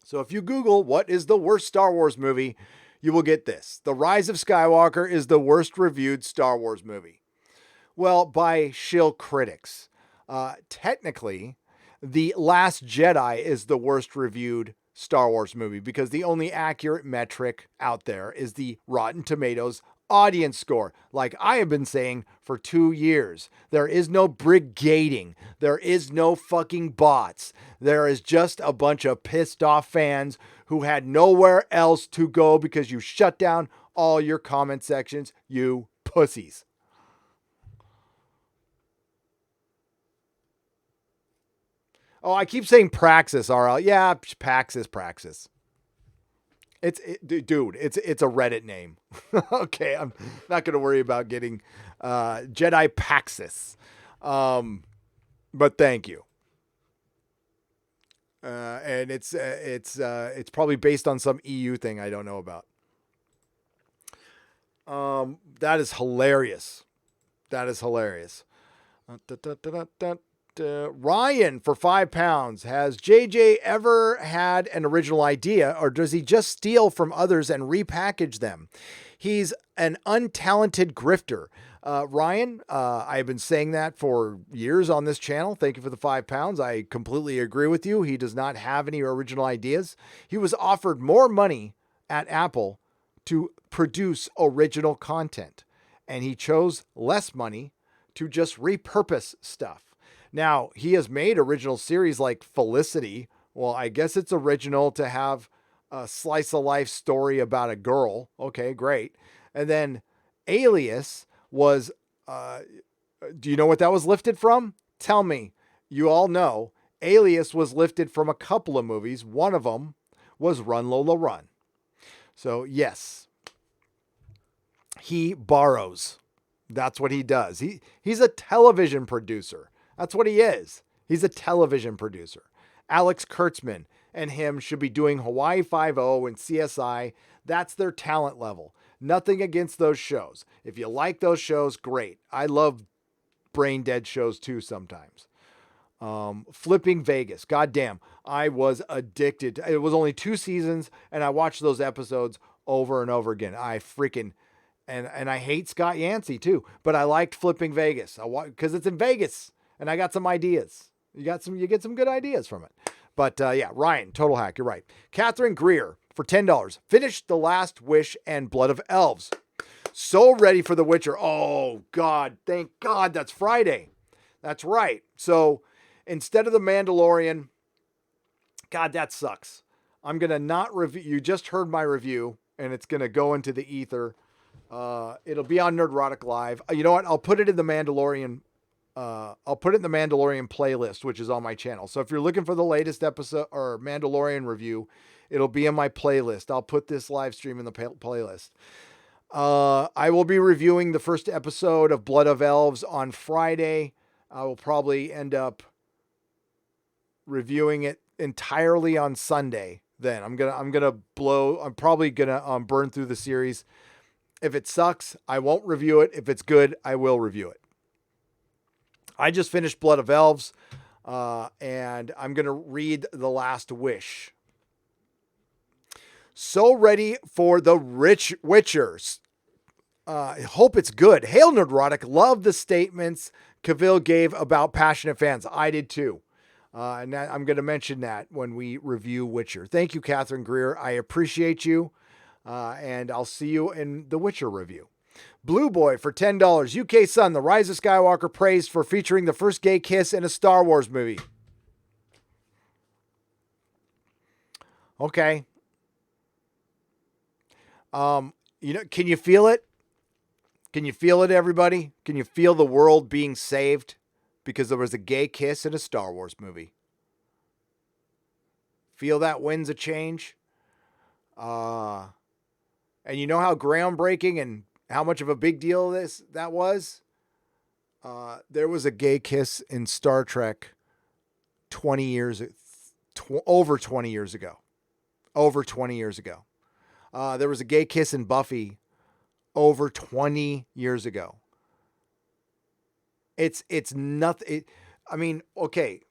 So if you Google what is the worst Star Wars movie, you will get this. The Rise of Skywalker is the worst reviewed Star Wars movie. Well, by shill critics. Technically, The Last Jedi is the worst reviewed Star Wars movie because the only accurate metric out there is the Rotten Tomatoes audience score. Like I have been saying for 2 years, there is no brigading. There is no fucking bots. There is just a bunch of pissed off fans who had nowhere else to go because you shut down all your comment sections, you pussies. Oh, I keep saying Praxis, RL. Yeah, Praxis. Dude, it's a Reddit name. Okay, I'm not going to worry about getting Jedi Praxis. But thank you. And it's probably based on some EU thing I don't know about. That is hilarious. That is hilarious. Ryan for £5. Has JJ ever had an original idea, or does he just steal from others and repackage them? He's an untalented grifter. Ryan, I've been saying that for years on this channel. Thank you for the £5. I completely agree with you. He does not have any original ideas. He was offered more money at Apple to produce original content, and he chose less money to just repurpose stuff. Now, he has made original series like Felicity. Well, I guess it's original to have a slice of life story about a girl. Okay, great. And then Alias was, do you know what that was lifted from? Tell me. You all know. Alias was lifted from a couple of movies. One of them was Run Lola Run. So yes, he borrows. That's what he does. He's a television producer. That's what he is. He's a television producer. Alex Kurtzman and him should be doing Hawaii Five-0 and CSI. That's their talent level. Nothing against those shows. If you like those shows, great. I love brain dead shows too sometimes. Flipping Vegas. Goddamn. I was addicted. It was only 2 seasons and I watched those episodes over and over again. I freaking... And I hate Scott Yancey too, but I liked Flipping Vegas because it's in Vegas and I got some ideas. You get some good ideas from it. But yeah, Ryan, total hack. You're right. Catherine Greer for $10. Finished The Last Wish and Blood of Elves. So ready for The Witcher. Oh God, thank God that's Friday. That's right. So instead of The Mandalorian, God, that sucks. I'm going to not review. You just heard my review and it's going to go into the ether. It'll be on Nerdrotic Live. You know what? I'll put it in the Mandalorian. I'll put it in the Mandalorian playlist, which is on my channel. So if you're looking for the latest episode or Mandalorian review, it'll be in my playlist. I'll put this live stream in the playlist. I will be reviewing the first episode of Blood of Elves on Friday. I will probably end up reviewing it entirely on Sunday. Then I'm probably gonna burn through the series. If it sucks, I won't review it. If it's good, I will review it. I just finished Blood of Elves, and I'm going to read The Last Wish. So ready for the Witchers. Hope it's good. Hail Nerdrotic. Love the statements Cavill gave about passionate fans. I did too. And I'm going to mention that when we review Witcher. Thank you, Catherine Greer. I appreciate you. And I'll see you in the Witcher review. Blue Boy for $10. UK Sun, The Rise of Skywalker praised for featuring the first gay kiss in a Star Wars movie. Okay. Can you feel it? Can you feel it, everybody? Can you feel the world being saved because there was a gay kiss in a Star Wars movie? Feel that winds of change? And you know how groundbreaking and how much of a big deal that was? There was a gay kiss in Star Trek over 20 years ago. Over 20 years ago. There was a gay kiss in Buffy over 20 years ago. It's nothing. Okay.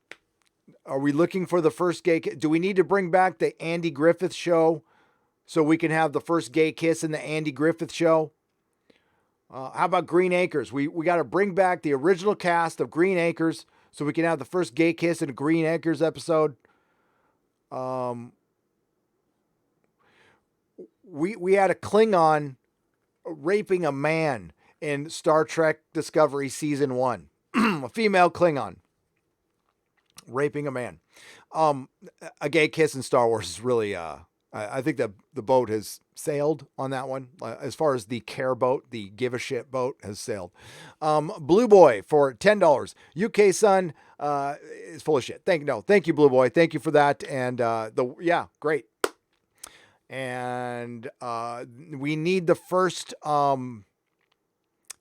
Are we looking for the first gay kiss? Do we need to bring back the Andy Griffith Show so we can have the first gay kiss in the Andy Griffith Show? How about Green Acres? We got to bring back the original cast of Green Acres so we can have the first gay kiss in a Green Acres episode. We had a Klingon raping a man in Star Trek Discovery Season 1. A female Klingon raping a man. A gay kiss in Star Wars is really... I think that the boat has sailed on that one. As far as the care boat, the give a shit boat has sailed. Blue Boy for $10. UK Sun is full of shit. Thank you, Blue Boy. Thank you for that. And great. And we need the first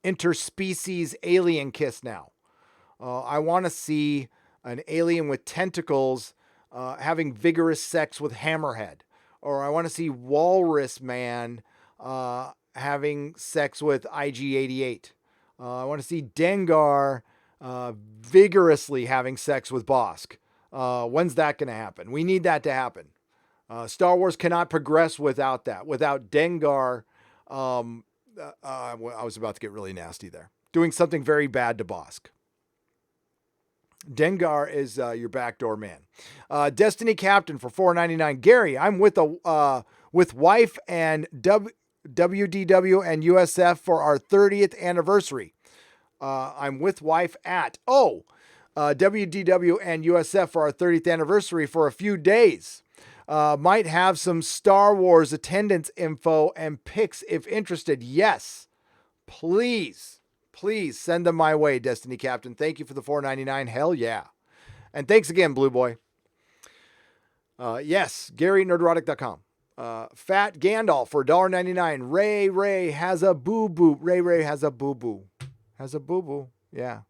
interspecies alien kiss now. I want to see an alien with tentacles having vigorous sex with Hammerhead. Or I want to see Walrus Man having sex with IG-88. I want to see Dengar vigorously having sex with Bosk. When's that going to happen? We need that to happen. Star Wars cannot progress without that. Without Dengar, I was about to get really nasty there. Doing something very bad to Bosk. Dengar is your backdoor man. Destiny Captain for $4.99. Gary, I'm with wife and WDW and USF for our 30th anniversary. I'm with wife at WDW and USF for our 30th anniversary for a few days. Might have some Star Wars attendance info and pics if interested. Yes, please send them my way, Destiny Captain. Thank you for the $4.99. Hell yeah. And thanks again, Blue Boy. Yes, Gary, nerdrotic.com. Fat Gandalf for $1.99. Ray has a boo-boo. Ray has a boo-boo. Has a boo-boo. Yeah.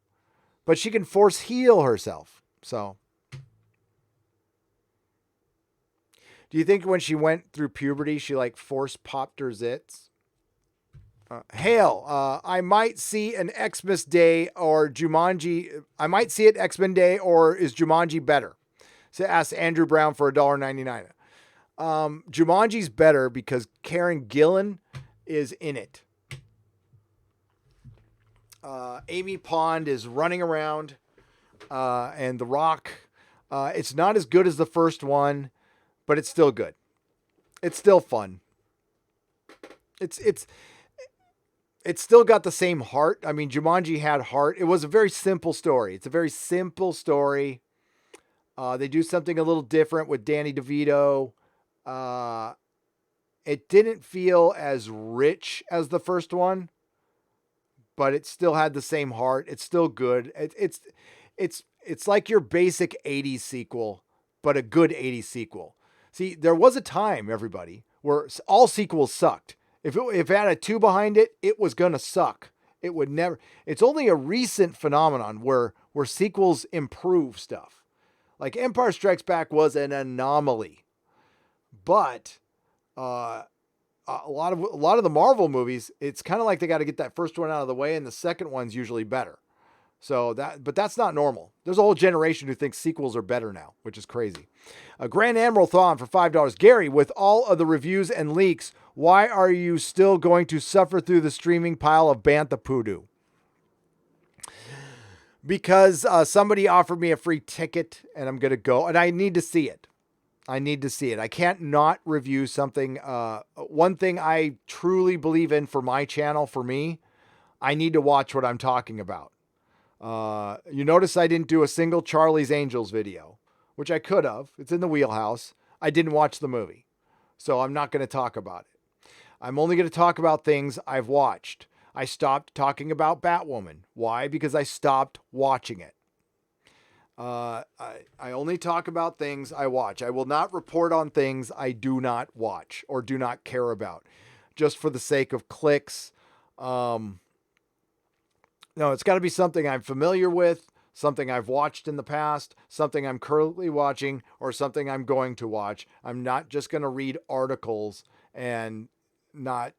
But she can force heal herself. So. Do you think when she went through puberty, she like force popped her zits? Hail, I might see an Xmas Day or Jumanji. I might see it X-Men Day, or is Jumanji better? So ask Andrew Brown for $1.99. Jumanji's better because Karen Gillan is in it. Amy Pond is running around, and The Rock. It's not as good as the first one, but it's still good. It's still fun. It's still got the same heart. I mean, Jumanji had heart. It was a very simple story. It's a very simple story. They do something a little different with Danny DeVito. It didn't feel as rich as the first one, but it still had the same heart. It's still good. It's like your basic 80s sequel, but a good 80s sequel. See, there was a time, everybody, where all sequels sucked. If it had a 2 behind it, it was going to suck. It would never. It's only a recent phenomenon where sequels improve stuff. Like Empire Strikes Back was an anomaly. But a lot of the Marvel movies, it's kind of like they got to get that first one out of the way, and the second one's usually better. But that's not normal. There's a whole generation who thinks sequels are better now, which is crazy. Grand Admiral Thawne for $5. Gary, with all of the reviews and leaks, why are you still going to suffer through the streaming pile of Bantha Poodoo? Because somebody offered me a free ticket, and I'm going to go, and I need to see it. I can't not review something. One thing I truly believe in for my channel, for me, I need to watch what I'm talking about. You notice I didn't do a single Charlie's Angels video, which I could have. It's in the wheelhouse. I didn't watch the movie, so I'm not going to talk about it. I'm only going to talk about things I've watched. I stopped talking about Batwoman. Why? Because I stopped watching it. I only talk about things I watch. I will not report on things I do not watch or do not care about, just for the sake of clicks. No, it's got to be something I'm familiar with, something I've watched in the past, something I'm currently watching, or something I'm going to watch. I'm not just going to read articles and not,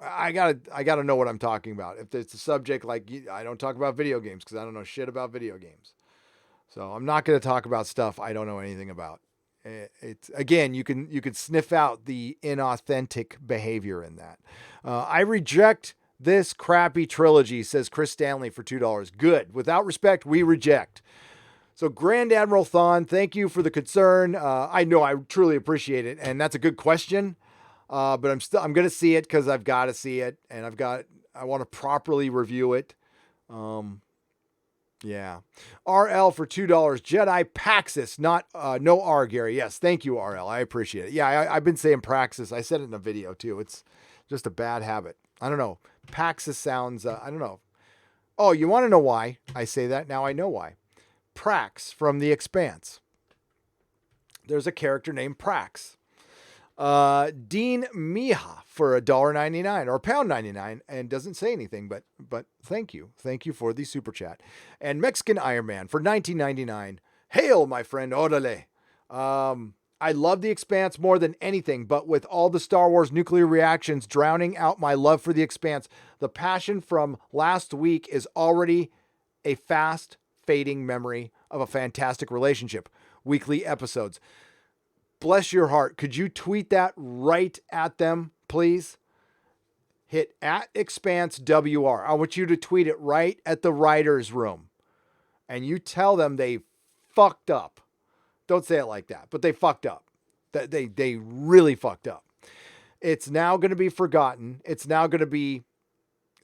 I gotta know what I'm talking about. If it's a subject like, I don't talk about video games because I don't know shit about video games. So I'm not going to talk about stuff I don't know anything about. It's again, you can sniff out the inauthentic behavior in that. I reject this crappy trilogy, says Chris Stanley for $2. Good. Without respect, we reject. So Grand Admiral Thawne, thank you for the concern. I know I truly appreciate it, and that's a good question. But I'm going to see it because I've got to see it, and I want to properly review it. Yeah. RL for $2. Jedi Paxis, not no R, Gary. Yes, thank you, RL. I appreciate it. Yeah, I've been saying Praxis. I said it in a video too. It's just a bad habit. I don't know. Paxis sounds, I don't know. Oh, you want to know why I say that? Now I know why. Prax from The Expanse. There's a character named Prax. Dean Miha for $1.99 or $1.99 and doesn't say anything, but thank you. Thank you for the super chat. And Mexican Iron Man for $19.99. Hail, my friend. Orale. I love The Expanse more than anything, but with all the Star Wars nuclear reactions drowning out my love for The Expanse, the passion from last week is already a fast fading memory of a fantastic relationship. Weekly episodes. Bless your heart. Could you tweet that right at them, please? Hit @ExpanseWR. I want you to tweet it right at the writer's room. And you tell them they fucked up. Don't say it like that, but they fucked up. They really fucked up. It's now going to be forgotten. It's now going to be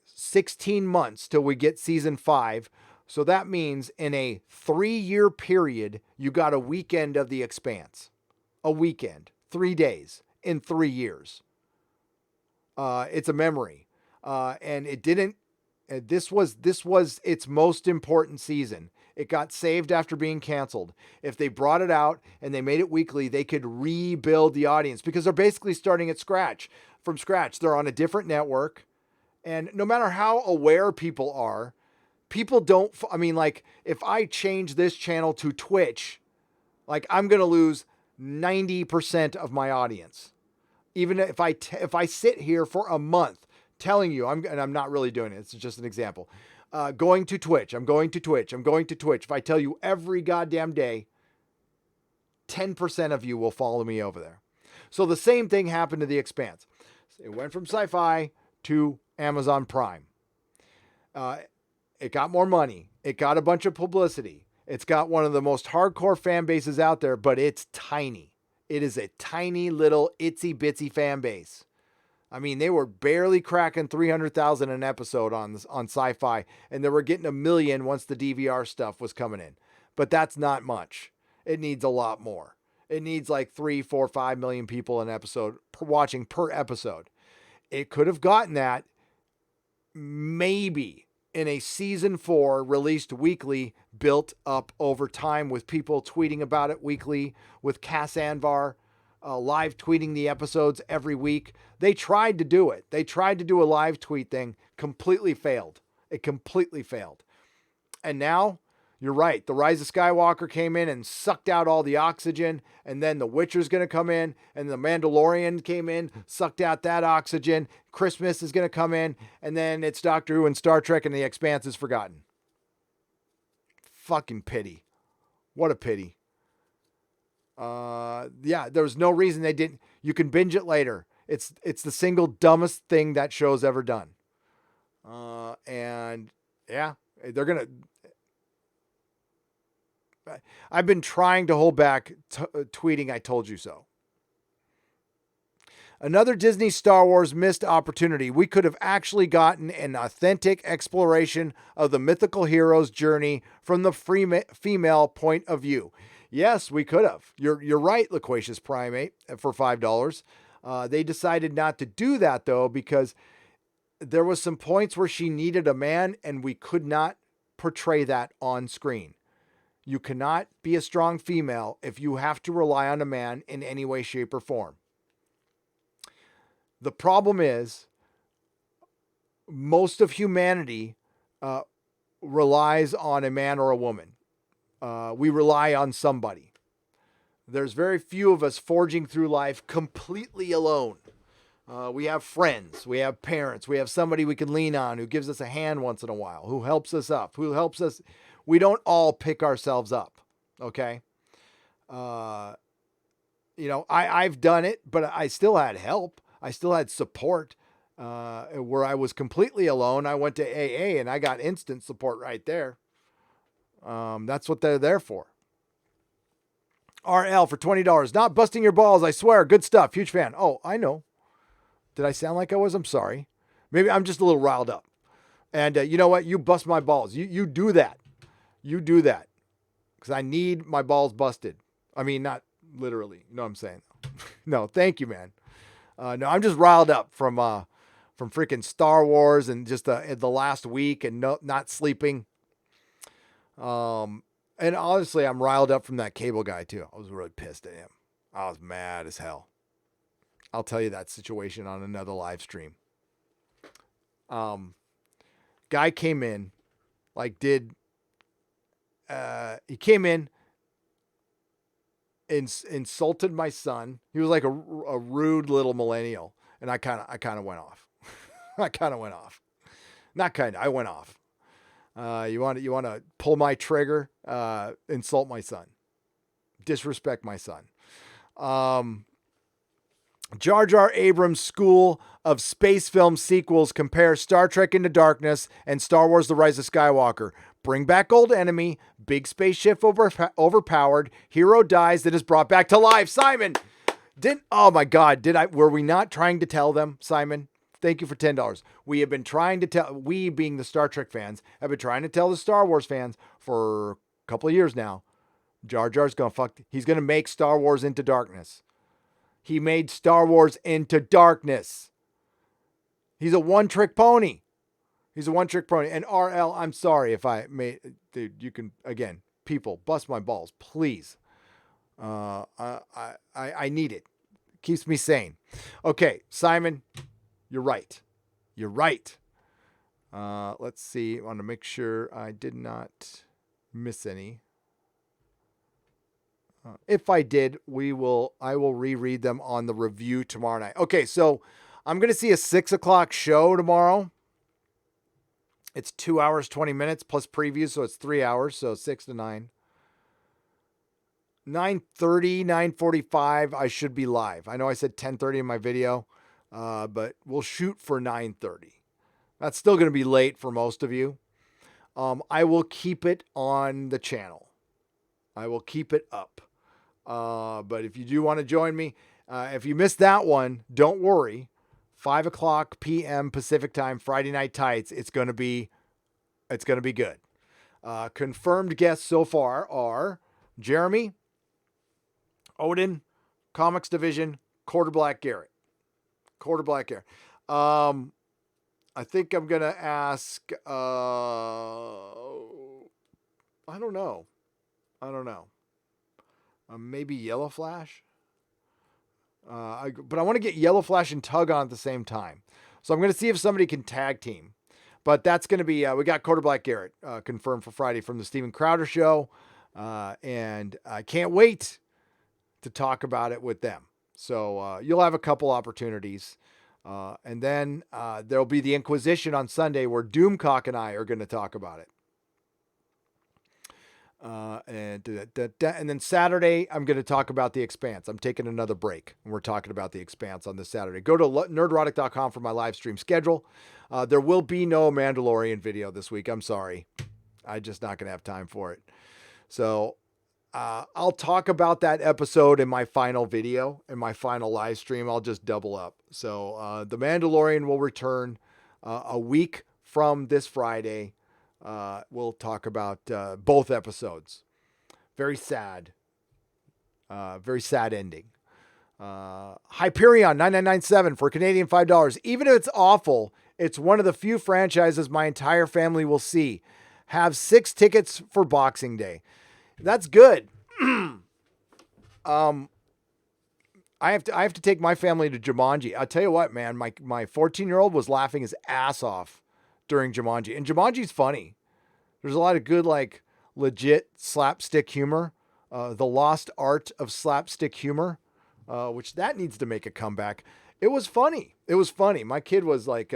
16 months till we get season 5. So that means in a 3-year period, you got a weekend of The Expanse. A weekend, 3 days in 3 years. It's a memory. And it didn't, this was its most important season. It got saved after being canceled. If they brought it out and they made it weekly, they could rebuild the audience because they're basically starting from scratch. They're on a different network. And no matter how aware people are, people don't, like if I change this channel to Twitch, like I'm going to lose 90% of my audience. Even if I sit here for a month telling you, and I'm not really doing it. It's just an example. Going to Twitch. I'm going to Twitch. If I tell you every goddamn day, 10% of you will follow me over there. So the same thing happened to The Expanse. It went from Sci-Fi to Amazon Prime. It got more money. It got a bunch of publicity. It's got one of the most hardcore fan bases out there, but it's tiny. It is a tiny little itsy bitsy fan base. I mean, they were barely cracking 300,000 an episode on Sci-Fi, and they were getting 1 million once the DVR stuff was coming in. But that's not much. It needs a lot more. It needs like 3, 4, 5 million people an episode watching per episode. It could have gotten that maybe in a season 4 released weekly, built up over time with people tweeting about it weekly, with Cass Anvar live tweeting the episodes every week. They tried to do it. They tried to do a live tweet thing, completely failed. It completely failed. And now, you're right. The Rise of Skywalker came in and sucked out all the oxygen, and then The Witcher's going to come in, and The Mandalorian came in, sucked out that oxygen. Christmas is going to come in, and then it's Doctor Who and Star Trek, and The Expanse is forgotten. Fucking pity. What a pity. Yeah, there was no reason they didn't. You can binge it later. It's the single dumbest thing that show's ever done. And yeah, they're going to. I've been trying to hold back tweeting I told you so. Another Disney Star Wars missed opportunity. We could have actually gotten an authentic exploration of the mythical hero's journey from the female point of view. Yes, we could have. You're right, Loquacious Primate, for $5. They decided not to do that, though, because there was some points where she needed a man, and we could not portray that on screen. You cannot be a strong female if you have to rely on a man in any way, shape, or form. The problem is most of humanity relies on a man or a woman. We rely on somebody. There's very few of us forging through life completely alone. We have friends, we have parents, we have somebody we can lean on who gives us a hand once in a while, who helps us up, who helps us. We don't all pick ourselves up, okay? I've done it, but I still had help. I still had support. Where I was completely alone, I went to AA and I got instant support right there. That's what they're there for. RL for $20. Not busting your balls, I swear. Good stuff. Huge fan. Oh, I know. Did I sound like I was? I'm sorry. Maybe I'm just a little riled up. And you know what? You bust my balls. You do that. You do that. Because I need my balls busted. I mean, not literally. You know what I'm saying? No, thank you, man. No, I'm just riled up from freaking Star Wars and just the last week and not sleeping. And honestly, I'm riled up from that cable guy too. I was really pissed at him. I was mad as hell. I'll tell you that situation on another live stream. Guy came in, he came in, insulted my son. He was like a rude little millennial. And I kind of went off. I went off. You want to pull my trigger, insult my son, disrespect my son. Jar Jar Abrams' school of space film sequels compare Star Trek Into Darkness and Star Wars The Rise of Skywalker. Bring back old enemy, big spaceship overpowered, hero dies that is brought back to life. Simon, oh my God, were we not trying to tell them, Simon? Thank you for $10. We have been trying to tell, we being the Star Trek fans, have been trying to tell the Star Wars fans for a couple of years now, Jar Jar's he's going to make Star Wars Into Darkness. He made Star Wars Into Darkness. He's a one-trick pony. And RL, I'm sorry if I made, dude, you can, again, people, bust my balls, please. I need it. Keeps me sane. Okay, Simon, you're right. Let's see. I want to make sure I did not miss any. If I did, I will reread them on the review tomorrow night. Okay, so I'm going to see a 6 o'clock show tomorrow. It's 2 hours, 20 minutes plus previews, so it's 3 hours, so 6 to 9. 9:30, 9:45, I should be live. I know I said 10:30 in my video, but we'll shoot for 9:30. That's still going to be late for most of you. I will keep it on the channel. I will keep it up. But if you do want to join me, if you missed that one, don't worry. 5 o'clock p.m. Pacific time, Friday Night Tights. It's going to be good. Confirmed guests so far are Jeremy, Odin, Comics Division, Quarter Black Garrett. I think I'm going to ask, I don't know. Maybe Yellow Flash. But I want to get Yellow Flash and Tug on at the same time. So I'm going to see if somebody can tag team. But that's going to be, we got Quarter Black Garrett confirmed for Friday from the Steven Crowder Show. And I can't wait to talk about it with them. So you'll have a couple opportunities. And then there'll be the Inquisition on Sunday where Doomcock and I are going to talk about it. And then Saturday, I'm going to talk about The Expanse. I'm taking another break, and we're talking about The Expanse on this Saturday. Go to nerdrotic.com for my live stream schedule. There will be no Mandalorian video this week. I'm sorry. I'm just not going to have time for it. So I'll talk about that episode in my final video, in my final live stream. I'll just double up. So The Mandalorian will return a week from this Friday. We'll talk about both episodes. Very sad ending. Hyperion 9997 for Canadian $5. Even if it's awful, it's one of the few franchises my entire family will see. Have 6 tickets for Boxing Day. That's good. I have to take my family to Jumanji. I'll tell you what, man, my 14-year-old was laughing his ass off during Jumanji. And Jumanji's funny. There's a lot of good, like, legit slapstick humor. The lost art of slapstick humor, which that needs to make a comeback. It was funny. My kid was like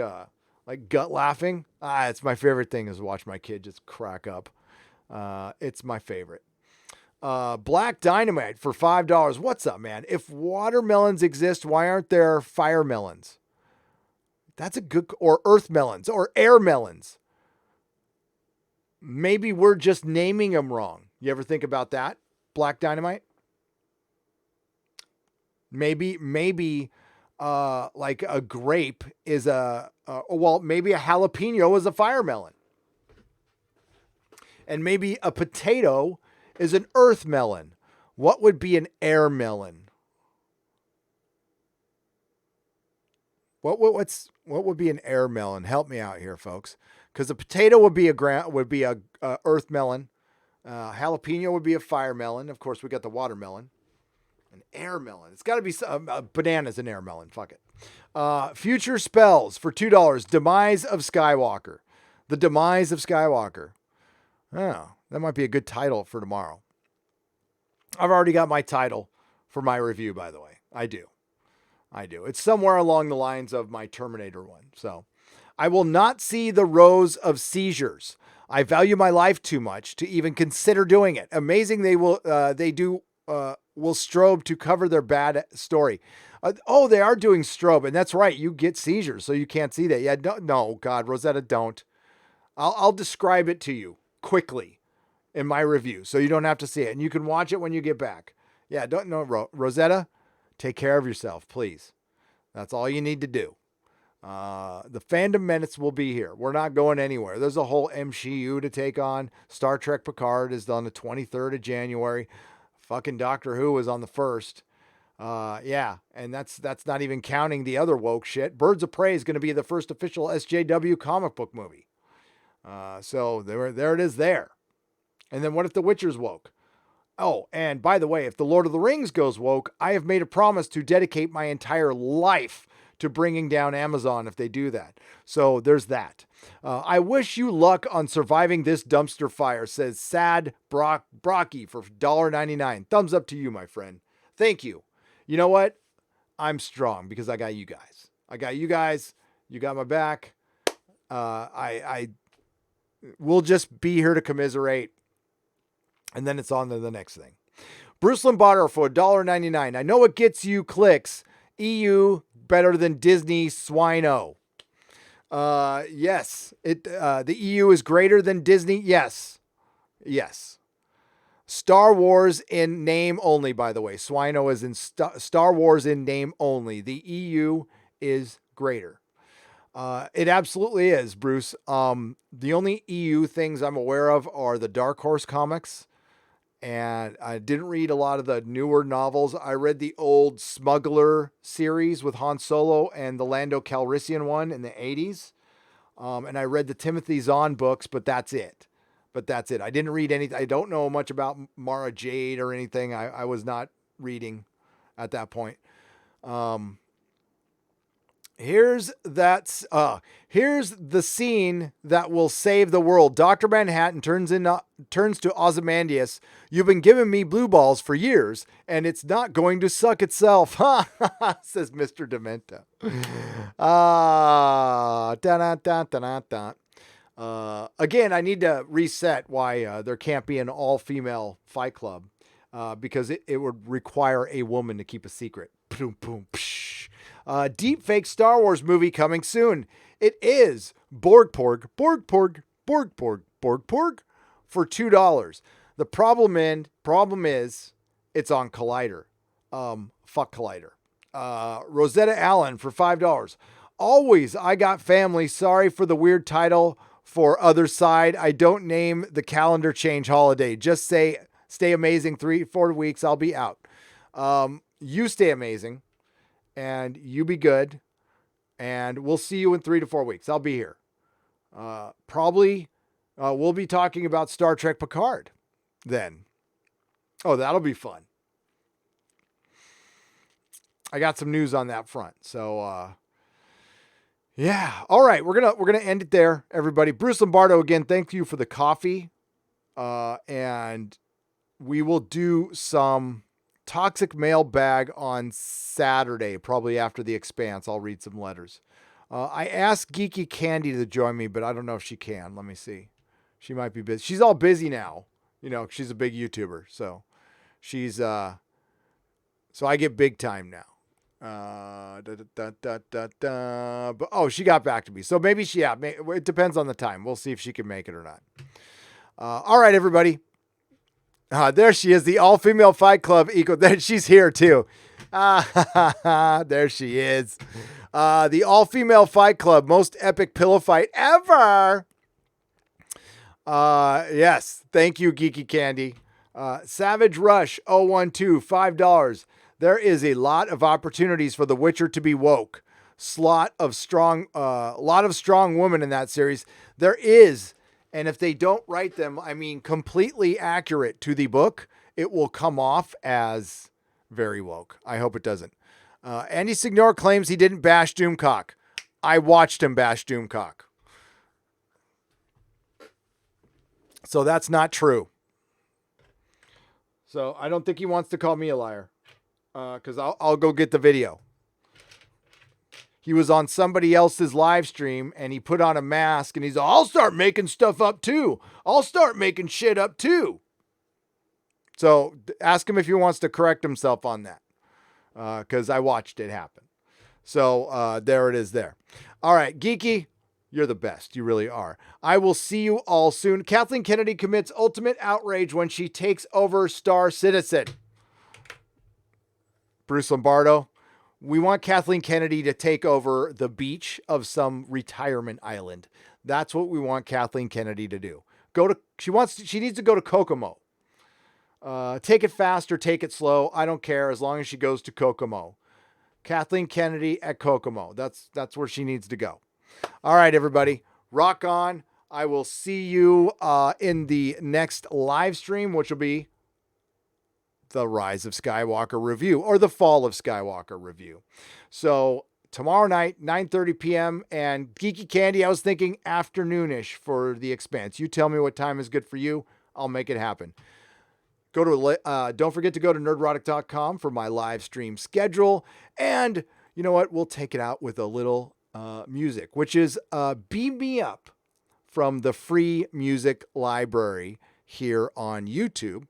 gut laughing. It's my favorite thing is to watch my kid just crack up. It's my favorite. Black Dynamite for $5. What's up, man? If watermelons exist, why aren't there fire melons? That's a good, or earth melons, or air melons. Maybe we're just naming them wrong. You ever think about that? Black Dynamite? Maybe like a grape is maybe a jalapeno is a fire melon. And maybe a potato is an earth melon. What would be an air melon? What would be an air melon? Help me out here, folks. Because a potato would be a earth melon. Jalapeno would be a fire melon. Of course, we got the watermelon. An air melon. It's got to be banana's an air melon. Fuck it. Future Spells for $2. Demise of Skywalker. The Demise of Skywalker. Oh, that might be a good title for tomorrow. I've already got my title for my review, by the way. I do. It's somewhere along the lines of my Terminator one. So I will not see the Rose of Seizures. I value my life too much to even consider doing it. Amazing they will strobe to cover their bad story. They are doing strobe, and that's right. You get seizures, so you can't see that. Yeah, no, God, Rosetta, don't. I'll describe it to you quickly in my review, so you don't have to see it, and you can watch it when you get back. Yeah, don't know, Rosetta. Take care of yourself, please. That's all you need to do. The Fandom Menace will be here. We're not going anywhere. There's a whole MCU to take on. Star Trek Picard is on the 23rd of January. Fucking Doctor Who is on the 1st. And that's not even counting the other woke shit. Birds of Prey is going to be the first official SJW comic book movie. So there it is there. And then what if The Witcher's woke? Oh, and by the way, if The Lord of the Rings goes woke, I have made a promise to dedicate my entire life to bringing down Amazon if they do that. So there's that. I wish you luck on surviving this dumpster fire, says Sad Brocky for $1.99. Thumbs up to you, my friend. Thank you. You know what? I'm strong because I got you guys. You got my back. I will just be here to commiserate. And then it's on to the next thing. Bruce Lombardo for $1.99. I know it gets you clicks. EU better than Disney swino. Yes. The EU is greater than Disney. Yes. Star Wars in name only, by the way. Swino is in Star Wars in name only. The EU is greater. It absolutely is, Bruce. The only EU things I'm aware of are the Dark Horse comics. And I didn't read a lot of the newer novels. I read the old Smuggler series with Han Solo and the Lando Calrissian one in the 80s. And I read the Timothy Zahn books, but that's it. I didn't read anything. I don't know much about Mara Jade or anything. I was not reading at that point. Here's the scene that will save the world. Dr. Manhattan turns to Ozymandias. You've been giving me blue balls for years, and it's not going to suck itself. Says Mr. Demento. Again, I need to reset why there can't be an all-female fight club, because it would require a woman to keep a secret. Boom, boom, psh. Deep fake Star Wars movie coming soon. It is Borg for $2. The problem is it's on Collider. Fuck Collider. Rosetta Allen for $5. Always, I got family. Sorry for the weird title for Other Side. I don't name the calendar change holiday. Just say stay amazing 3-4 weeks. I'll be out. You stay amazing. And you be good. And we'll see you in 3 to 4 weeks. I'll be here. Probably we'll be talking about Star Trek Picard then. Oh, that'll be fun. I got some news on that front. So yeah. All right, we're gonna end it there, everybody. Bruce Lombardo, again, thank you for the coffee. And we will do some Toxic Mailbag on Saturday, probably after The Expanse. I'll read some letters. I asked Geeky Candy to join me, but I don't know if she can. Let me see. She might be busy. She's all busy now. You know, she's a big YouTuber. So she's, so I get big time now. But, oh, she got back to me. So maybe it depends on the time. We'll see if she can make it or not. All right, everybody. There she is, the all-female fight club equal. There, she's here too. There she is. The all-female fight club, most epic pillow fight ever. Yes, thank you, Geeky Candy. Savage Rush 012, $5. There is a lot of opportunities for The Witcher to be woke. Lot of strong women in that series. There is. And if they don't write them, completely accurate to the book, it will come off as very woke. I hope it doesn't. Andy Signor claims he didn't bash Doomcock. I watched him bash Doomcock. So that's not true. So I don't think he wants to call me a liar. Because I'll go get the video. he was on somebody else's live stream and he put on a mask and he's, I'll start making stuff up too. I'll start making shit up too. So ask him if he wants to correct himself on that. Because I watched it happen. So there it is there. All right, Geeky, you're the best. You really are. I will see you all soon. Kathleen Kennedy commits ultimate outrage when she takes over Star Citizen. Bruce Lombardo, we want Kathleen Kennedy to take over the beach of some retirement island. That's what we want Kathleen Kennedy to do. She needs to go to Kokomo. Take it fast or take it slow. I don't care as long as she goes to Kokomo. Kathleen Kennedy at Kokomo. That's where she needs to go. All right, everybody. Rock on. I will see you in the next live stream, which will be the Rise of Skywalker review or the Fall of Skywalker review. So tomorrow night, 9:30 p.m. and Geeky Candy, I was thinking afternoonish for The Expanse. You tell me what time is good for you. I'll make it happen. Don't forget to go to nerdrotic.com for my live stream schedule. And you know what? We'll take it out with a little music, which is Beam Me Up from the free music library here on YouTube.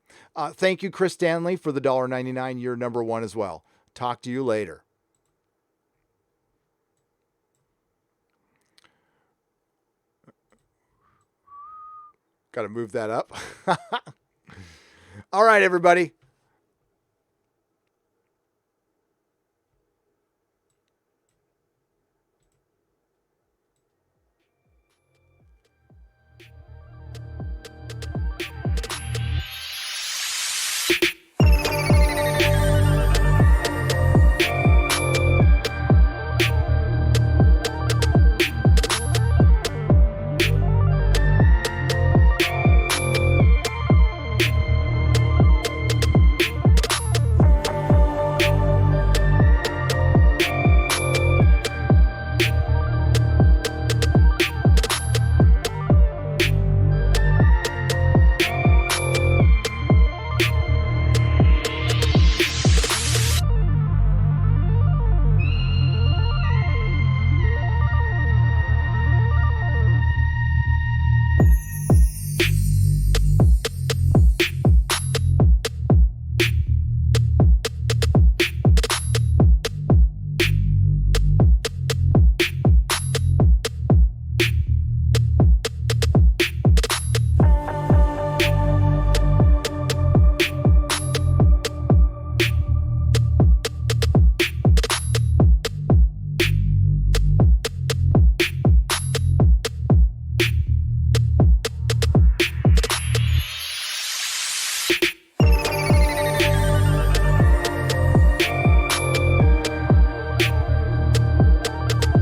Thank you, Chris Stanley, for the $1.99. You're number one as well. Talk to you later. Got to move that up. All right, everybody.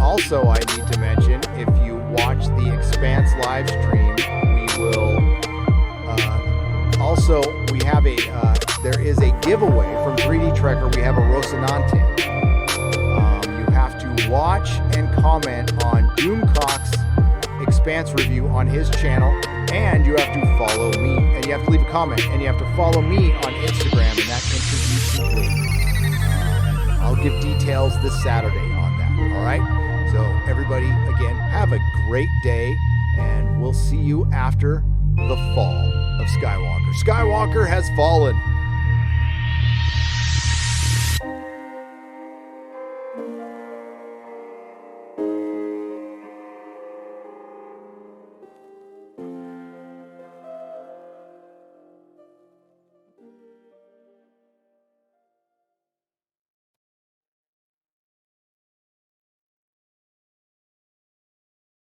Also, I need to mention, if you watch the Expanse live stream, we have there is a giveaway from 3D Trekker. We have a Rocinante. You have to watch and comment on Doomcock's Expanse review on his channel, and you have to follow me, and you have to leave a comment, and you have to follow me on Instagram, and that introduces you. I'll give details this Saturday on that, all right? So everybody, again, have a great day, and we'll see you after the fall of Skywalker. Skywalker has fallen.